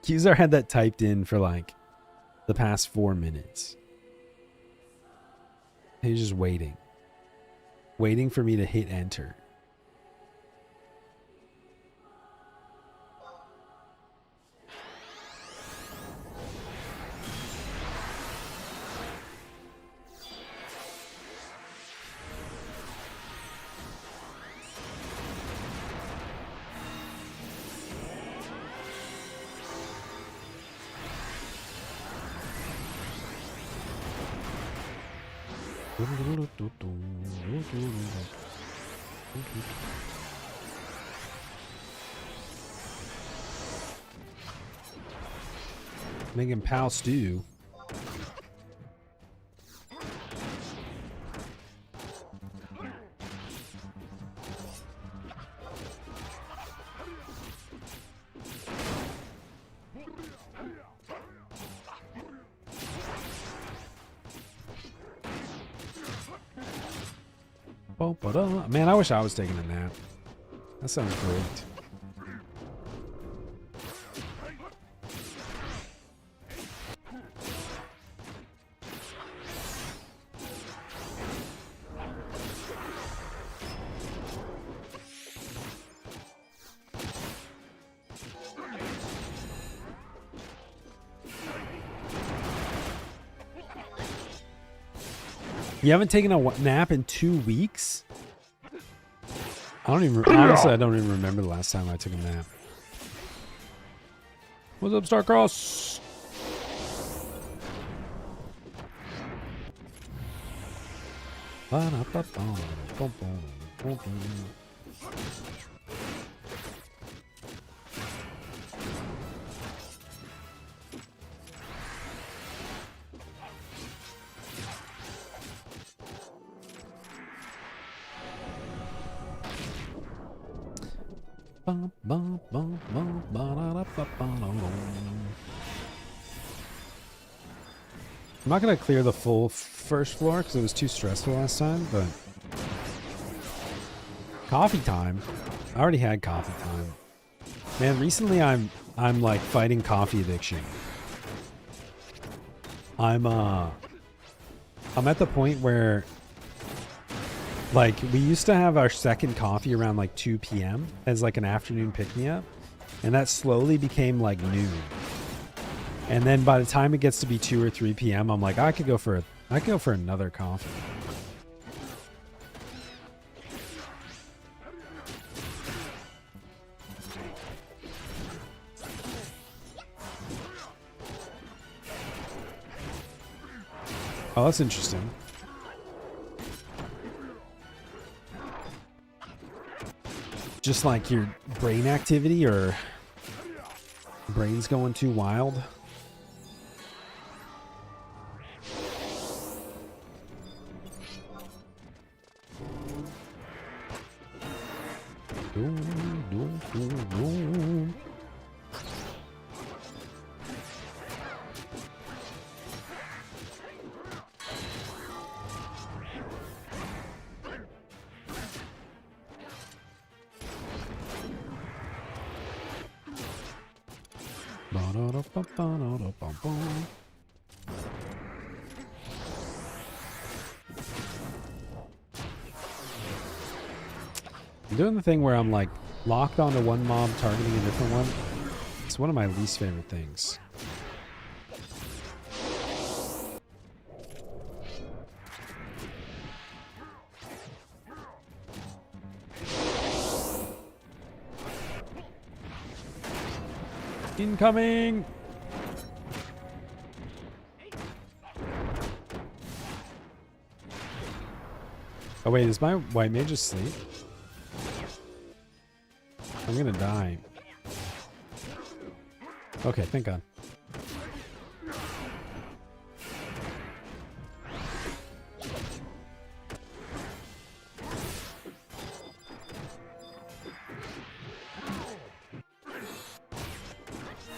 Qzar had that typed in for like the past 4 minutes. He's just waiting for me to hit enter. Making pal stew. Man, I wish I was taking a nap. That sounds great. You haven't taken a nap in 2 weeks? I don't even, honestly, I don't even remember the last time I took a nap. What's up, Starcross? I'm not going to clear the full first floor because it was too stressful last time, but coffee time. I already had coffee time. Man, recently I'm like fighting coffee addiction. I'm at the point where like we used to have our second coffee around like 2 p.m. as like an afternoon pick-me-up, and that slowly became like noon. And then by the time it gets to be 2 or 3 p.m., I'm like, I could go for another coffee. Oh, that's interesting. Just like your brain activity or brain's going too wild. I'm doing the thing where I'm like locked onto one mob targeting a different one. It's one of my least favorite things. Incoming! Oh wait, is my white mage asleep? I'm gonna die. Okay, thank God.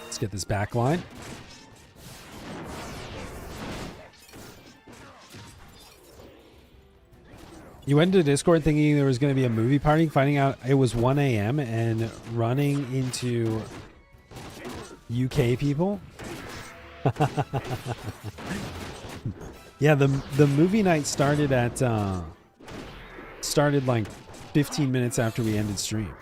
Let's get this back line. You went to Discord thinking there was going to be a movie party, finding out it was 1 a.m. and running into UK people. Yeah, the movie night started at started like 15 minutes after we ended stream.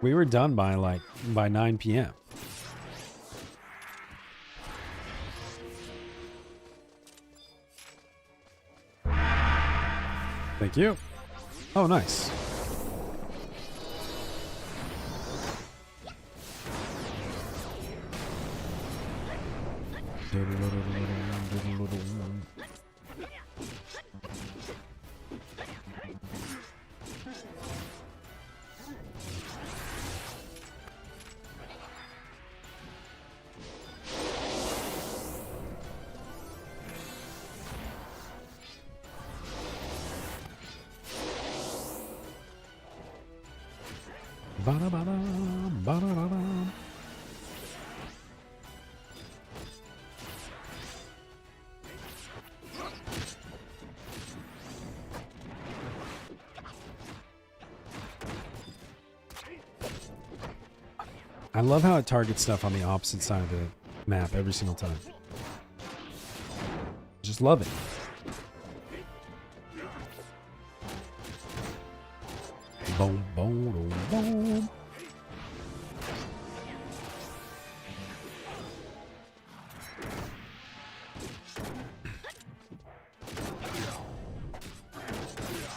We were done by 9 p.m. Thank you. Oh, nice. I love how it targets stuff on the opposite side of the map every single time. Just love it. Boom, boom, boom, boom.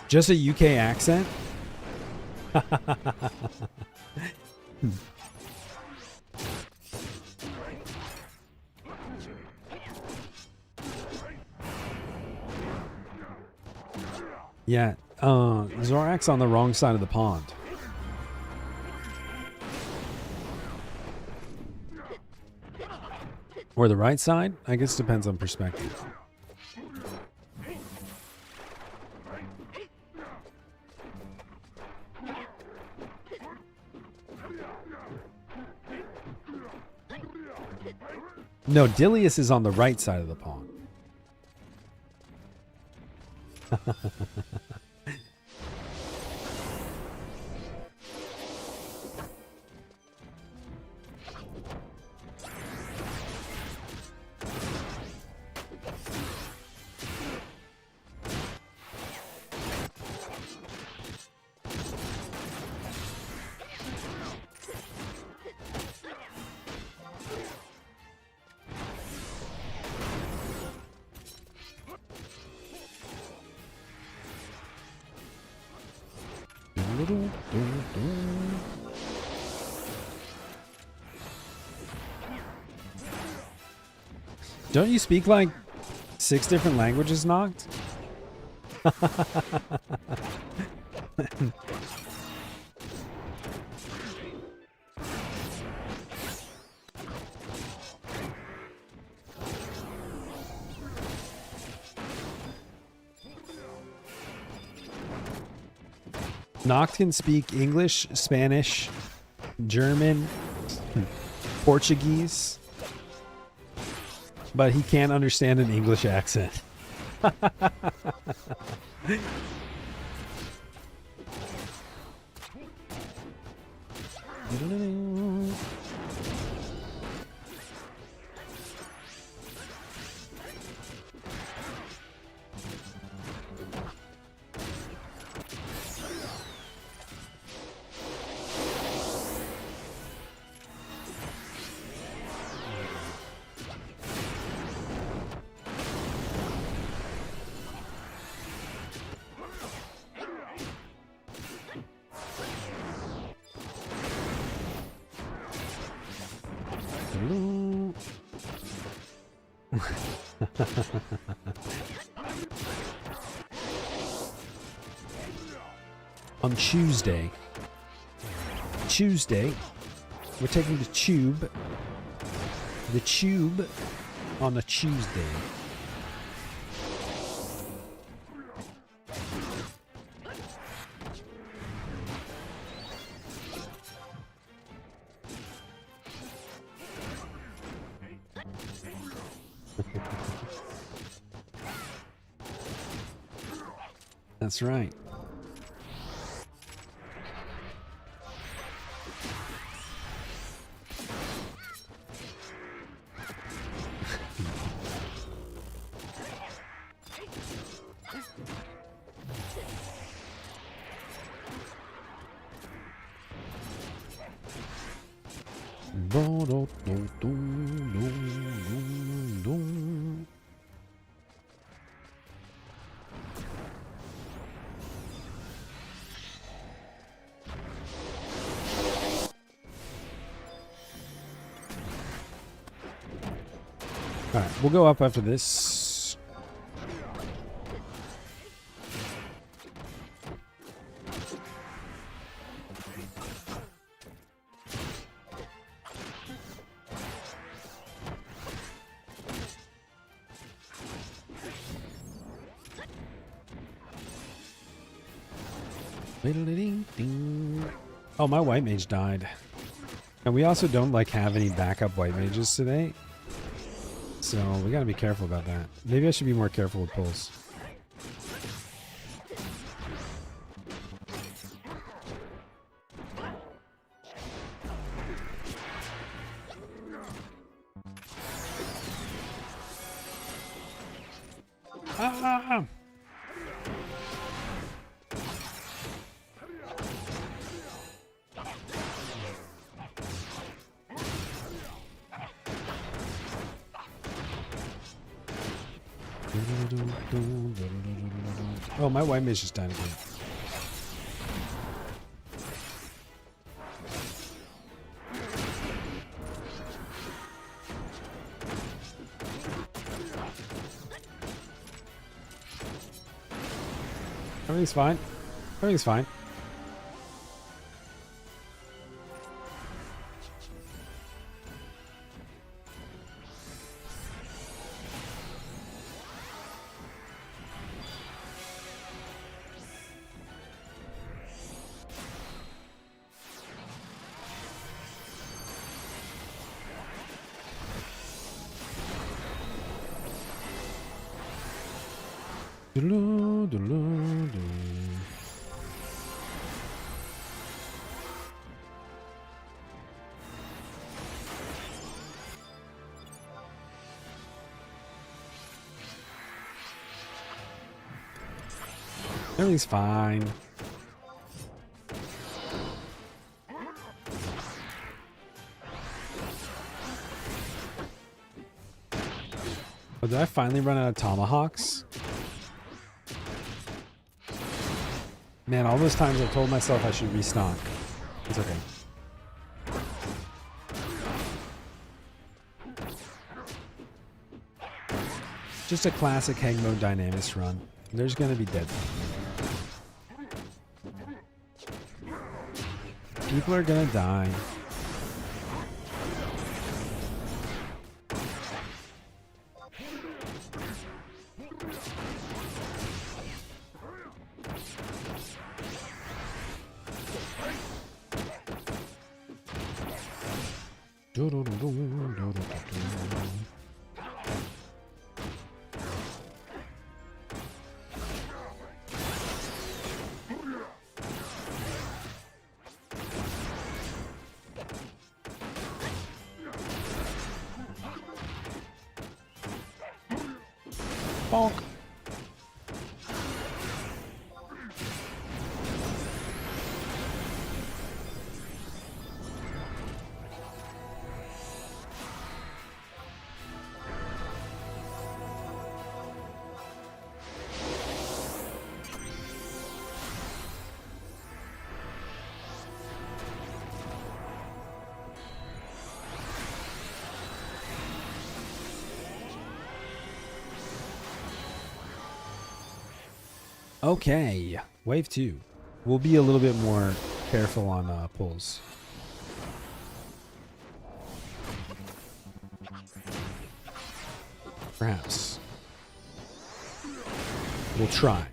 Just a UK accent? Yeah, Zorak's on the wrong side of the pond. Or the right side? I guess depends on perspective. No, Dilius is on the right side of the pond. Don't you speak like 6 different languages, Noct? Noct can speak English, Spanish, German, Portuguese, but he can't understand an English accent. On Tuesday, we're taking the tube on a Tuesday. That's right. Alright, we'll go up after this. Oh, my white mage died. And we also don't like have any backup white mages today. So we gotta be careful about that. Maybe I should be more careful with pulls. Ah! Oh, my white mage just died again. Everything's fine. Everything's fine. Everything's fine. Oh, did I finally run out of tomahawks? Man, all those times I told myself I should restock. It's okay. Just a classic hang mode Dynamis run. There's gonna be dead. People are gonna die. Bonk. Okay, wave 2. We'll be a little bit more careful on pulls. Perhaps. We'll try.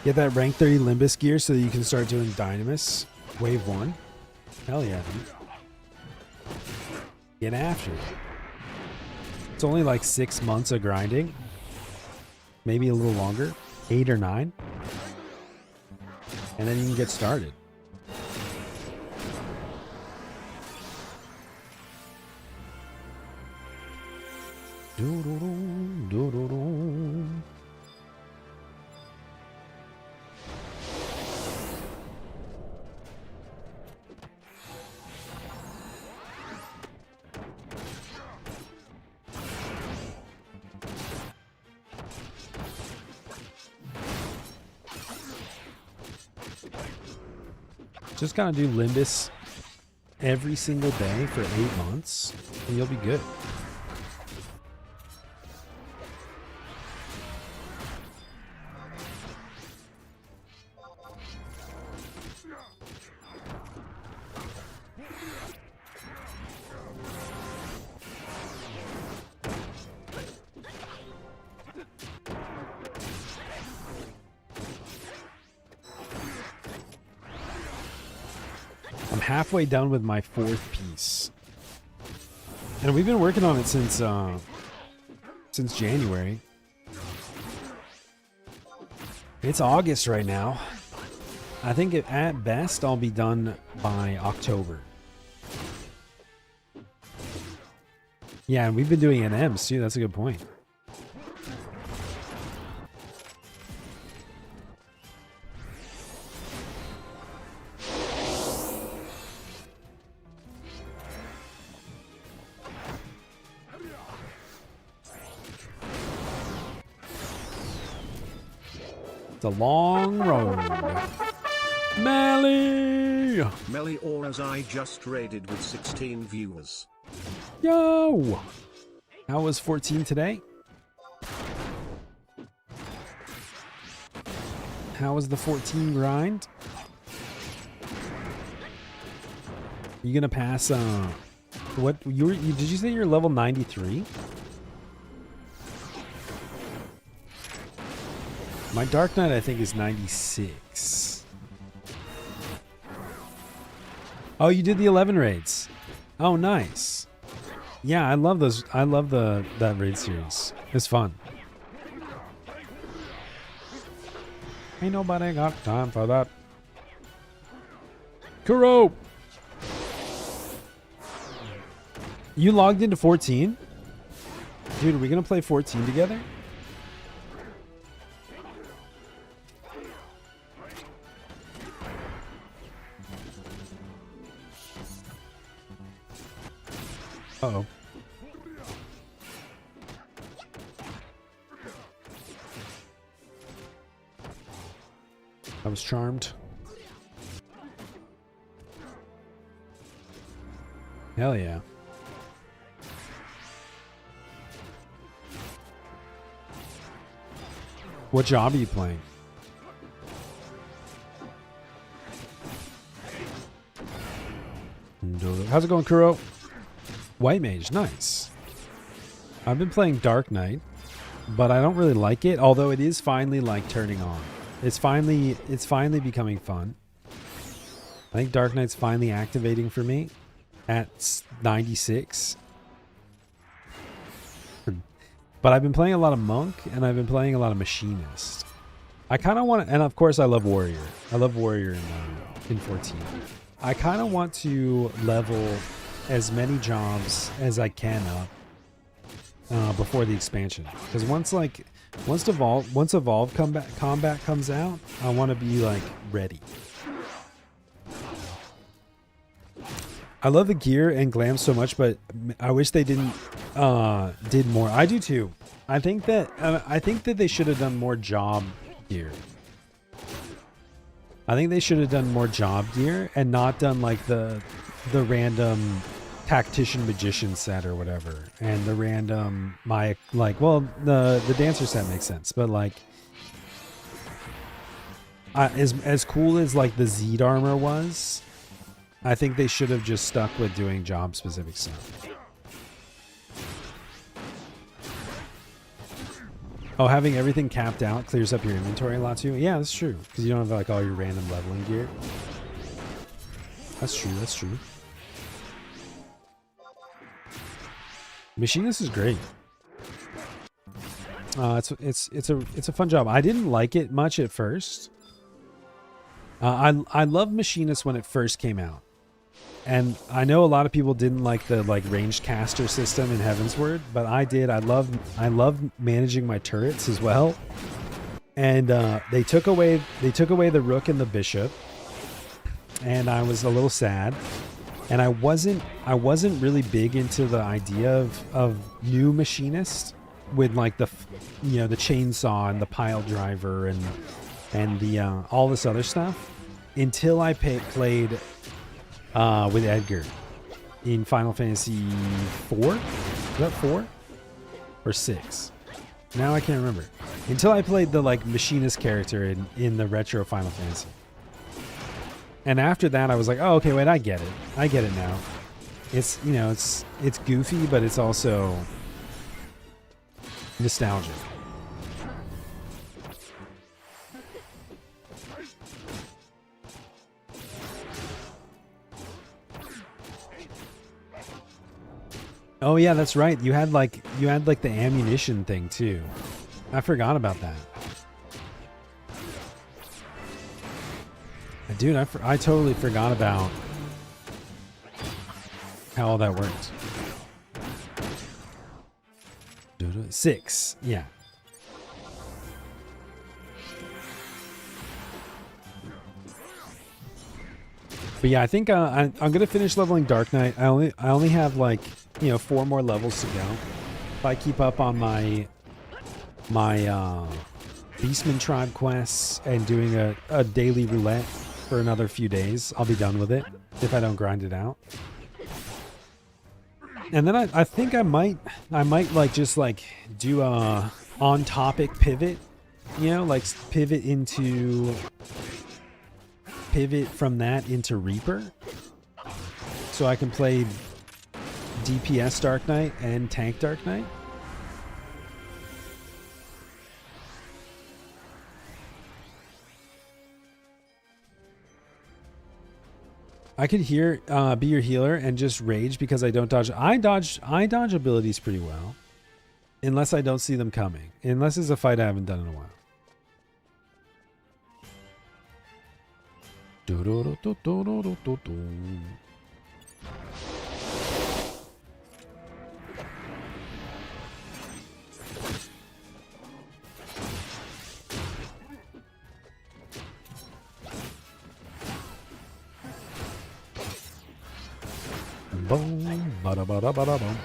Get that rank 30 Limbus gear so that you can start doing Dynamis. Wave 1. Hell yeah, dude. Get after it. It's only like 6 months of grinding. Maybe a little longer. 8 or 9. And then you can get started. Just gotta do Limbus every single day for 8 months, and you'll be good. I'm halfway done with my 4th piece, and we've been working on it since January. It's August right now. I think at best I'll be done by October. Yeah, and we've been doing NMs too. That's a good point. It's a long road. Melly! Melly or as I just raided with 16 viewers. Yo! How was 14 today? How was the 14 grind? You gonna pass, what, did you say you're level 93? My Dark Knight, I think, is 96. Oh, you did the 11 raids. Oh, nice. Yeah, I love those. I love that raid series. It's fun. Ain't nobody got time for that. Kuro! You logged into 14? Dude, are we gonna play 14 together? Uh-oh. I was charmed. Hell yeah. What job are you playing? How's it going, Kuro? White Mage, nice. I've been playing Dark Knight, but I don't really like it, although it is finally like turning on. It's finally becoming fun. I think Dark Knight's finally activating for me at 96. But I've been playing a lot of Monk, and I've been playing a lot of Machinist. I kind of want to, and of course I love Warrior. I love Warrior in 14. I kind of want to level as many jobs as I can up before the expansion. Because once Evolve Combat comes out, I want to be like ready. I love the gear and glam so much, but I wish they did more. I do too. I think that they should have done more job gear. I think they should have done more job gear and not done like the random tactician magician set or whatever, and the random the dancer set makes sense, but like as cool as like the Zed armor was, I think they should have just stuck with doing job specific stuff. Oh, having everything capped out clears up your inventory a lot too. Yeah, that's true, because you don't have like all your random leveling gear. That's true. That's true. Machinist is great. It's a fun job. I didn't like it much at first. I loved Machinist when it first came out, and I know a lot of people didn't like the ranged caster system in Heavensward, but I did. I loved managing my turrets as well. And they took away the rook and the bishop, and I was a little sad. And I wasn't really big into the idea of new Machinist with like the chainsaw and the pile driver and the all this other stuff until I played with Edgar in Final Fantasy 4. Is that 4 or 6? Now I can't remember. Until I played the Machinist character in the retro Final Fantasy. And after that, I was like, oh, okay, wait, I get it. I get it now. It's, it's goofy, but it's also nostalgic. Oh yeah, that's right. You had the ammunition thing too. I forgot about that. Dude, I totally forgot about how all that worked. 6, yeah. But yeah, I think I'm gonna finish leveling Dark Knight. I only have like 4 more levels to go. If I keep up on my Beastman Tribe quests and doing a daily roulette for another few days, I'll be done with it if I don't grind it out. And then I think I might like just like do a on topic pivot, like pivot from that into Reaper, so I can play DPS Dark Knight and tank Dark Knight. I could be your healer and just rage because I don't dodge. I dodge abilities pretty well, unless I don't see them coming. Unless it's a fight I haven't done in a while. Boom, bada bada bada boom.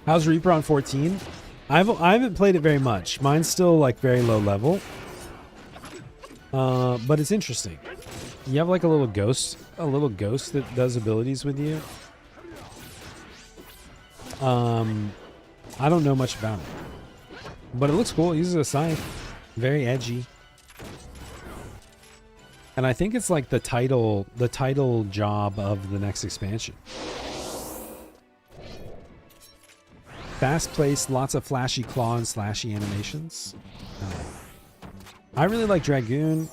How's Reaper on 14? I haven't played it very much. Mine's still like very low level. But it's interesting. You have like a little ghost that does abilities with you. I don't know much about it, but it looks cool. It uses a scythe, very edgy. And I think it's like the title job of the next expansion. Fast paced, lots of flashy claw and slashy animations. I really like Dragoon.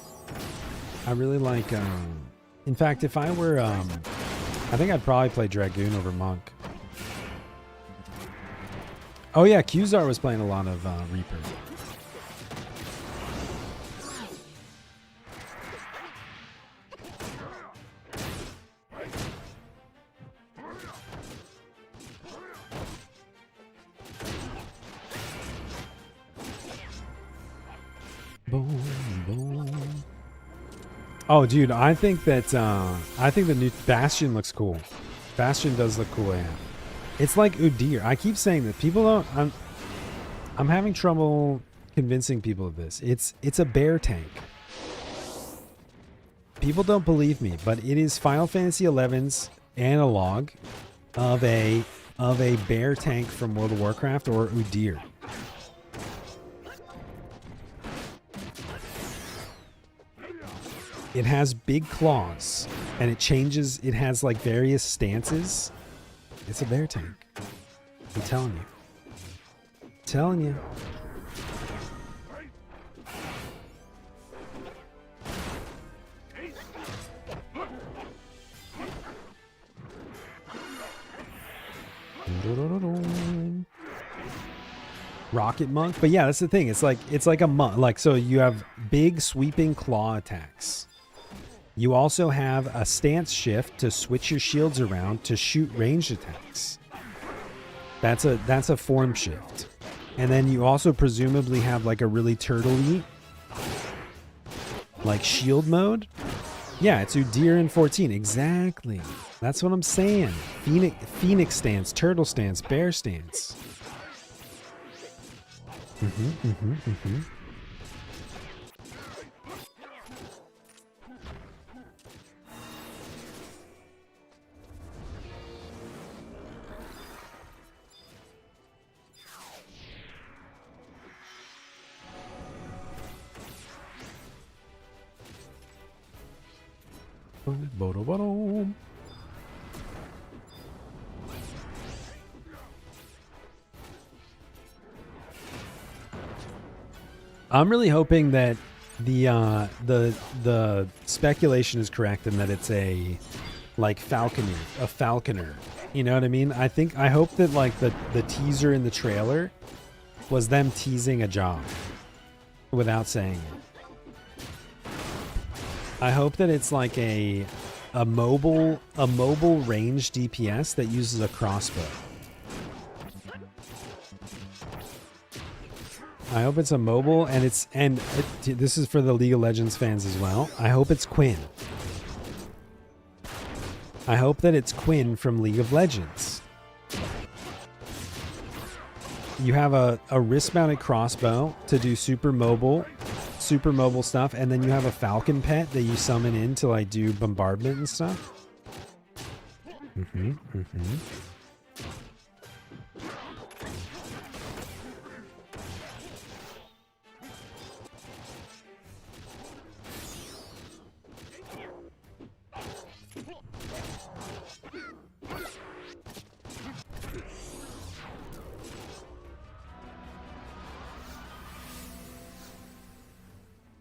I really like, in fact, if I were, I think I'd probably play Dragoon over Monk. Oh yeah, Qzar was playing a lot of Reaper. Boom, boom. Oh, dude, I think that the new Bastion looks cool. Bastion does look cool, yeah. It's like Udyr. I keep saying that people don't. I'm having trouble convincing people of this. It's a bear tank. People don't believe me, but it is Final Fantasy XI's analog of a bear tank from World of Warcraft or Udyr. It has big claws, and it changes. It has like various stances. It's a bear tank. I'm telling you. Telling you. Rocket monk, but yeah, that's the thing. It's like a monk. Like, so you have big sweeping claw attacks. You also have a stance shift to switch your shields around to shoot ranged attacks. That's a form shift. And then you also presumably have like a really turtle-y like shield mode. Yeah, it's Udyr in 14. Exactly. That's what I'm saying. Phoenix stance, turtle stance, bear stance. I'm really hoping that the speculation is correct and that it's a falconer. You know what I mean? I hope that like the teaser in the trailer was them teasing a job without saying it. I hope that it's like a mobile range DPS that uses a crossbow. I hope it's a mobile and this is for the League of Legends fans as well. I hope it's Quinn. I hope that it's Quinn from League of Legends. You have a wrist-mounted crossbow to do super mobile stuff, and then you have a falcon pet that you summon in to like do bombardment and stuff.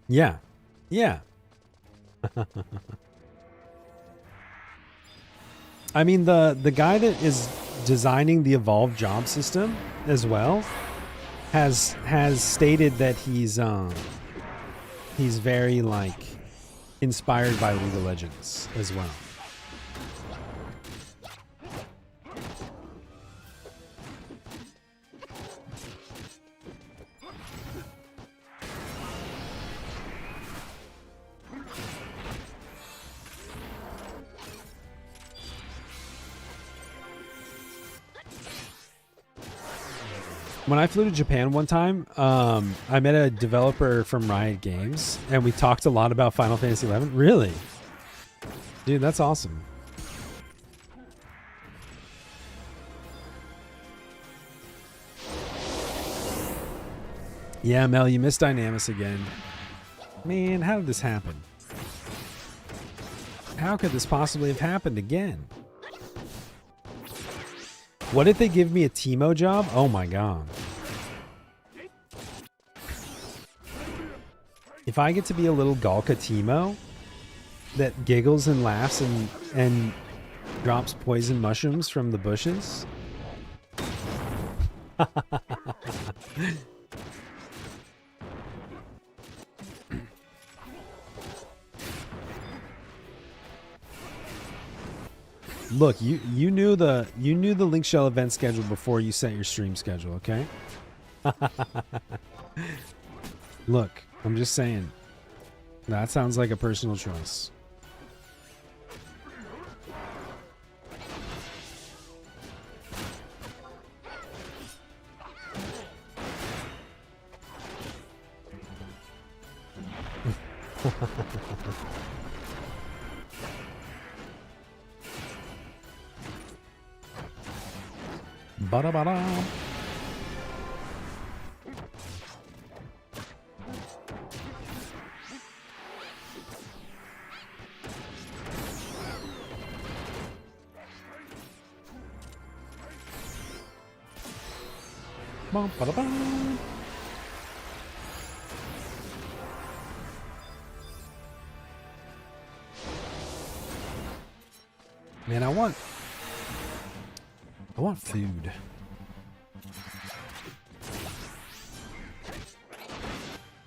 Yeah. Yeah. I mean, the guy that is designing the evolved job system as well has stated that he's very like inspired by League of Legends as well. When I flew to Japan one time, I met a developer from Riot Games, and we talked a lot about Final Fantasy XI. Really? Dude, that's awesome. Yeah, Mel, you missed Dynamis again. Man, how did this happen? How could this possibly have happened again? What if they give me a Teemo job? Oh my god. If I get to be a little Galka Teemo that giggles and laughs and drops poison mushrooms from the bushes. Look, you knew the Link Shell event schedule before you set your stream schedule, okay? Look, I'm just saying. That sounds like a personal choice. Ba-da-ba-da. Bum, ba-da-bum. Man, I want food.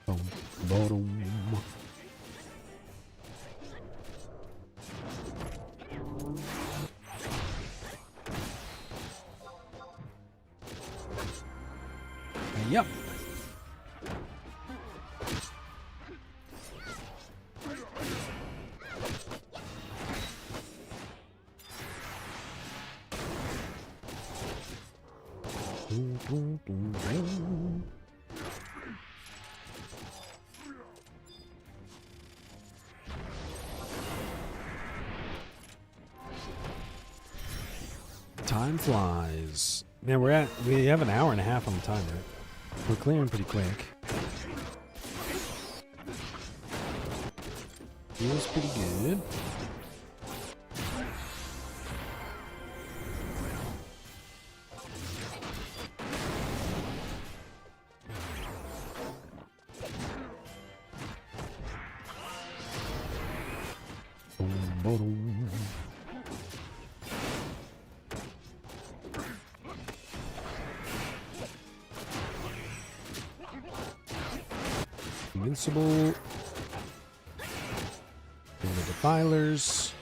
Boom, boom. Yep. Time flies. Man, we have an hour and a half on the timer. We're clearing pretty quick. Feels pretty good. Invincible. And the defilers.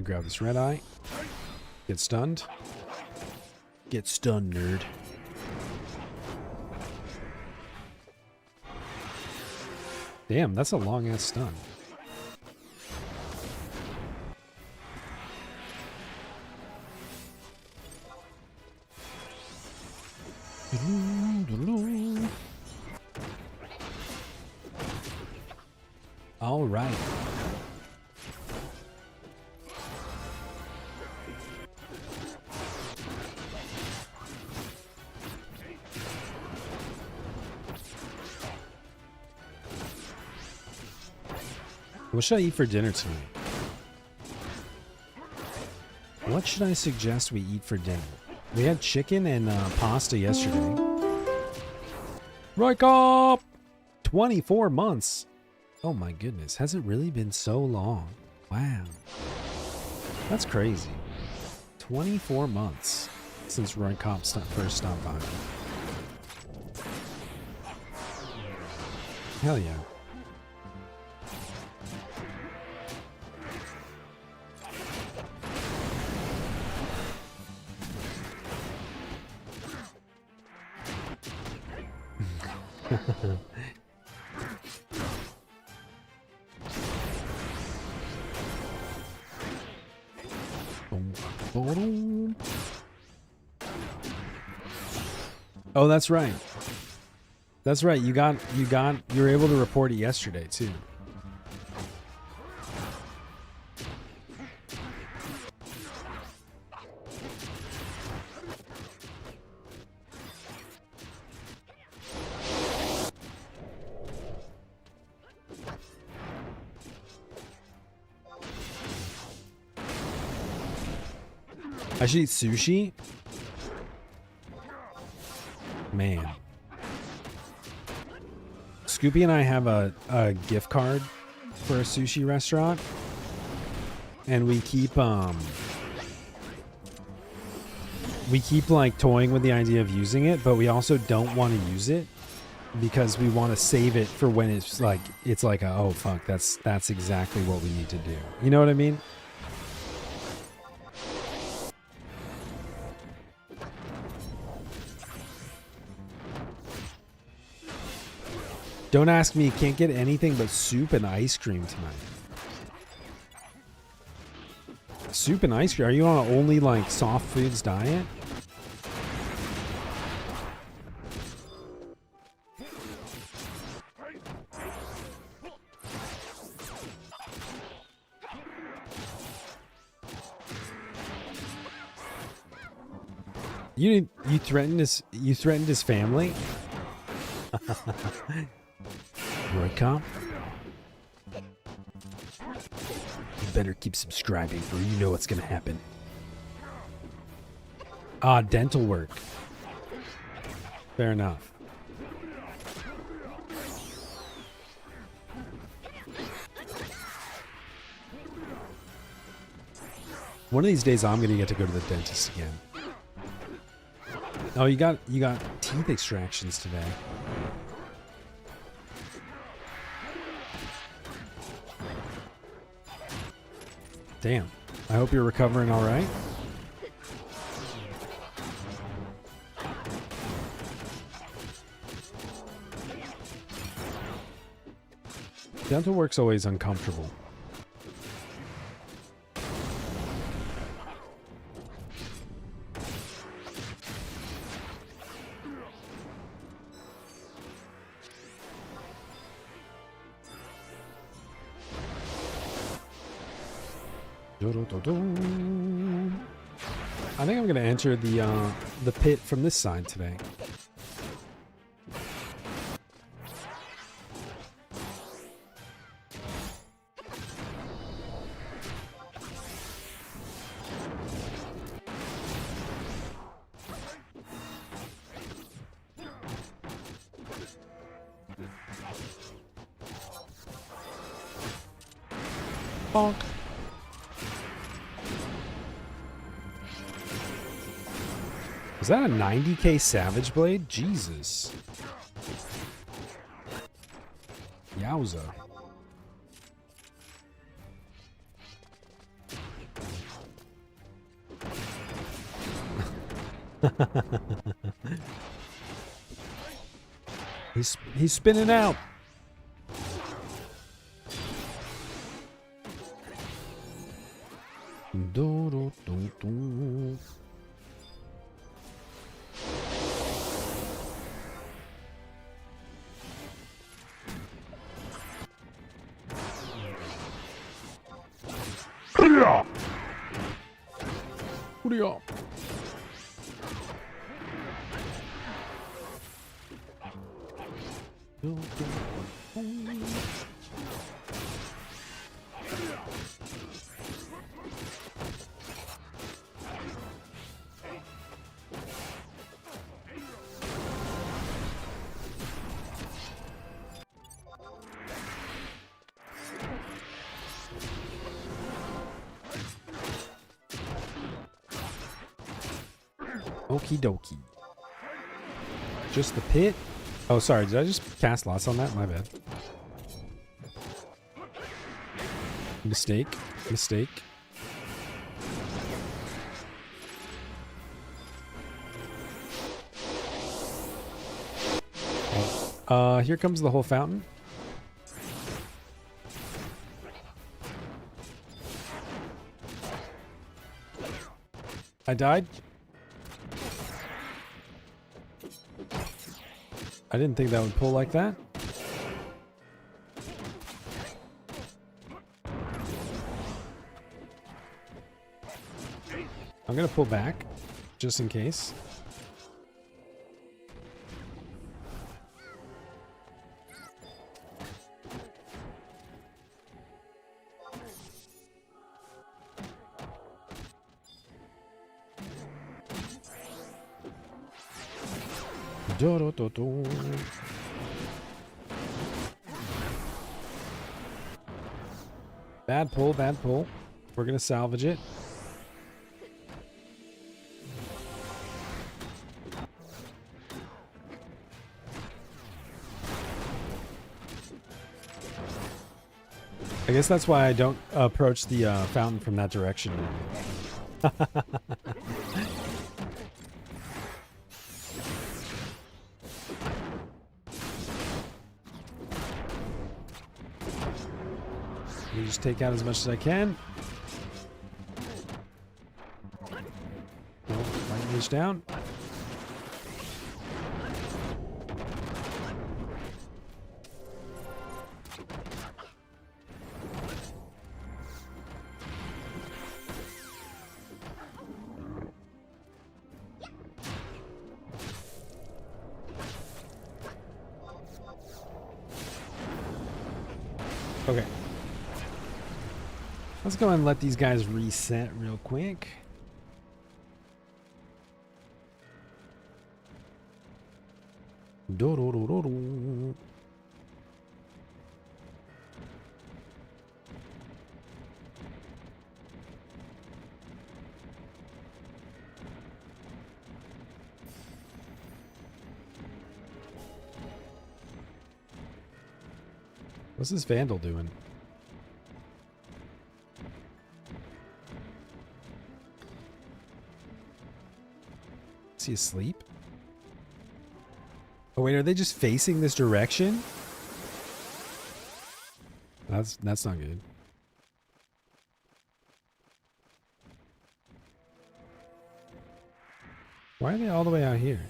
Grab this red eye. Get stunned. Get stunned, nerd. Damn, that's a long ass stun. All right. What should I eat for dinner tonight? What should I suggest we eat for dinner? We had chicken and pasta yesterday. Rycop! 24 months. Oh my goodness. Has it really been so long? Wow. That's crazy. 24 months since Rycop first stopped by. Hell yeah. Oh, that's right. That's right. You were able to report it yesterday too. I should eat sushi. Man. Scoopy and I have a gift card for a sushi restaurant. And we keep like toying with the idea of using it, but we also don't want to use it because we want to save it for when it's like oh fuck, that's exactly what we need to do. You know what I mean? Don't ask me, can't get anything but soup and ice cream tonight. Soup and ice cream? Are you on an only like soft foods diet? You threatened his family? Roycom? You better keep subscribing or you know what's gonna happen. Ah, dental work. Fair enough. One of these days I'm gonna get to go to the dentist again. Oh, you got teeth extractions today. Damn. I hope you're recovering all right. Dental work's always uncomfortable. I think I'm gonna enter the pit from this side today. Bonk. Is that a 90k Savage Blade? Jesus. Yowza. He's spinning out. Do, do, do, do. Hoodia. Okie dokie. Just the pit? Oh, sorry. Did I just cast lots on that? My bad. Mistake. Mistake. Here comes the whole fountain. I died. I didn't think that would pull like that. I'm gonna pull back, just in case. Do, do, do, do. Bad pull, bad pull. We're gonna salvage it. I guess that's why I don't approach the fountain from that direction. Let me just take out as much as I can. Nope, light mage down. Okay. Let's go and let these guys reset real quick. Do, do, do, do, do. What's this Vandal doing? Is he asleep? Oh wait, are they just facing this direction? That's not good. Why are they all the way out here?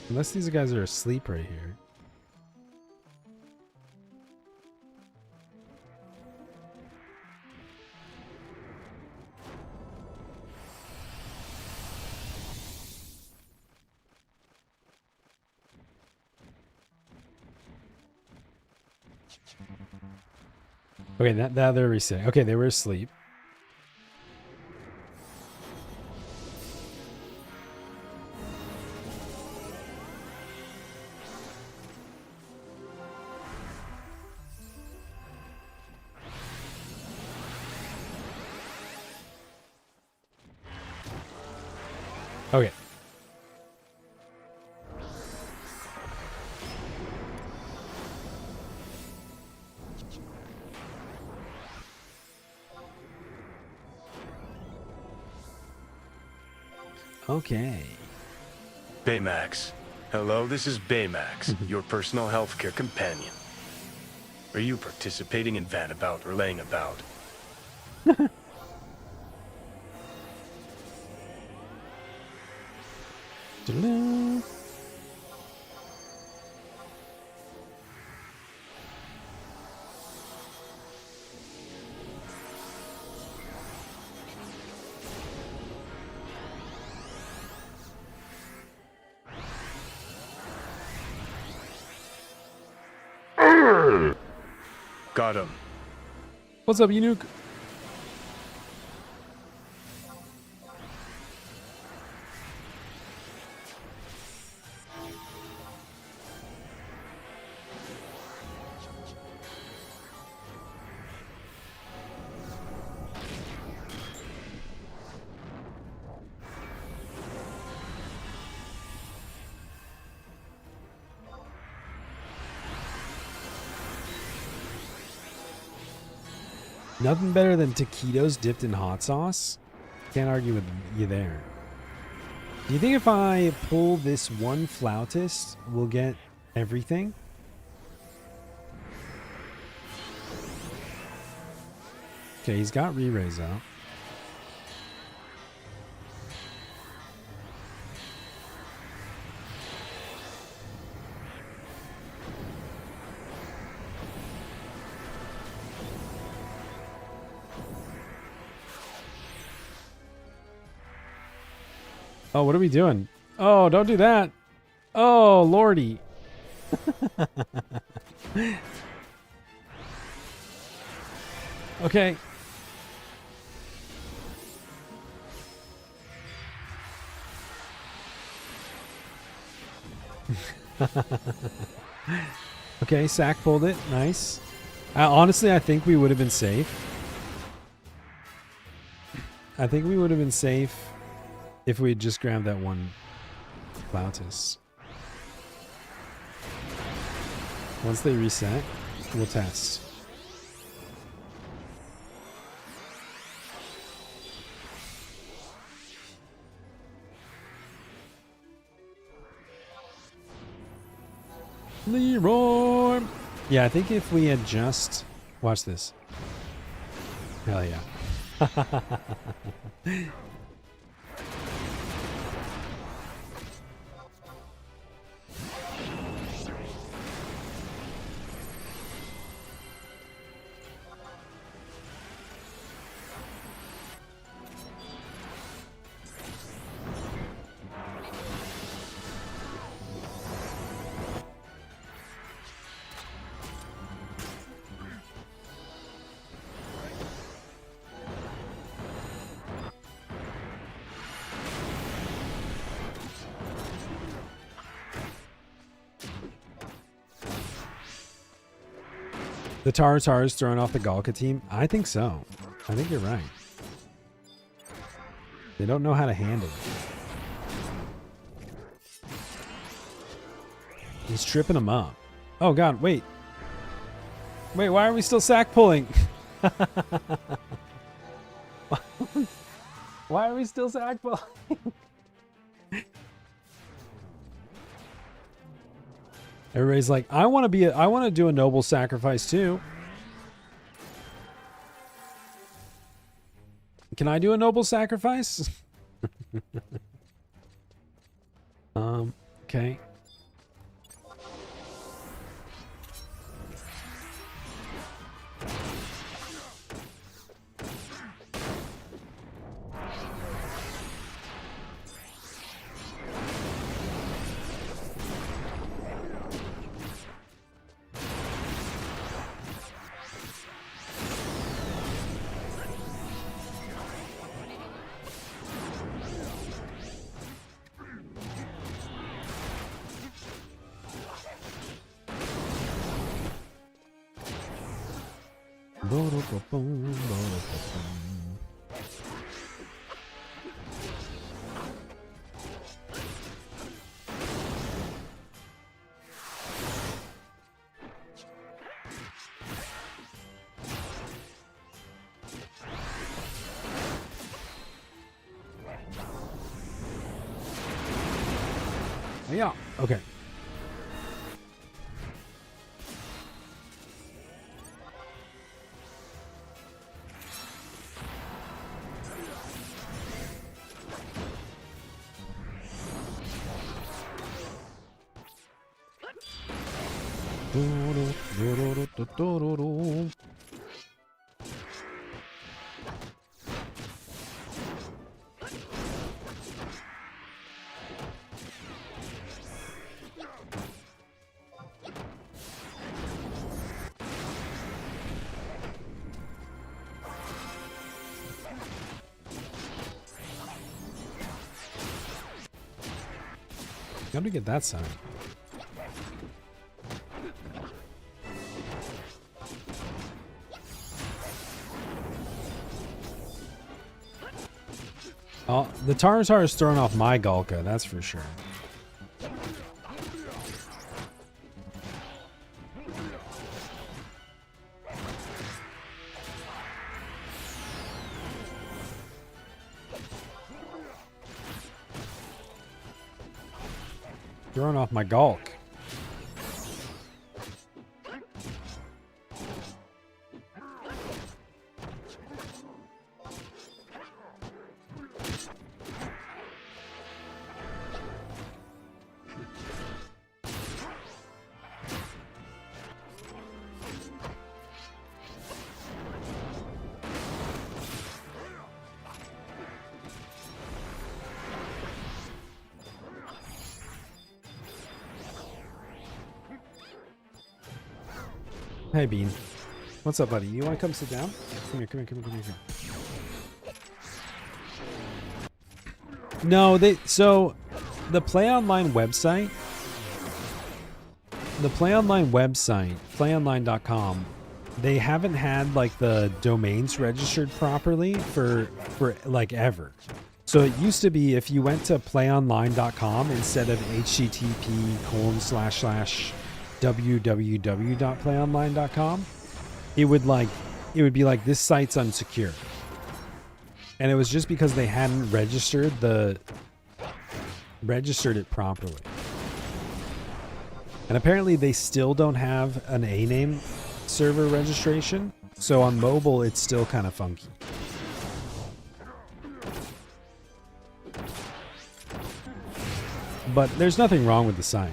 Unless these guys are asleep right here. Okay, now they're resetting. Okay, they were asleep. Okay. Okay. Baymax. Hello, this is Baymax, your personal healthcare companion. Are you participating in Vanabout or laying about? Ta-da. Got him. What's up, Eunuch? Nothing better than taquitos dipped in hot sauce. Can't argue with you there. Do you think if I pull this one flautist, we'll get everything? Okay, he's got re-raise out. Oh, what are we doing? Oh, don't do that. Oh, lordy. Okay. Okay, Sack pulled it. Nice. Honestly, I think we would have been safe. I think we would have been safe if we had just grabbed that one Plautus. Once they reset, we'll test. Leroy! Yeah, I think if we had just... Watch this. Hell yeah. The Taratar's throwing off the Galka team? I think so. I think you're right. They don't know how to handle it. He's tripping them up. Oh god, wait. Wait, why are we still sack pulling? Why are we still sack pulling? Everybody's like, I want to do a noble sacrifice too. Can I do a noble sacrifice? Okay. Yeah. Okay. How do we get that sign? Oh, the Tarzar is throwing off my Galka, that's for sure. Throwing off my Galk. Hey, Bean. What's up, buddy? You want to come sit down? Come here, come here, come here, come here. No, so the Play Online website, playonline.com, they haven't had like the domains registered properly for like ever. So it used to be if you went to playonline.com instead of http://www.playonline.com, it would be like, this site's unsecure. And it was just because they hadn't registered it properly. And apparently they still don't have an A-name server registration. So on mobile, it's still kind of funky. But there's nothing wrong with the site.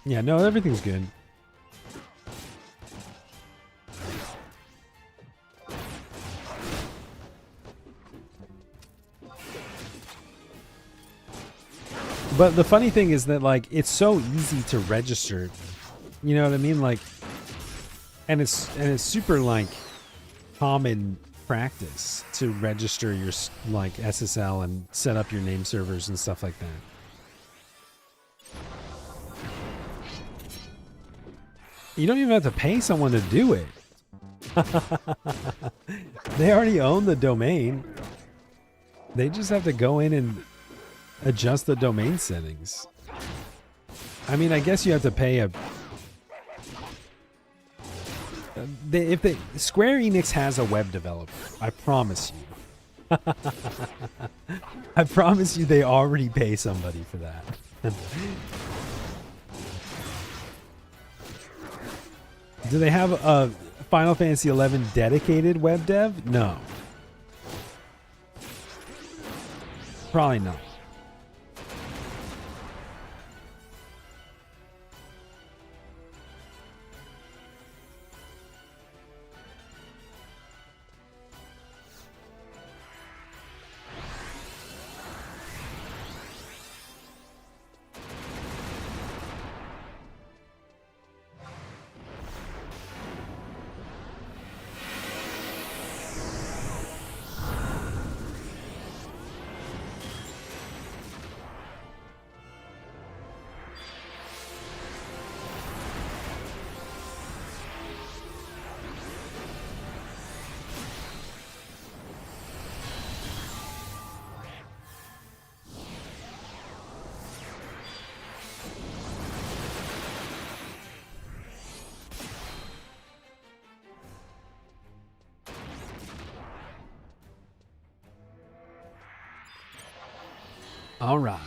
Yeah, no, everything's good. But the funny thing is that, like, it's so easy to register. You know what I mean? Like, and it's super, like, common practice to register your, like, SSL and set up your name servers and stuff like that. You don't even have to pay someone to do it. They already own the domain. They just have to go in and adjust the domain settings. I mean, I guess you have to pay Square Enix has a web developer. I promise you. I promise you they already pay somebody for that. Do they have a Final Fantasy XI dedicated web dev? No. Probably not. All right.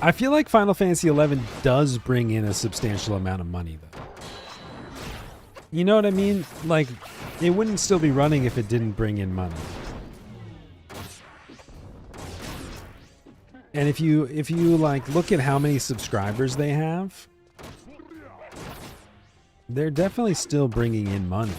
I feel like Final Fantasy XI does bring in a substantial amount of money, though. You know what I mean? Like, it wouldn't still be running if it didn't bring in money. And if you like look at how many subscribers they have, they're definitely still bringing in money.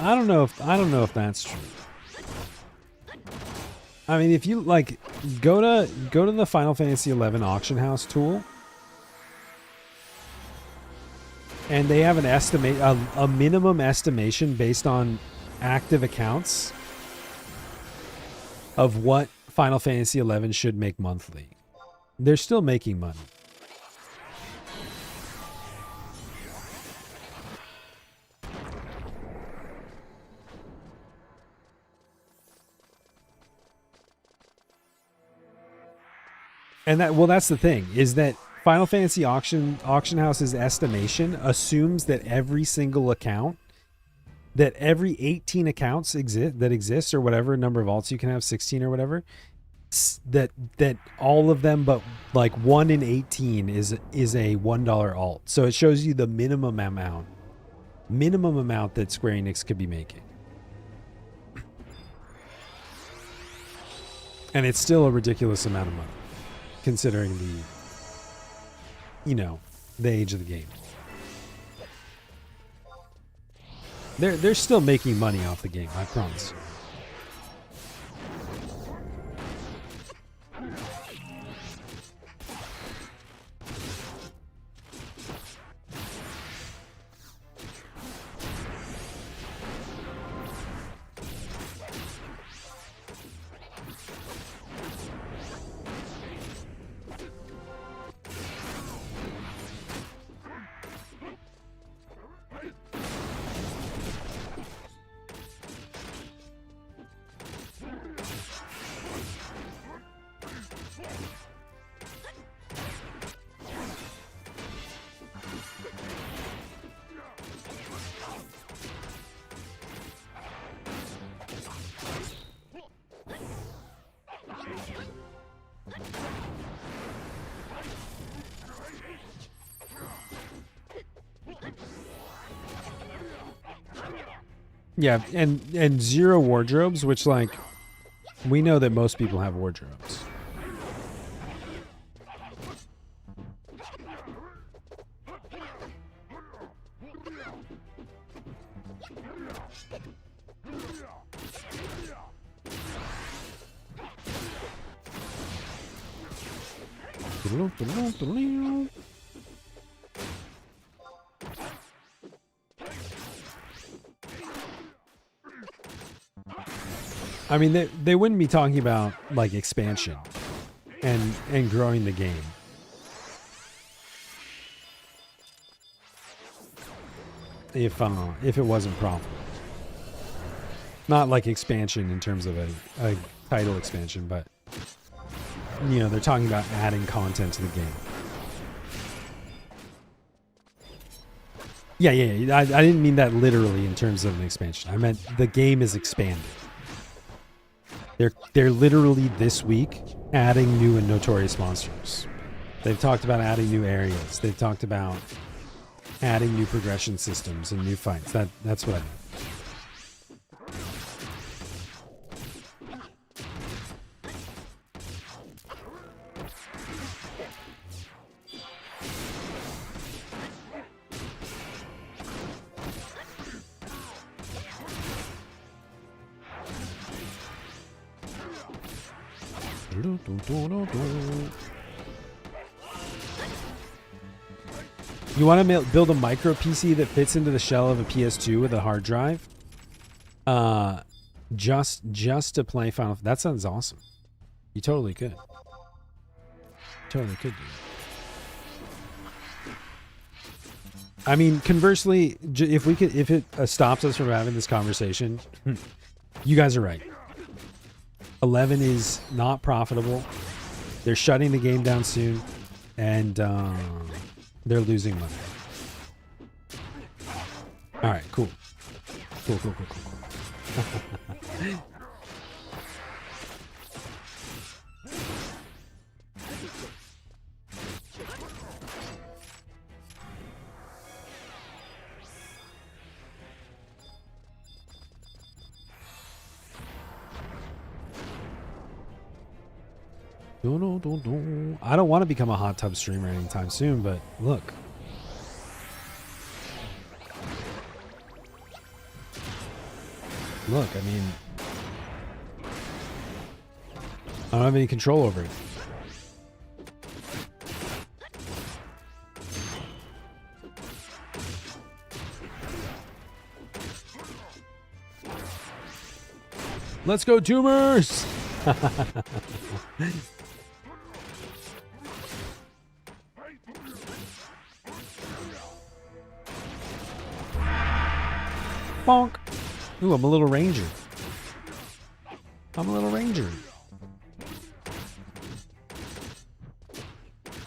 I don't know if that's true. I mean, if you like go to the Final Fantasy XI auction house tool, and they have a minimum estimation based on active accounts of what Final Fantasy XI should make monthly. They're still making money. And that's the thing, is that Final Fantasy Auction House's estimation assumes that every single account, that every 18 accounts exist, or whatever number of alts you can have, 16 or whatever, that all of them but like 1 in 18 is a $1 alt. So it shows you the minimum amount that Square Enix could be making. And it's still a ridiculous amount of money, considering the age of the game. They're still making money off the game, I promise. Yeah, and 0 wardrobes, which, like, we know that most people have wardrobes. I mean, they wouldn't be talking about, like, expansion and growing the game. If it wasn't profitable. Not like expansion in terms of a title expansion, but, they're talking about adding content to the game. Yeah. I didn't mean that literally in terms of an expansion. I meant the game is expanded. They're literally this week adding new and notorious monsters. They've talked about adding new areas. They've talked about adding new progression systems and new fights. That's what I meant. You want to build a micro PC that fits into the shell of a PS2 with a hard drive? Just to play Final. That sounds awesome. You totally could. Totally could do that. I mean, conversely, if it stops us from having this conversation, you guys are right. 11 is not profitable. They're shutting the game down soon, and they're losing money. All right, cool. Cool. I don't want to become a hot tub streamer anytime soon, but look. Look, I mean, I don't have any control over it. Let's go, Toomers! Bonk. Ooh, I'm a little ranger.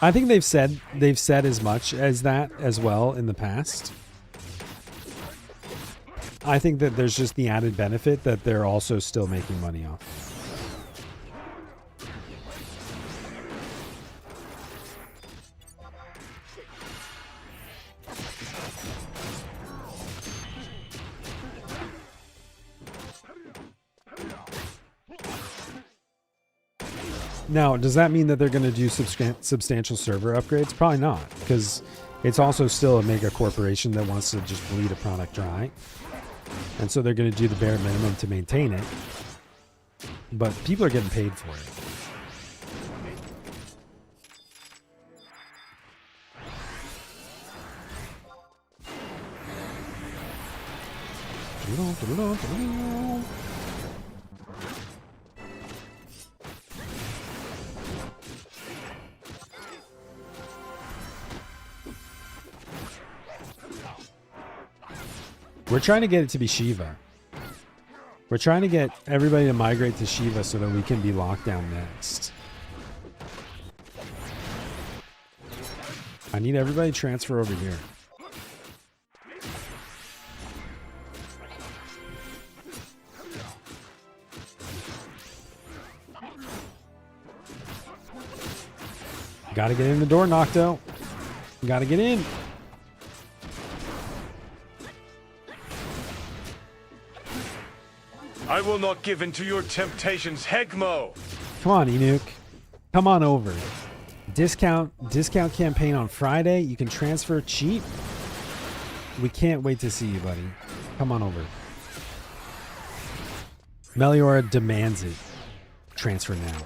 I think they've said as much as that as well in the past. I think that there's just the added benefit that they're also still making money off. Now, does that mean that they're going to do substantial server upgrades? Probably not, because it's also still a mega corporation that wants to just bleed a product dry. And so they're going to do the bare minimum to maintain it. But people are getting paid for it. We're trying to get it to be Shiva. We're trying to get everybody to migrate to Shiva so that we can be locked down next. I need everybody to transfer over here. Gotta get in the door, Nocto. Gotta get in. I will not give in to your temptations, Hegmo. Come on, Enoch. Come on over. Discount campaign on Friday. You can transfer cheap. We can't wait to see you, buddy. Come on over. Meliora demands it. Transfer now.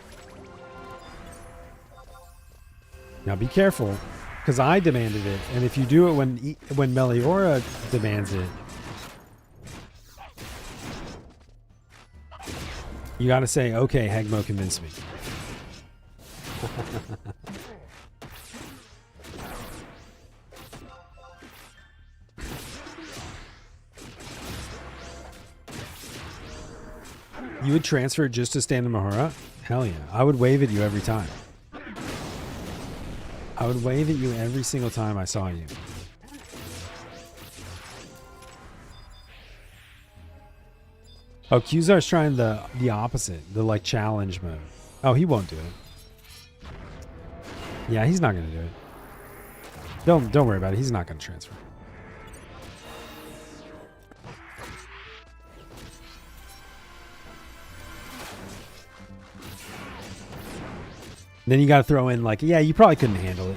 Now be careful, because I demanded it, and if you do it when Meliora demands it, you gotta say, okay, Hegmo convinced me. You would transfer just to stand in Mahara? Hell yeah. I would wave at you every time. I would wave at you every single time I saw you. Oh, Qzar's trying the opposite, the like challenge mode. Oh, he won't do it. Yeah, he's not gonna do it. Don't worry about it. He's not gonna transfer. Then you got to throw in like, yeah, you probably couldn't handle it.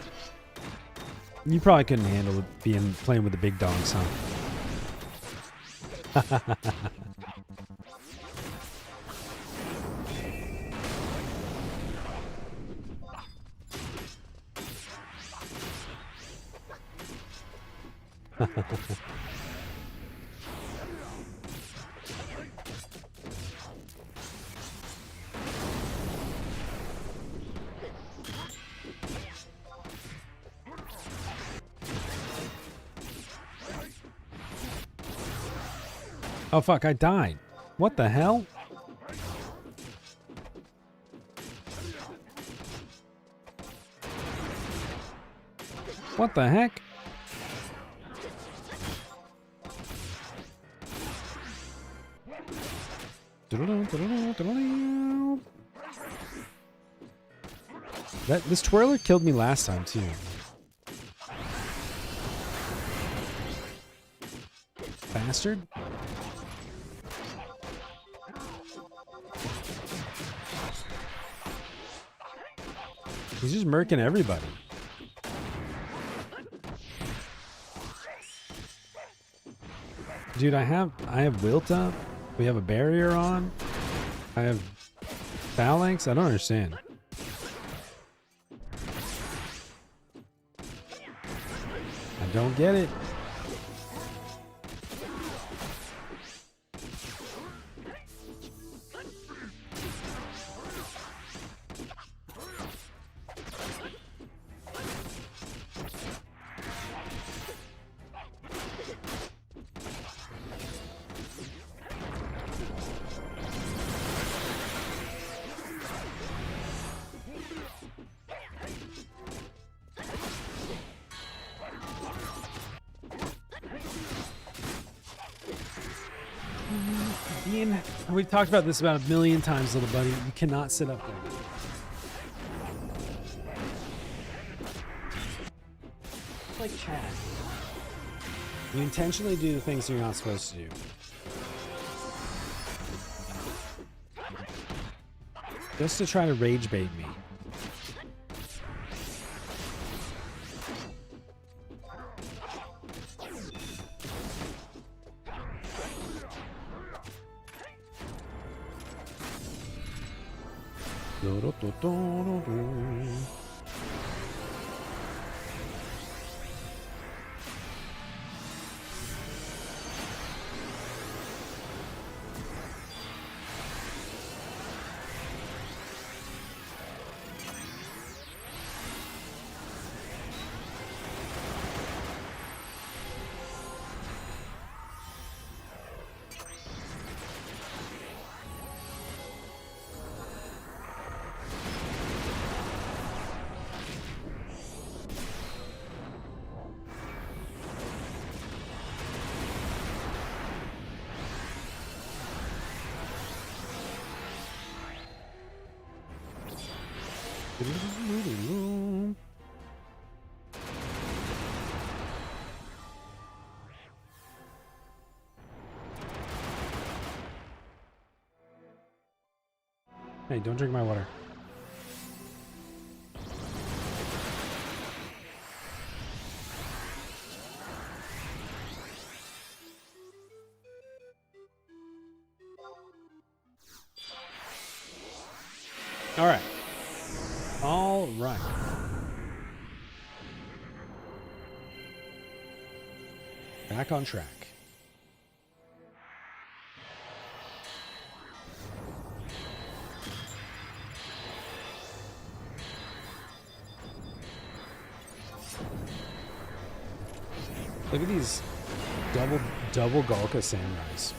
You probably couldn't handle it playing with the big dogs, huh? Oh fuck, I died. What the hell? What the heck? This twirler killed me last time too. Bastard. He's just murking everybody. Dude, I have wilt up. We have a barrier on. I have phalanx. I don't understand. I don't get it. Ian, we've talked about this about a million times, little buddy. You cannot sit up there. It's like Chad. You intentionally do the things you're not supposed to do. Just to try to rage bait me. Hey, don't drink my water. All right. All right. Back on track. Look at these double Galka samurais.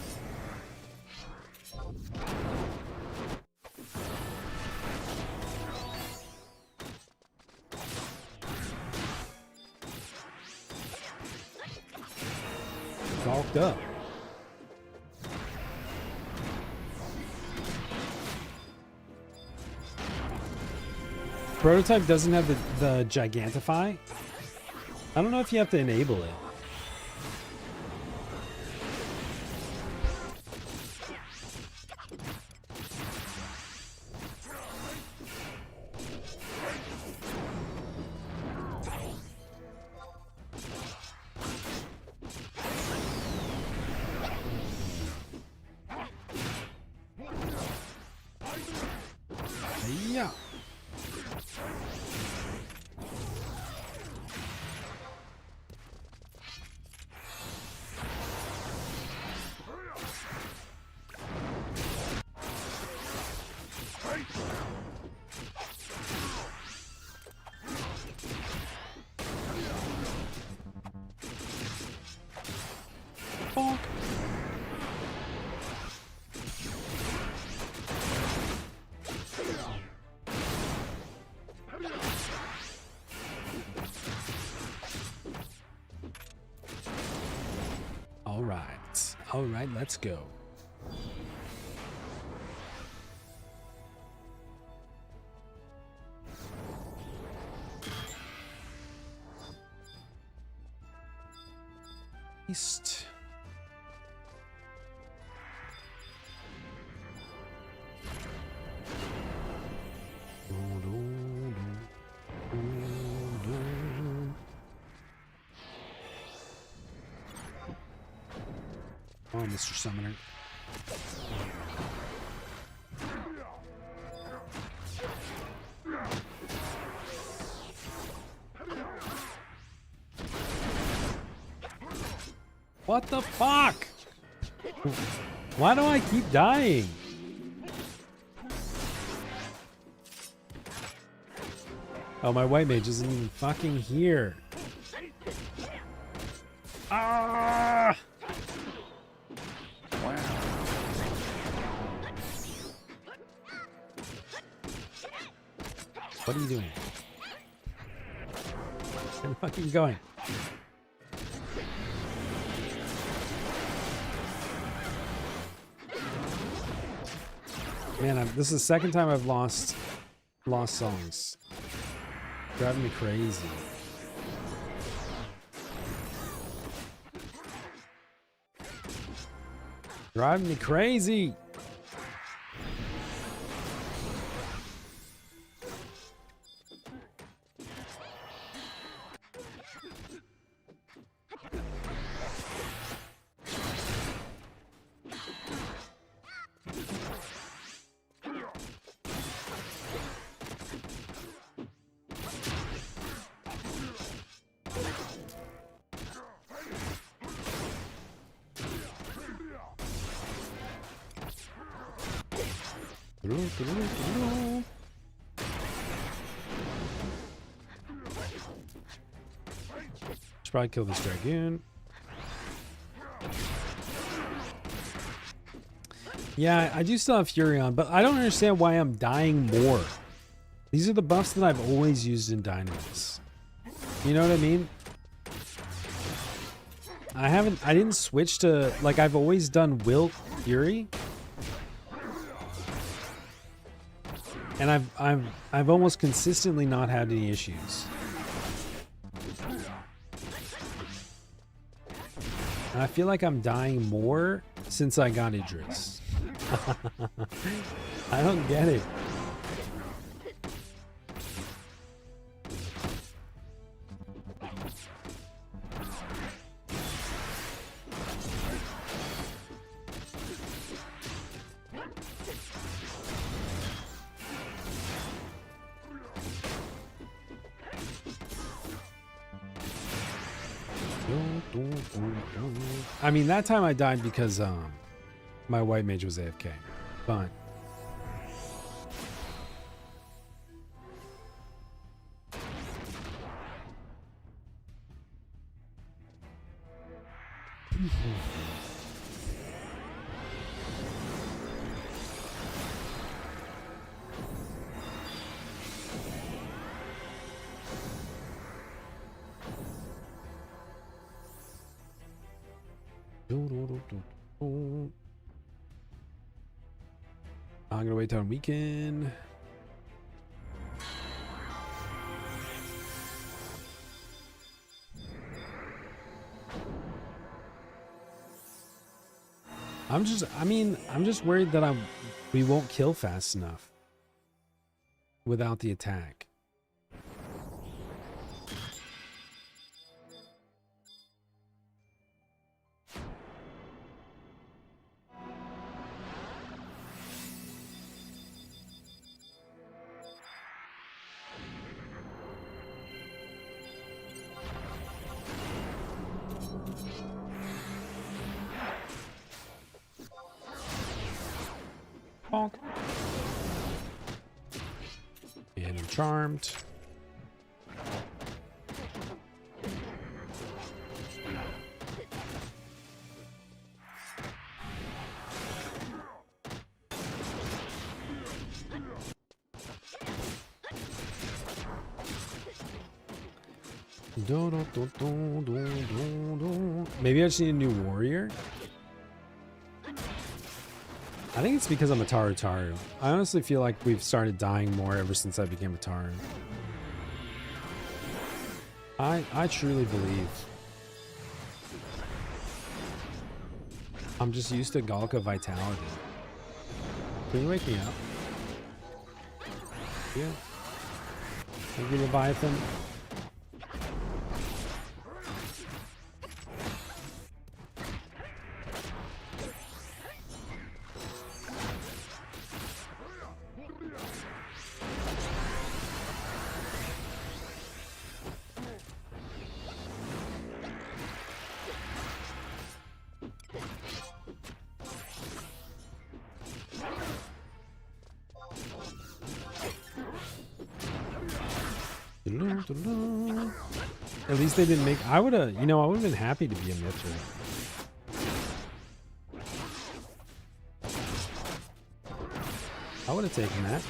Galked up. Prototype doesn't have the Gigantify. I don't know if you have to enable it. Yeah. Bonk. All right, let's go. East. Oh, Mr. Summoner. What the fuck? Why do I keep dying? Oh, my white mage isn't even fucking here. Ah! Wow. What are you doing? I'm fucking going. Man, this is the second time I've lost songs. Driving me crazy. Driving me crazy. Should probably kill this dragoon. Yeah, I do still have Fury on, but I don't understand why I'm dying more. These are the buffs that I've always used in Dynamis. You know what I mean? I didn't switch to, like, I've always done Wilt Fury. And I've almost consistently not had any issues. And I feel like I'm dying more since I got Idris. I don't get it. I mean, that time I died because my white mage was AFK. But I'm gonna wait till weekend. I'm just worried that we won't kill fast enough without the attack. And I'm charmed. Maybe I just need a new warrior. I think it's because I'm a Taru Taru. I honestly feel like we've started dying more ever since I became a Taru. I truly believe. I'm just used to Galka vitality. Can you wake me up? Yeah. Thank you, Leviathan. At least they didn't make. I would have, you know, I would have been happy to be a Mithra. I would have taken that.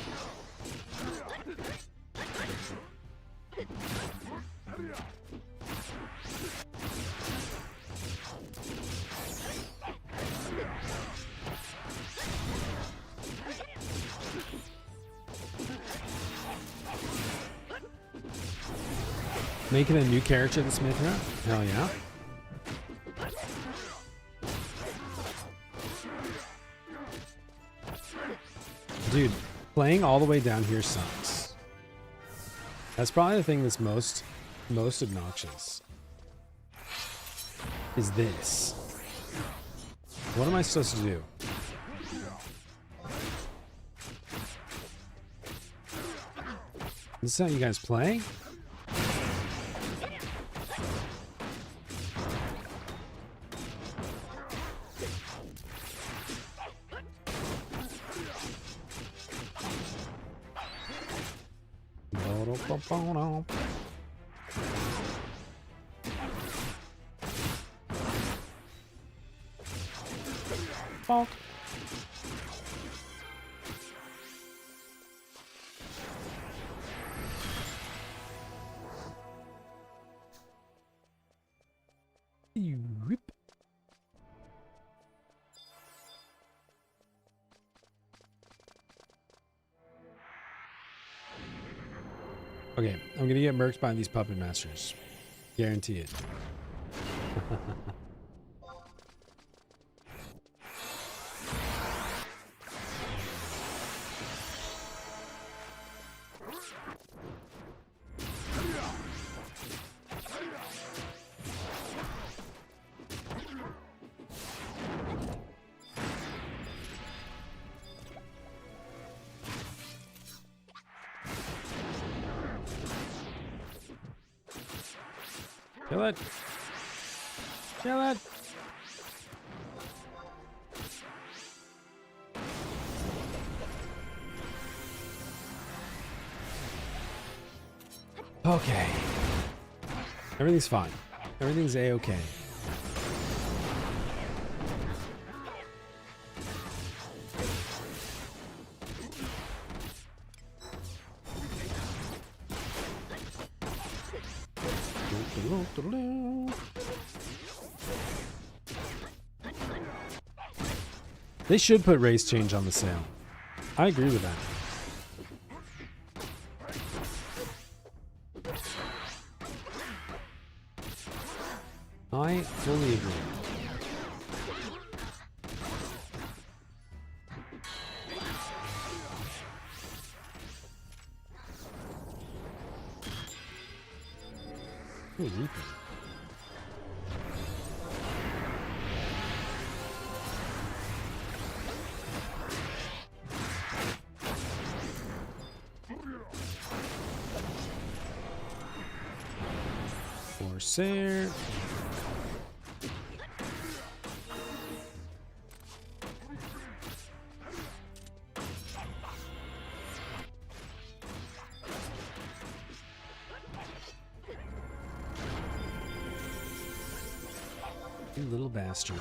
Making a new character that's Mithra? Hell yeah. Dude, playing all the way down here sucks. That's probably the thing that's most obnoxious. Is this. What am I supposed to do? This is how you guys play? Bonk. Rip. Okay, I'm gonna get murked by these puppet masters. Guarantee it. Kill it. Kill it. Okay. Everything's fine. Everything's a-okay. They should put race change on the sale. I agree with that. I fully agree. Ooh, Reaper. Corsair. You little bastard.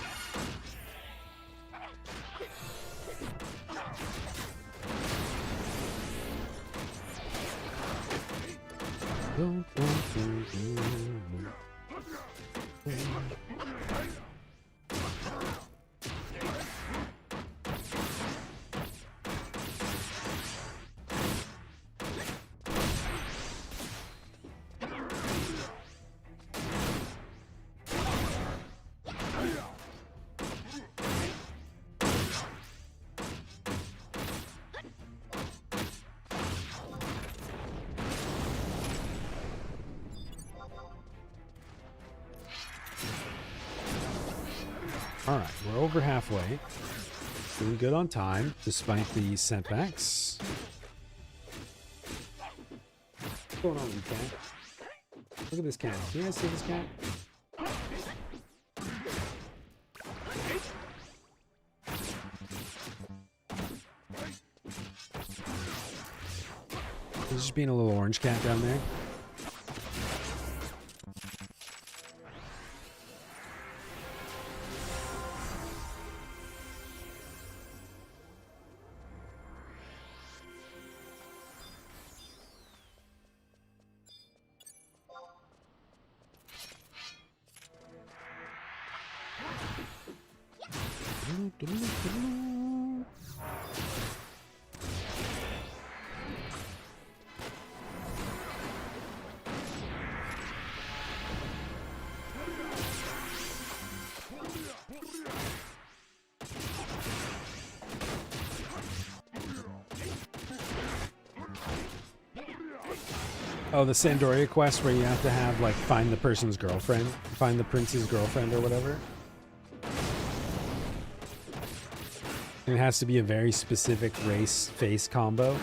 All right, we're over halfway. Doing good on time, despite the setbacks. What's going on, you cat? Look at this cat. Can you guys see this cat? He's just being a little orange cat down there. Oh, the Sandoria quest where you have to have, like, find the person's girlfriend. Find the prince's girlfriend or whatever. And it has to be a very specific race face combo.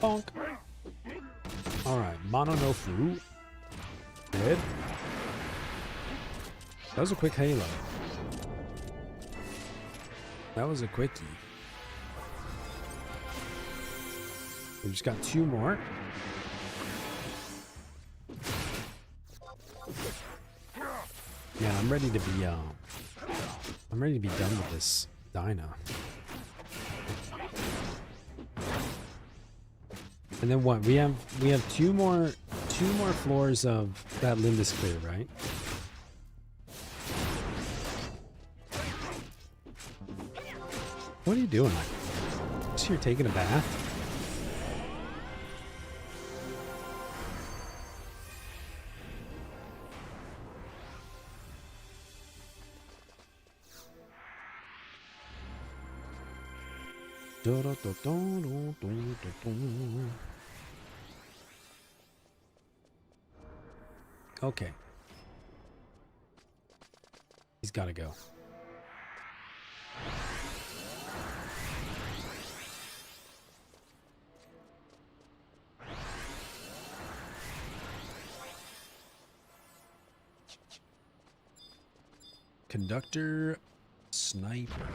Bonk. Alright, Mono no Fu. Dead. That was a quick Halo. That was a quickie. We just got 2 more. Yeah, I'm ready to be done with this Dyna. And then what? We have 2 more floors of that Lindis clear, right? What are you doing? Just here taking a bath? Okay. He's got to go. Conductor, sniper.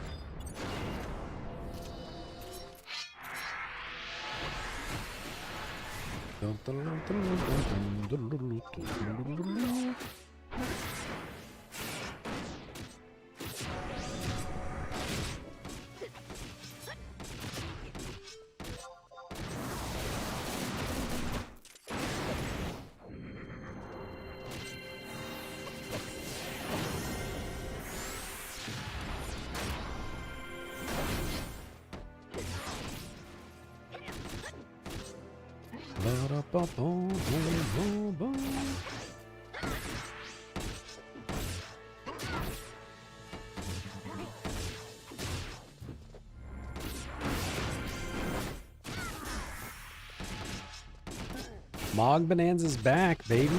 Mog Bonanza's back, baby.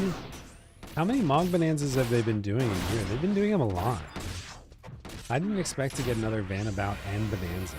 How many Mog Bonanzas have they been doing in here? They've been doing them a lot. I didn't expect to get another Vanabout and Bonanza.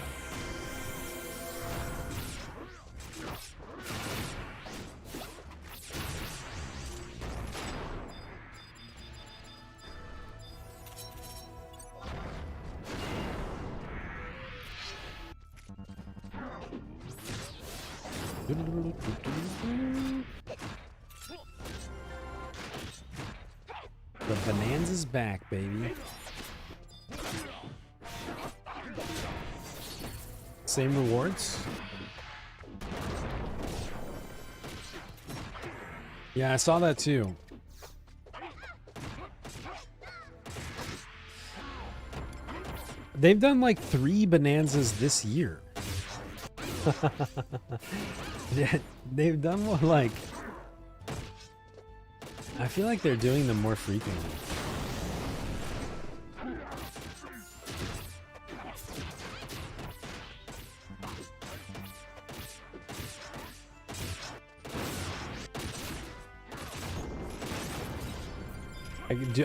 The Bonanza's back, baby. Same rewards? Yeah, I saw that too. They've done like 3 Bonanzas this year. They've done one like... I feel like they're doing them more frequently.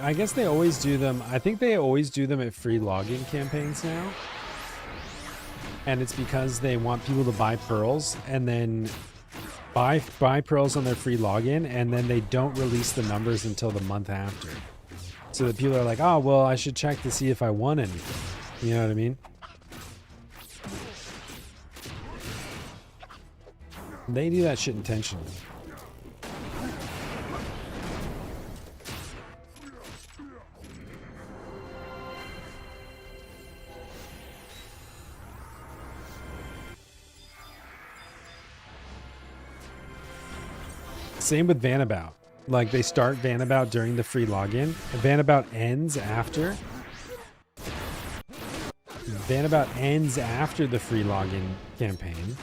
I guess they always do them. I think they always do them at free login campaigns now. And it's because they want people to buy pearls and then buy pearls on their free login, and then they don't release the numbers until the month after. So that people are like, oh, well, I should check to see if I won anything. You know what I mean? They do that shit intentionally. Same with Vanabout. Like, they start Vanabout during the free login. Vanabout ends after. Vanabout ends after the free login campaign.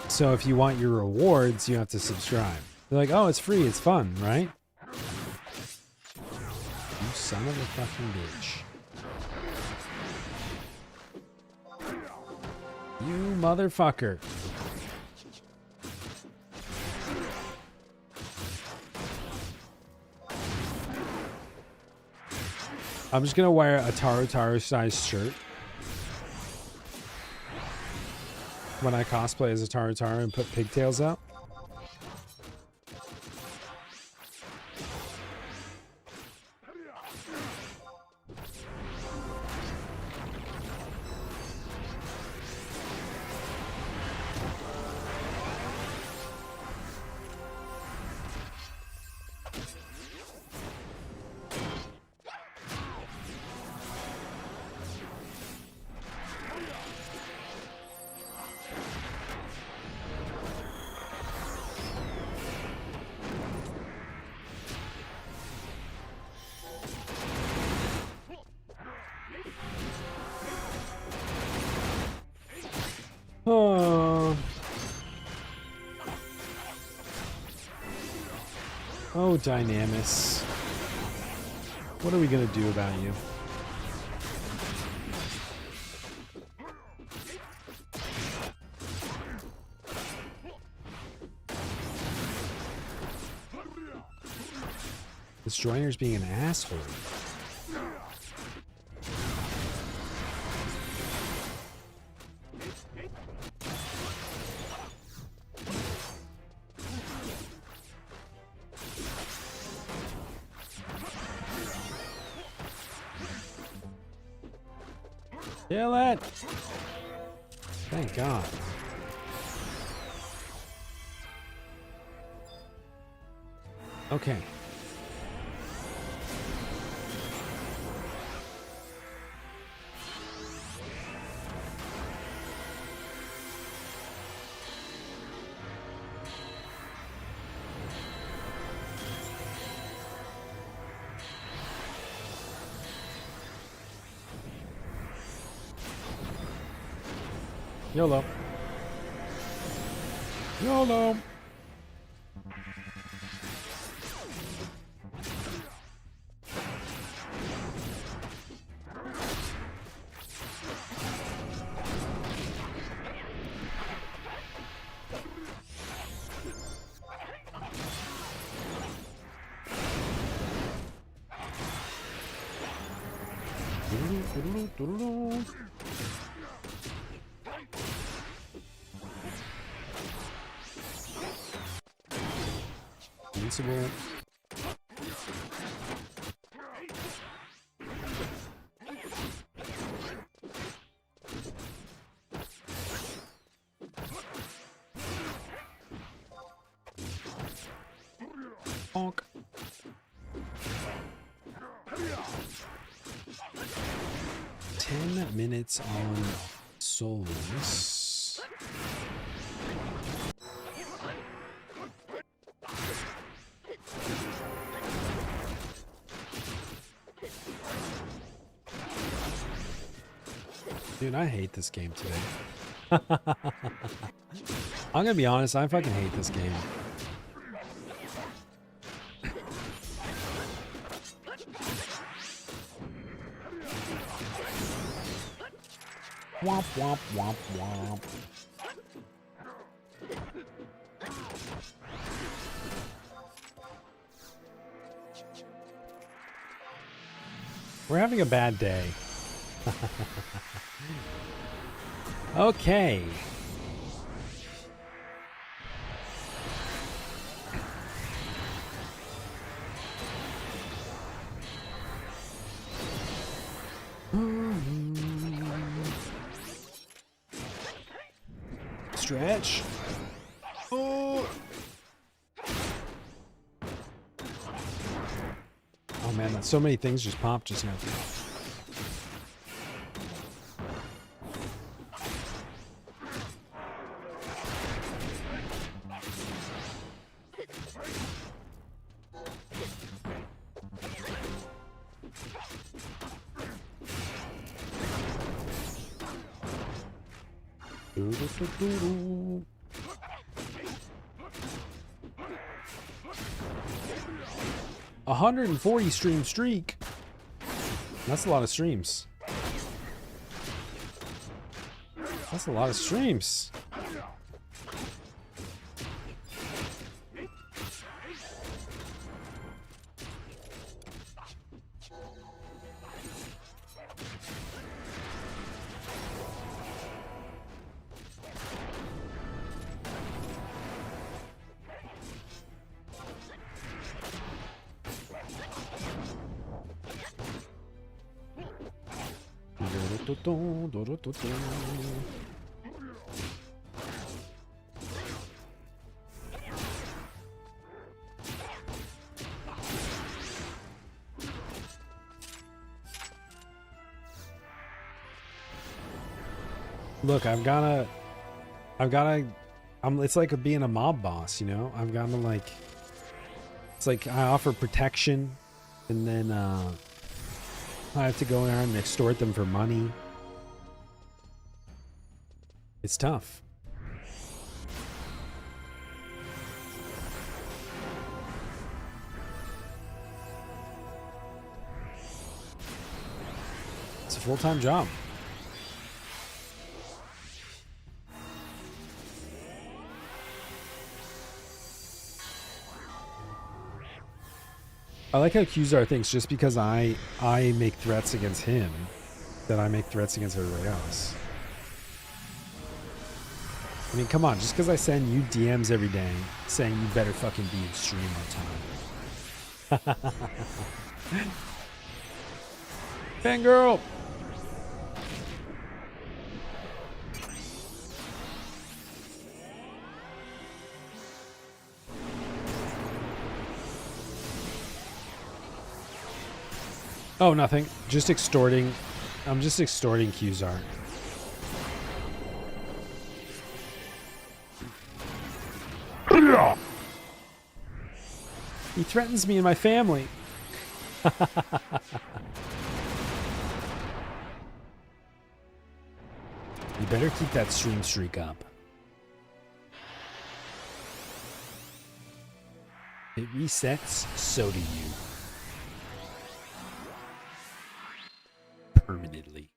So if you want your rewards, you have to subscribe. They're like, oh, it's free, it's fun, right? You son of a fucking bitch. You motherfucker. I'm just gonna wear a Taro sized shirt when I cosplay as a Taro and put pigtails out. Oh, Dynamis. What are we gonna do about you? This joiner's being an asshole. Kill it! Thank God. Okay. YOLO. YOLO. Invincible. Bonk. Minutes on souls. Dude, I hate this game today. I'm gonna be honest, I fucking hate this game. Womp, womp, womp, womp. We're having a bad day. Okay. Stretch. Oh. Oh man, so many things just popped just now. Doo-doo-doo-doo-doo. 140 stream streak. That's a lot of streams. That's a lot of streams. Look, it's like being a mob boss, you know? I've got to like, it's like I offer protection and then, I have to go around and extort them for money. It's tough. It's a full-time job. I like how Qzar thinks just because I make threats against him, that I make threats against everybody else. I mean, come on, just because I send you DMs every day saying you better fucking be in stream on time. Fangirl! Oh, nothing. Just extorting. I'm just extorting Qzar. He threatens me and my family. You better keep that stream streak up. It resets, so do you. Permanently.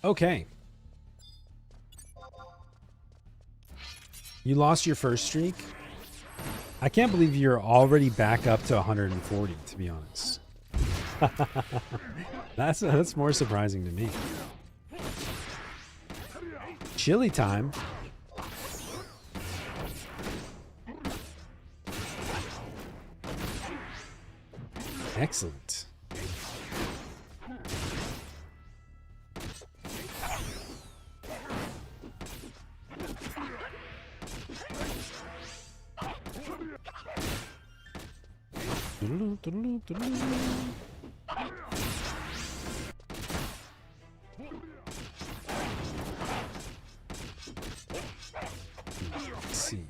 Okay. You lost your first streak. I can't believe you're already back up to 140, to be honest. That's more surprising to me. Chili time. Excellent. Let's see.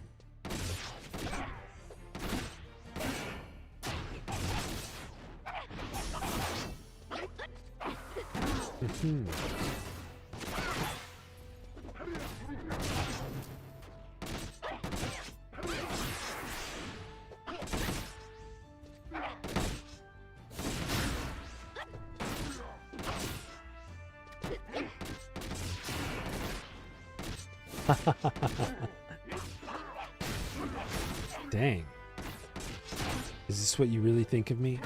Dang. Is this what you really think of me?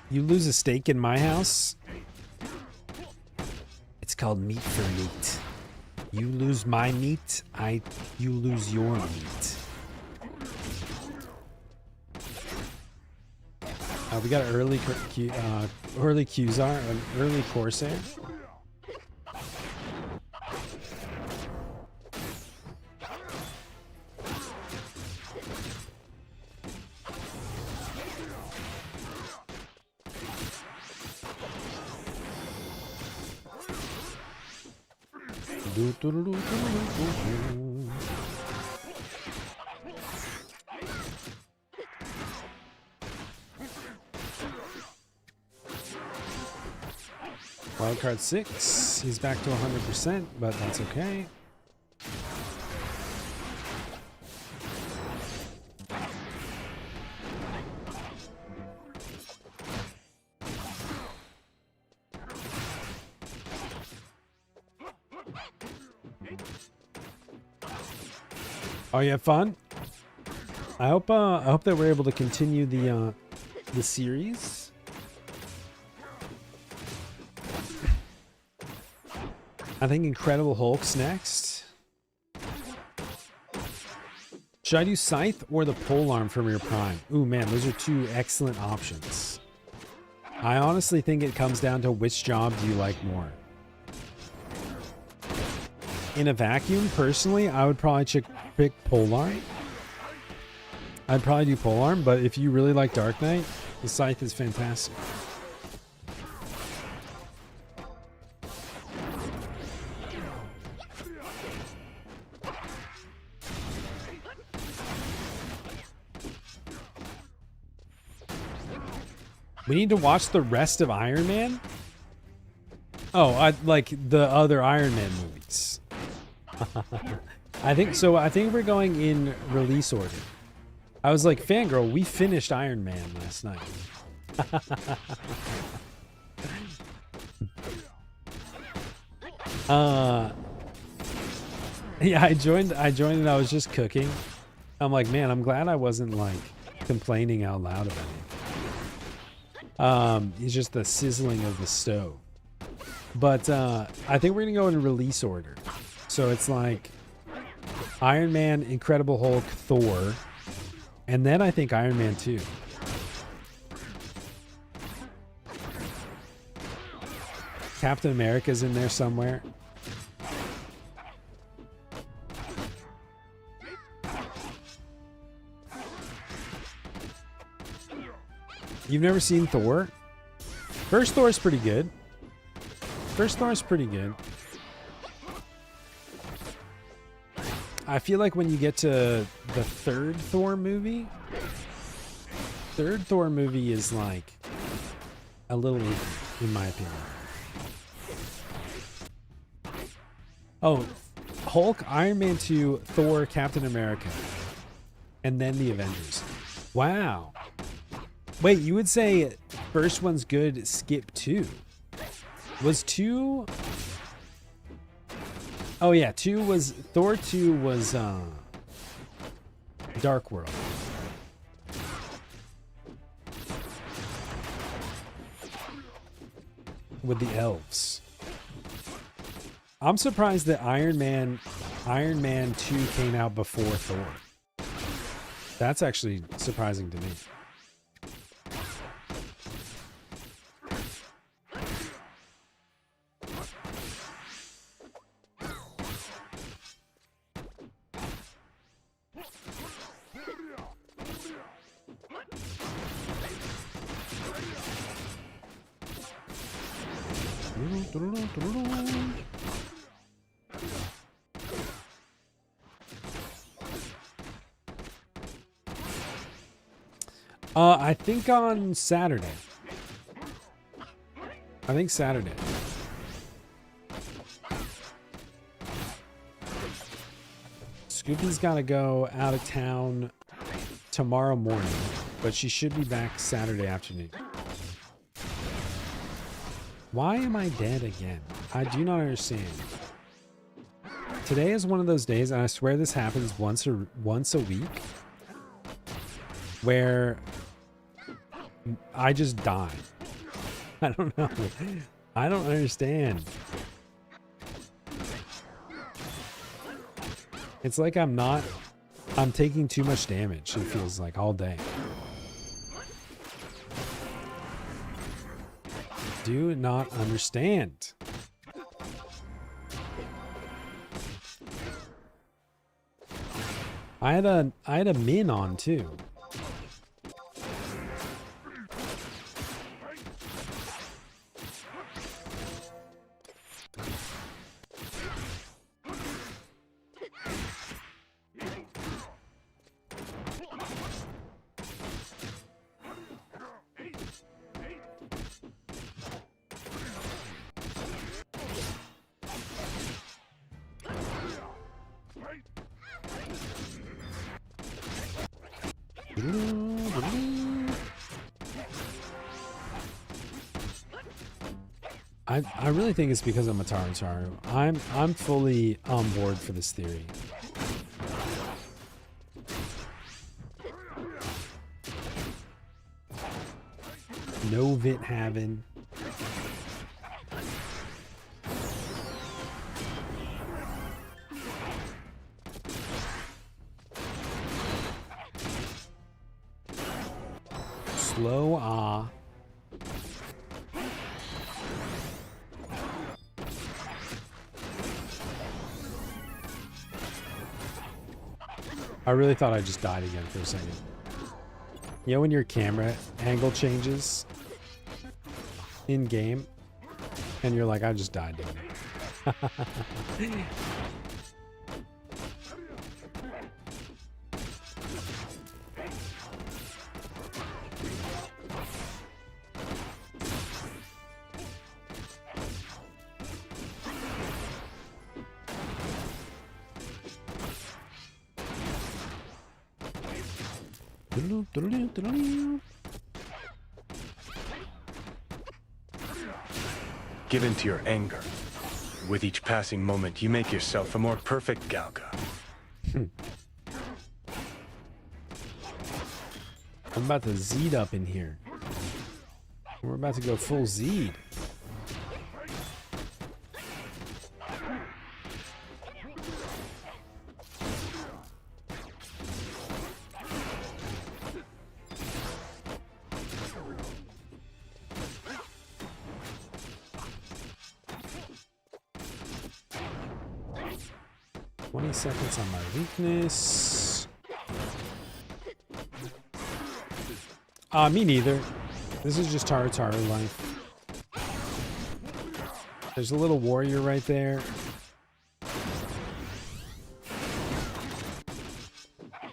You lose a steak in my house? It's called meat for meat. You lose my meat, you lose your meat. We got an early Qzar, an early Corsair. Wildcard 6, he's back to 100%, but that's okay. Oh, you had fun? I hope that we're able to continue the series. I think Incredible Hulk's next. Should I do Scythe or the Polearm from your Prime? Ooh, man, those are two excellent options. I honestly think it comes down to which job do you like more. In a vacuum, personally, I would probably pick Polearm. I'd probably do Polearm, but if you really like Dark Knight, the Scythe is fantastic. We need to watch the rest of Iron Man? Oh, I like the other Iron Man movies. I think so. I think we're going in release order. I was like, fangirl, we finished Iron Man last night. Yeah, I joined and I was just cooking. I'm like, man, I'm glad I wasn't like complaining out loud about it. It's just the sizzling of the stove. But I think we're gonna go in release order. So it's like Iron Man, Incredible Hulk, Thor, and then I think Iron Man 2. Captain America's in there somewhere. You've never seen Thor? First Thor's pretty good. I feel like when you get to the third Thor movie is like a little weak, in my opinion. Oh, Hulk, Iron Man 2, Thor, Captain America, and then the Avengers. Wow. Wait, you would say first one's good, skip 2. Was 2... Oh yeah, 2 was... Thor 2 was Dark World. With the elves. I'm surprised that Iron Man 2 came out before Thor. That's actually surprising to me. I think on Saturday. I think Saturday. Scoopy's got to go out of town tomorrow morning, but she should be back Saturday afternoon. Why am I dead again? I do not understand. Today is one of those days, and I swear this happens once a week, where I just die. I don't know. I don't understand. It's like I'm taking too much damage, it feels like, all day. Do not understand. I had a min on too. I really think it's because I'm a Tartaru. I'm fully on board for this theory. No Vit having. Slow ah. I really thought I just died again for a second. You know when your camera angle changes in game and you're like, I just died, dude. Give in to your anger. With each passing moment, you make yourself a more perfect Galga. I'm about to Z'd up in here. We're about to go full Z'd. Seconds on my weakness. Me neither. This is just Tartaru life. There's a little warrior right there.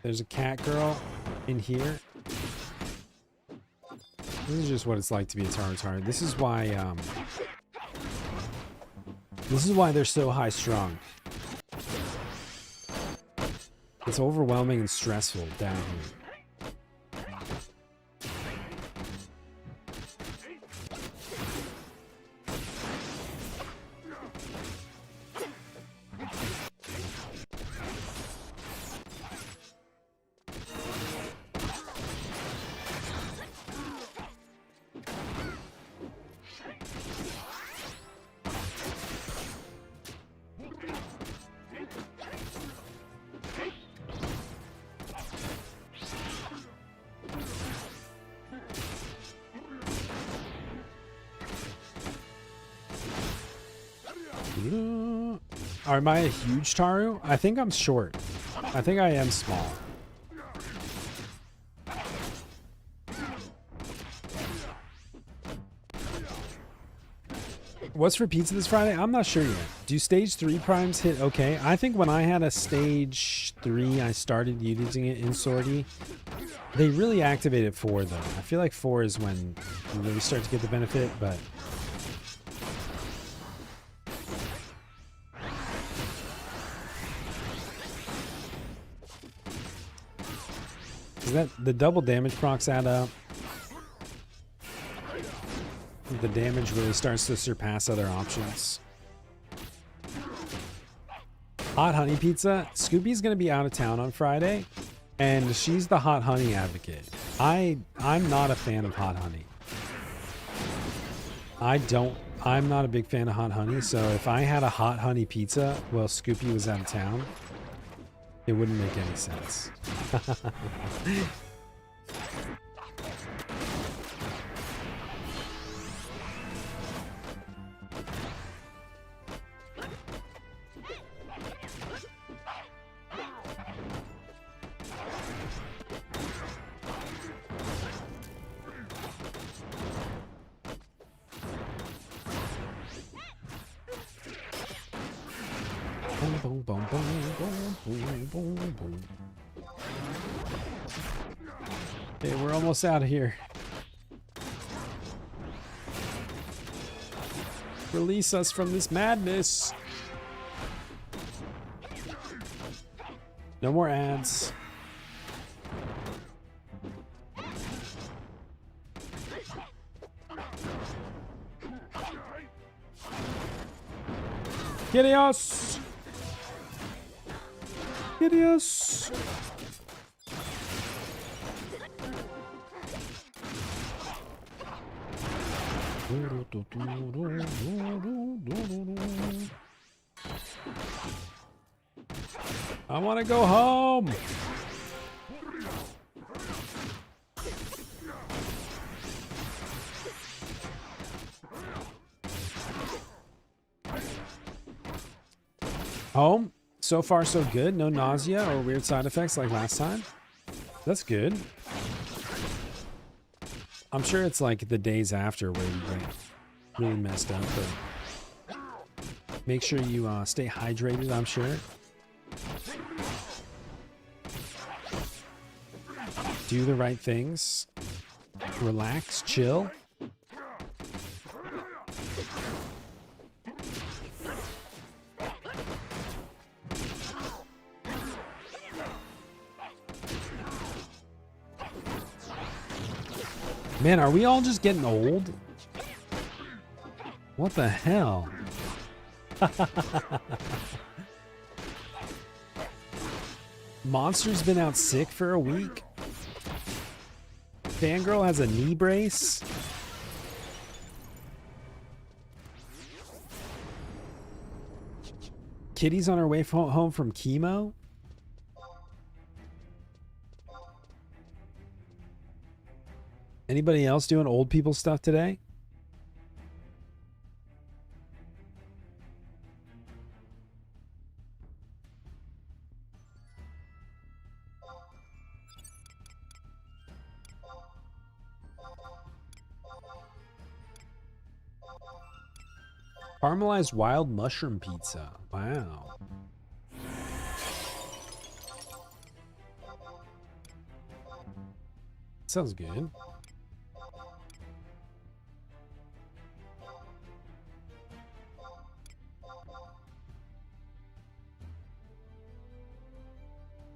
There's a cat girl in here. This is just what it's like to be a Tartaru. This is why they're so high strung. It's overwhelming and stressful down here. Am I a huge Taru? I think I'm short. I think I am small. What's for pizza this Friday? I'm not sure yet. Do stage 3 primes hit okay? I think when I had a stage 3, I started using it in sortie. They really activated 4 though. I feel like 4 is when you really start to get the benefit, but... Is that the double damage procs add up? The damage really starts to surpass other options. Hot honey pizza. Scoopy's gonna be out of town on Friday, and she's the hot honey advocate. I'm not a fan of hot honey. I'm not a big fan of hot honey, so if I had a hot honey pizza while Scoopy was out of town, it wouldn't make any sense. Okay, we're almost out of here. Release us from this madness. No more ads. Gideos! Gideos! I want to go home. Home? So far so good. No nausea or weird side effects like last time. That's good. I'm sure it's like the days after where you get really messed up, but make sure you stay hydrated, I'm sure. Do the right things. Relax, chill. Man, are we all just getting old? What the hell? Monster's been out sick for a week. Fangirl has a knee brace. Kitty's on her way home from chemo. Anybody else doing old people stuff today? Caramelized wild mushroom pizza. Wow. Sounds good.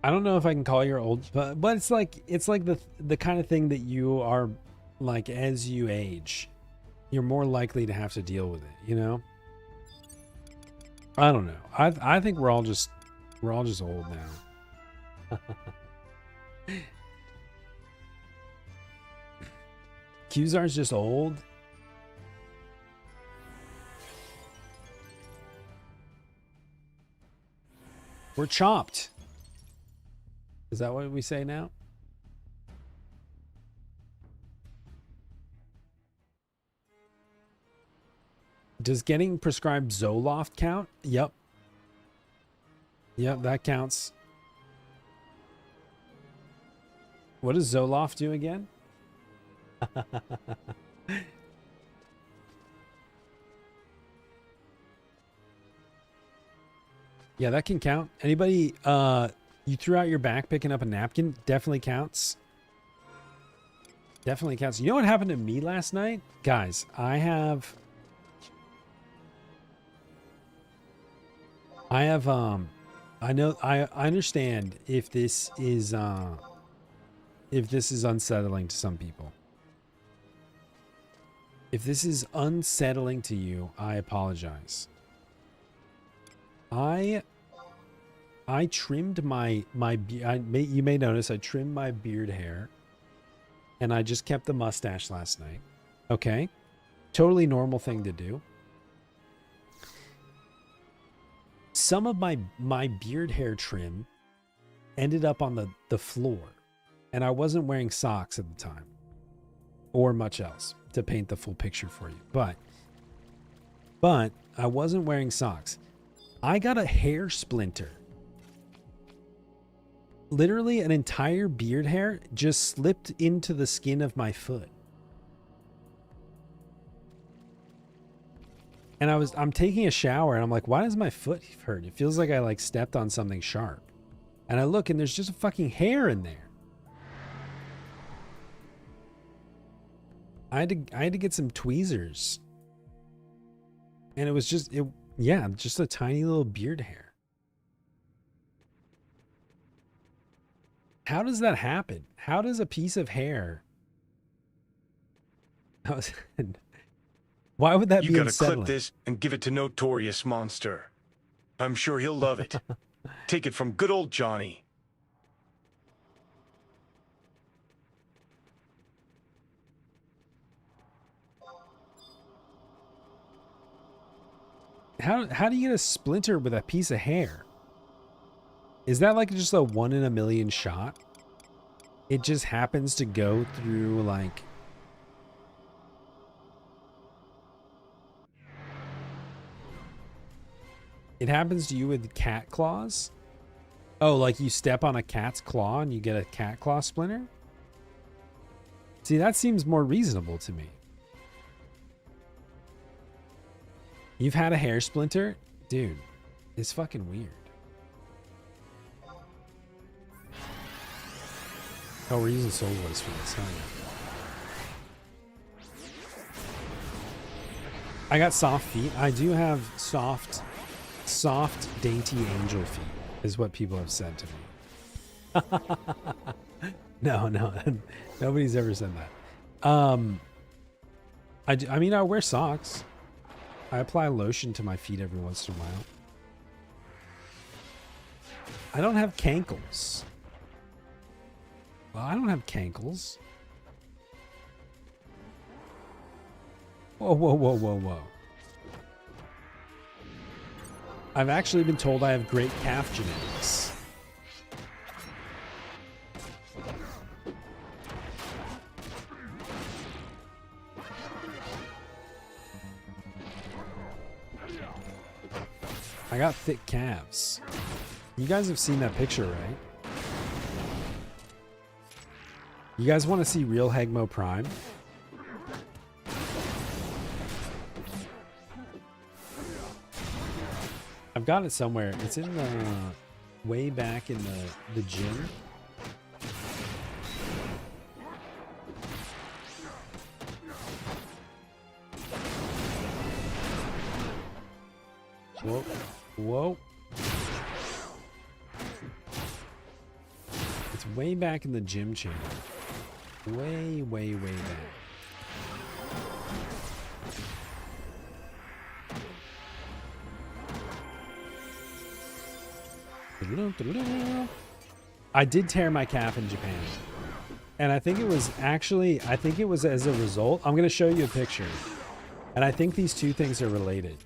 I don't know if I can call you old, but it's like the kind of thing that you are like as you age, you're more likely to have to deal with it, you know? I don't know. I think we're all just old now. Qzar's just old. We're chopped. Is that what we say now? Does getting prescribed Zoloft count? Yep. Yep, that counts. What does Zoloft do again? Yeah, that can count. Anybody, you threw out your back picking up a napkin? Definitely counts. Definitely counts. You know what happened to me last night? Guys, I know, I understand if this is unsettling to some people. If this is unsettling to you, I apologize. I trimmed you may notice I trimmed my beard hair and I just kept the mustache last night. Okay? Totally normal thing to do. Some of my beard hair trim ended up on the floor, and I wasn't wearing socks at the time or much else to paint the full picture for you. But I wasn't wearing socks. I got a hair splinter. Literally an entire beard hair just slipped into the skin of my foot. And I'm taking a shower and I'm like, why does my foot hurt? It feels like I like stepped on something sharp. And I look and there's just a fucking hair in there. I had to get some tweezers. And it was just a tiny little beard hair. How does that happen? How does a piece of hair... Why would that be unsettling? You gotta clip this and give it to Notorious Monster. I'm sure he'll love it. Take it from good old Johnny. How do you get a splinter with a piece of hair? Is that like just a 1 in a million shot? It just happens to go through like... It happens to you with cat claws? Oh, like you step on a cat's claw and you get a cat claw splinter? See, that seems more reasonable to me. You've had a hair splinter? Dude, it's fucking weird. Oh, we're using Soul Voice for this, huh? I got soft feet. I do have soft, dainty angel feet, is what people have said to me. No, nobody's ever said that. I mean, I wear socks. I apply lotion to my feet every once in a while. I don't have cankles. Well, I don't have cankles. Whoa. I've actually been told I have great calf genetics. I got thick calves. You guys have seen that picture, right? You guys want to see real Hegmo Prime? I've got it somewhere. It's in the way back in the gym. Whoa. It's way back in the gym channel. Way, way, way back. I did tear my calf in Japan. And I think it was as a result. I'm going to show you a picture. And I think these two things are related.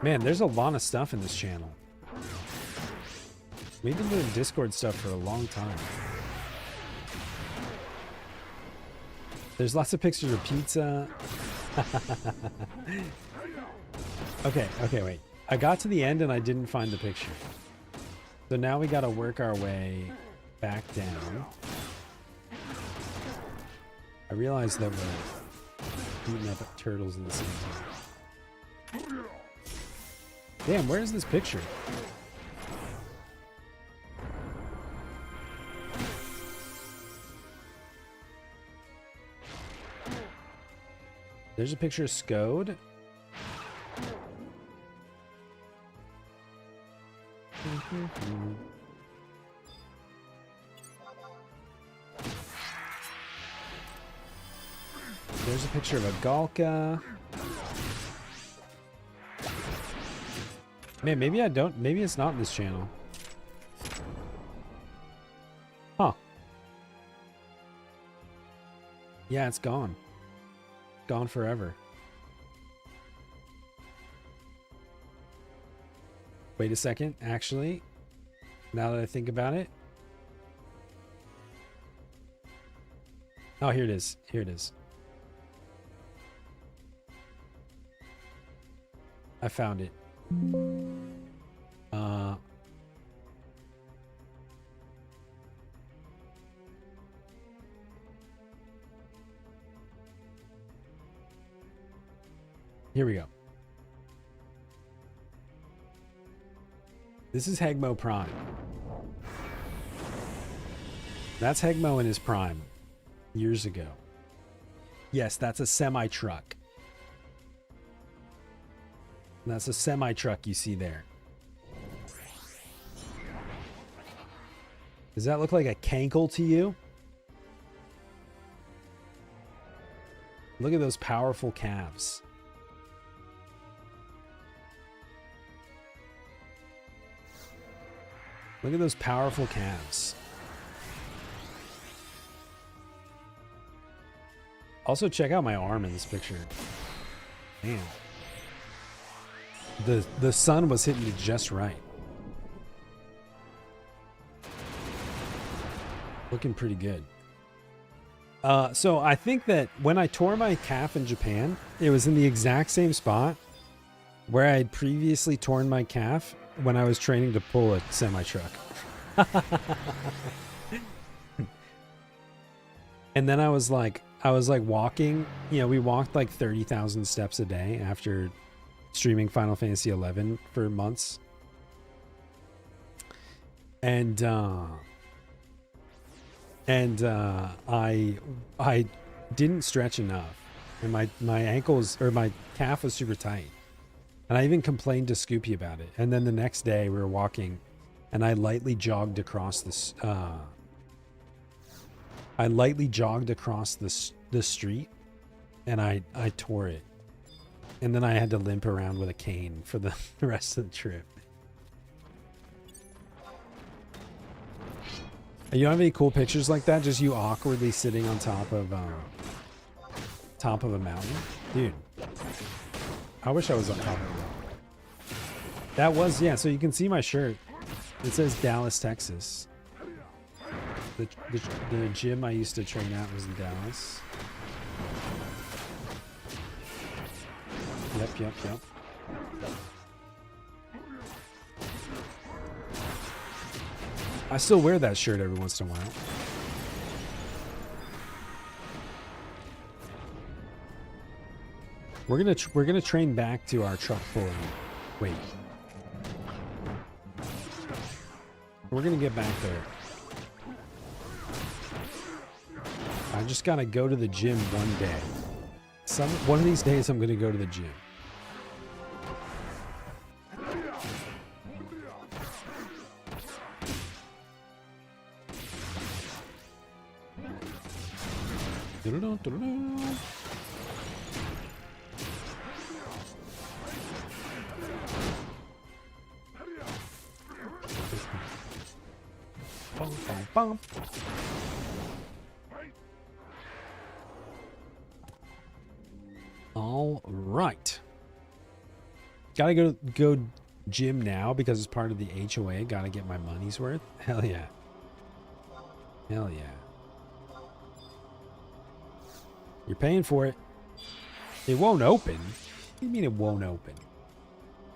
Man, there's a lot of stuff in this channel. We've been doing Discord stuff for a long time. There's lots of pictures of pizza. Okay, wait. I got to the end and I didn't find the picture. So now we got to work our way back down. I realize that we're eating up turtles in the same time. Damn, where is this picture? There's a picture of Scode. There's a picture of a Galka. Man, maybe maybe it's not in this channel. Huh. Yeah, it's gone. Gone forever. Wait a second, actually, now that I think about it. Oh, here it is. Here it is. I found it. Here we go. This is Hegmo Prime. That's Hegmo in his prime. Years ago. Yes, that's a semi-truck. That's a semi-truck you see there. Does that look like a cankle to you? Look at those powerful calves. Look at those powerful calves. Also, check out my arm in this picture. Damn. The sun was hitting it just right. Looking pretty good. So I think that when I tore my calf in Japan, it was in the exact same spot where I had previously torn my calf when I was training to pull a semi-truck. And then I was like walking, you know, we walked like 30,000 steps a day after streaming Final Fantasy 11 for months. And I didn't stretch enough, and my ankles or my calf was super tight. And I even complained to Scoopy about it. And then the next day we were walking, and I lightly jogged across this. I lightly jogged across the street, and I tore it. And then I had to limp around with a cane for the rest of the trip. You don't have any cool pictures like that? Just you awkwardly sitting on top of a mountain, dude. I wish I was on top of it. That was, yeah, so you can see my shirt. It says Dallas, Texas. The gym I used to train at was in Dallas. Yep. I still wear that shirt every once in a while. We're gonna train back to our truck pulling. Wait. We're gonna get back there. I just gotta go to the gym one day. One of these days I'm gonna go to the gym. Bum, bum, bum. All right. Gotta go gym now because it's part of the HOA. Gotta get my money's worth. Hell yeah. Hell yeah. You're paying for it. It won't open. What do you mean it won't open?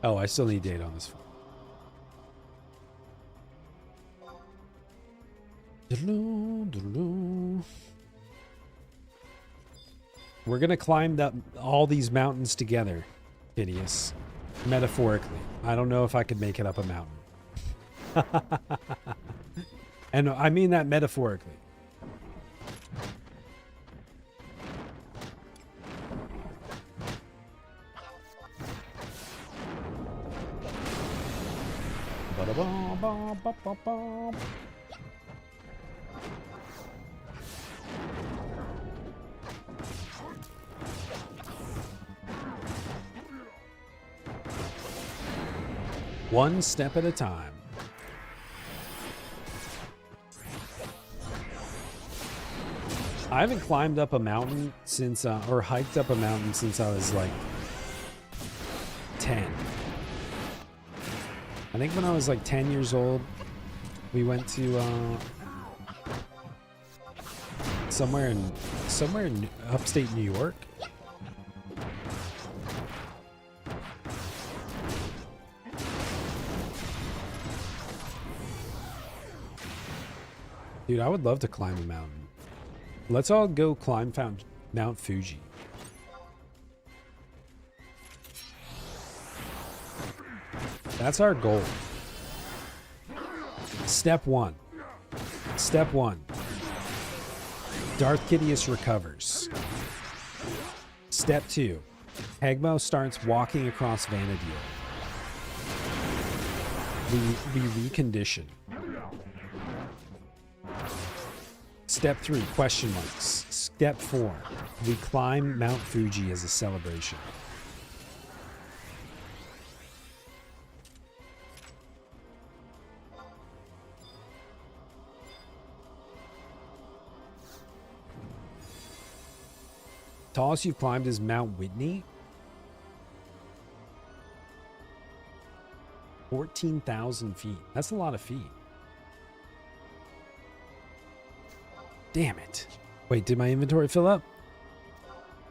Oh, I still need data on this phone. We're gonna climb all these mountains together, Phineas. Metaphorically. I don't know if I could make it up a mountain. And I mean that metaphorically. Ba-da-ba-ba-ba-ba-ba. One step at a time. I haven't climbed up a mountain since, or hiked up a mountain since I was like 10. I think when I was like 10 years old, we went to somewhere in upstate New York. Dude, I would love to climb a mountain. Let's all go climb Mount Fuji. That's our goal. Step one. Step one. Darth Kidius recovers. Step two. Hegmo starts walking across Vanadil. We recondition. Step 3, question marks. Step 4, we climb Mount Fuji as a celebration. Tallest you've climbed is Mount Whitney. 14,000 feet. That's a lot of feet. Damn it. Wait, did my inventory fill up?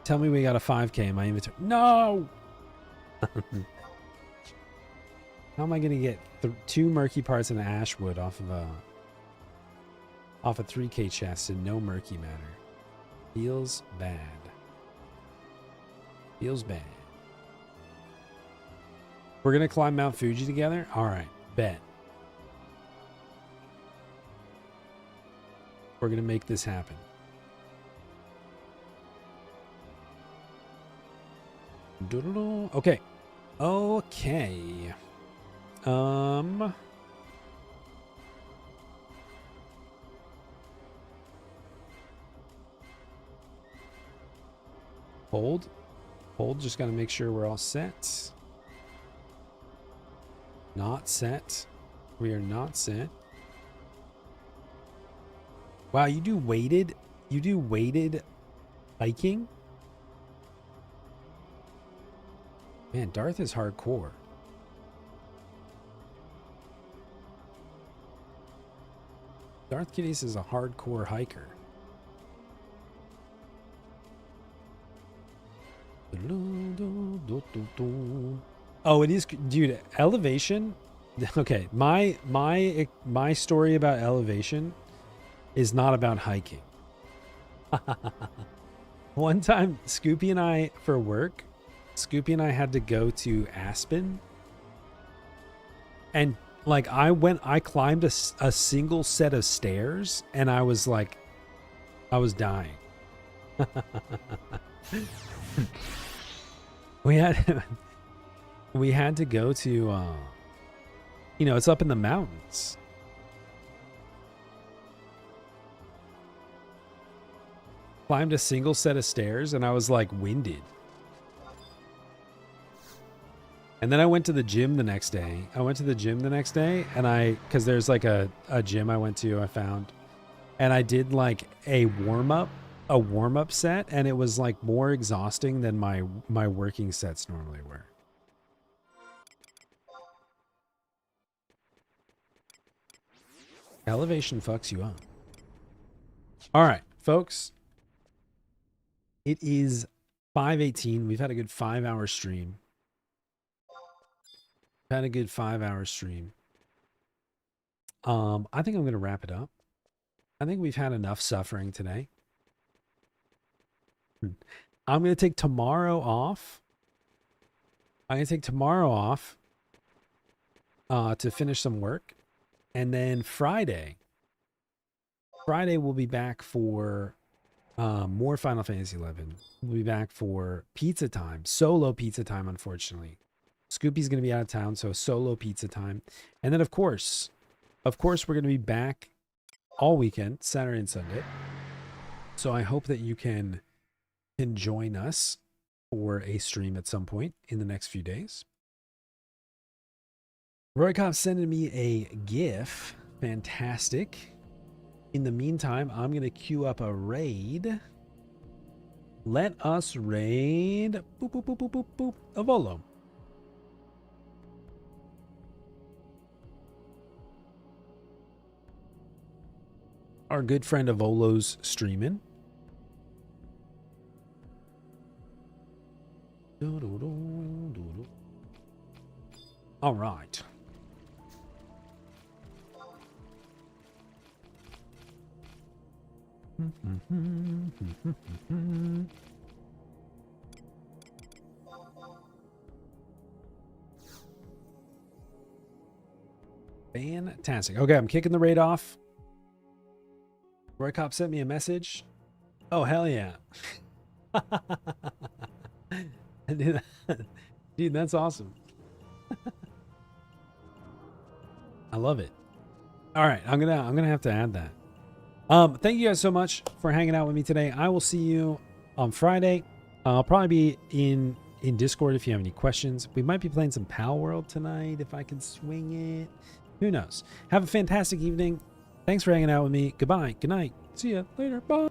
Tell me we got a 5K in my inventory. No! How am I going to get 2 murky parts and an ash wood off a 3K chest and no murky matter? Feels bad. Feels bad. We're going to climb Mount Fuji together? All right, bet. We're going to make this happen. Okay. Okay. Hold. Hold. Just got to make sure we're all set. Not set. We are not set. Wow, you do weighted hiking? Man, Darth is hardcore. Darth Kidius is a hardcore hiker. Oh, it is, dude, elevation. Okay, my story about elevation is not about hiking. One time, Scoopy and I, for work, Scoopy and I had to go to Aspen. And like I climbed a single set of stairs and I was like, I was dying. We had to go to, you know, it's up in the mountains. climbed a single set of stairs and I was like winded. And then I went to the gym the next day. And because there's like a gym I went to, I found. And I did like a warm-up set, and it was like more exhausting than my working sets normally were. Elevation fucks you up. All right, folks. It is 5:18. We've had a good 5-hour stream. I think I'm going to wrap it up. I think we've had enough suffering today. I'm going to take tomorrow off. To finish some work. And then Friday we'll be back for more Final Fantasy 11. We'll be back for pizza time. Solo pizza time, unfortunately. Scoopy's going to be out of town, so solo pizza time. And then, of course, we're going to be back all weekend, Saturday and Sunday. So I hope that you can join us for a stream at some point in the next few days. Roykop's sending me a GIF. Fantastic. In the meantime, I'm going to queue up a raid. Let us raid Avolo. Our good friend Avolo's streaming. All right. Fantastic. Okay, I'm kicking the raid off. Roykop sent me a message. Oh, hell yeah. Dude, that's awesome. I love it. All right, I'm gonna have to add that. Thank you guys so much for hanging out with me today. I will see you on Friday. I'll probably be in Discord if you have any questions. We might be playing some Pal World tonight if I can swing it. Who knows? Have a fantastic evening. Thanks for hanging out with me. Goodbye. Good night. See ya later. Bye.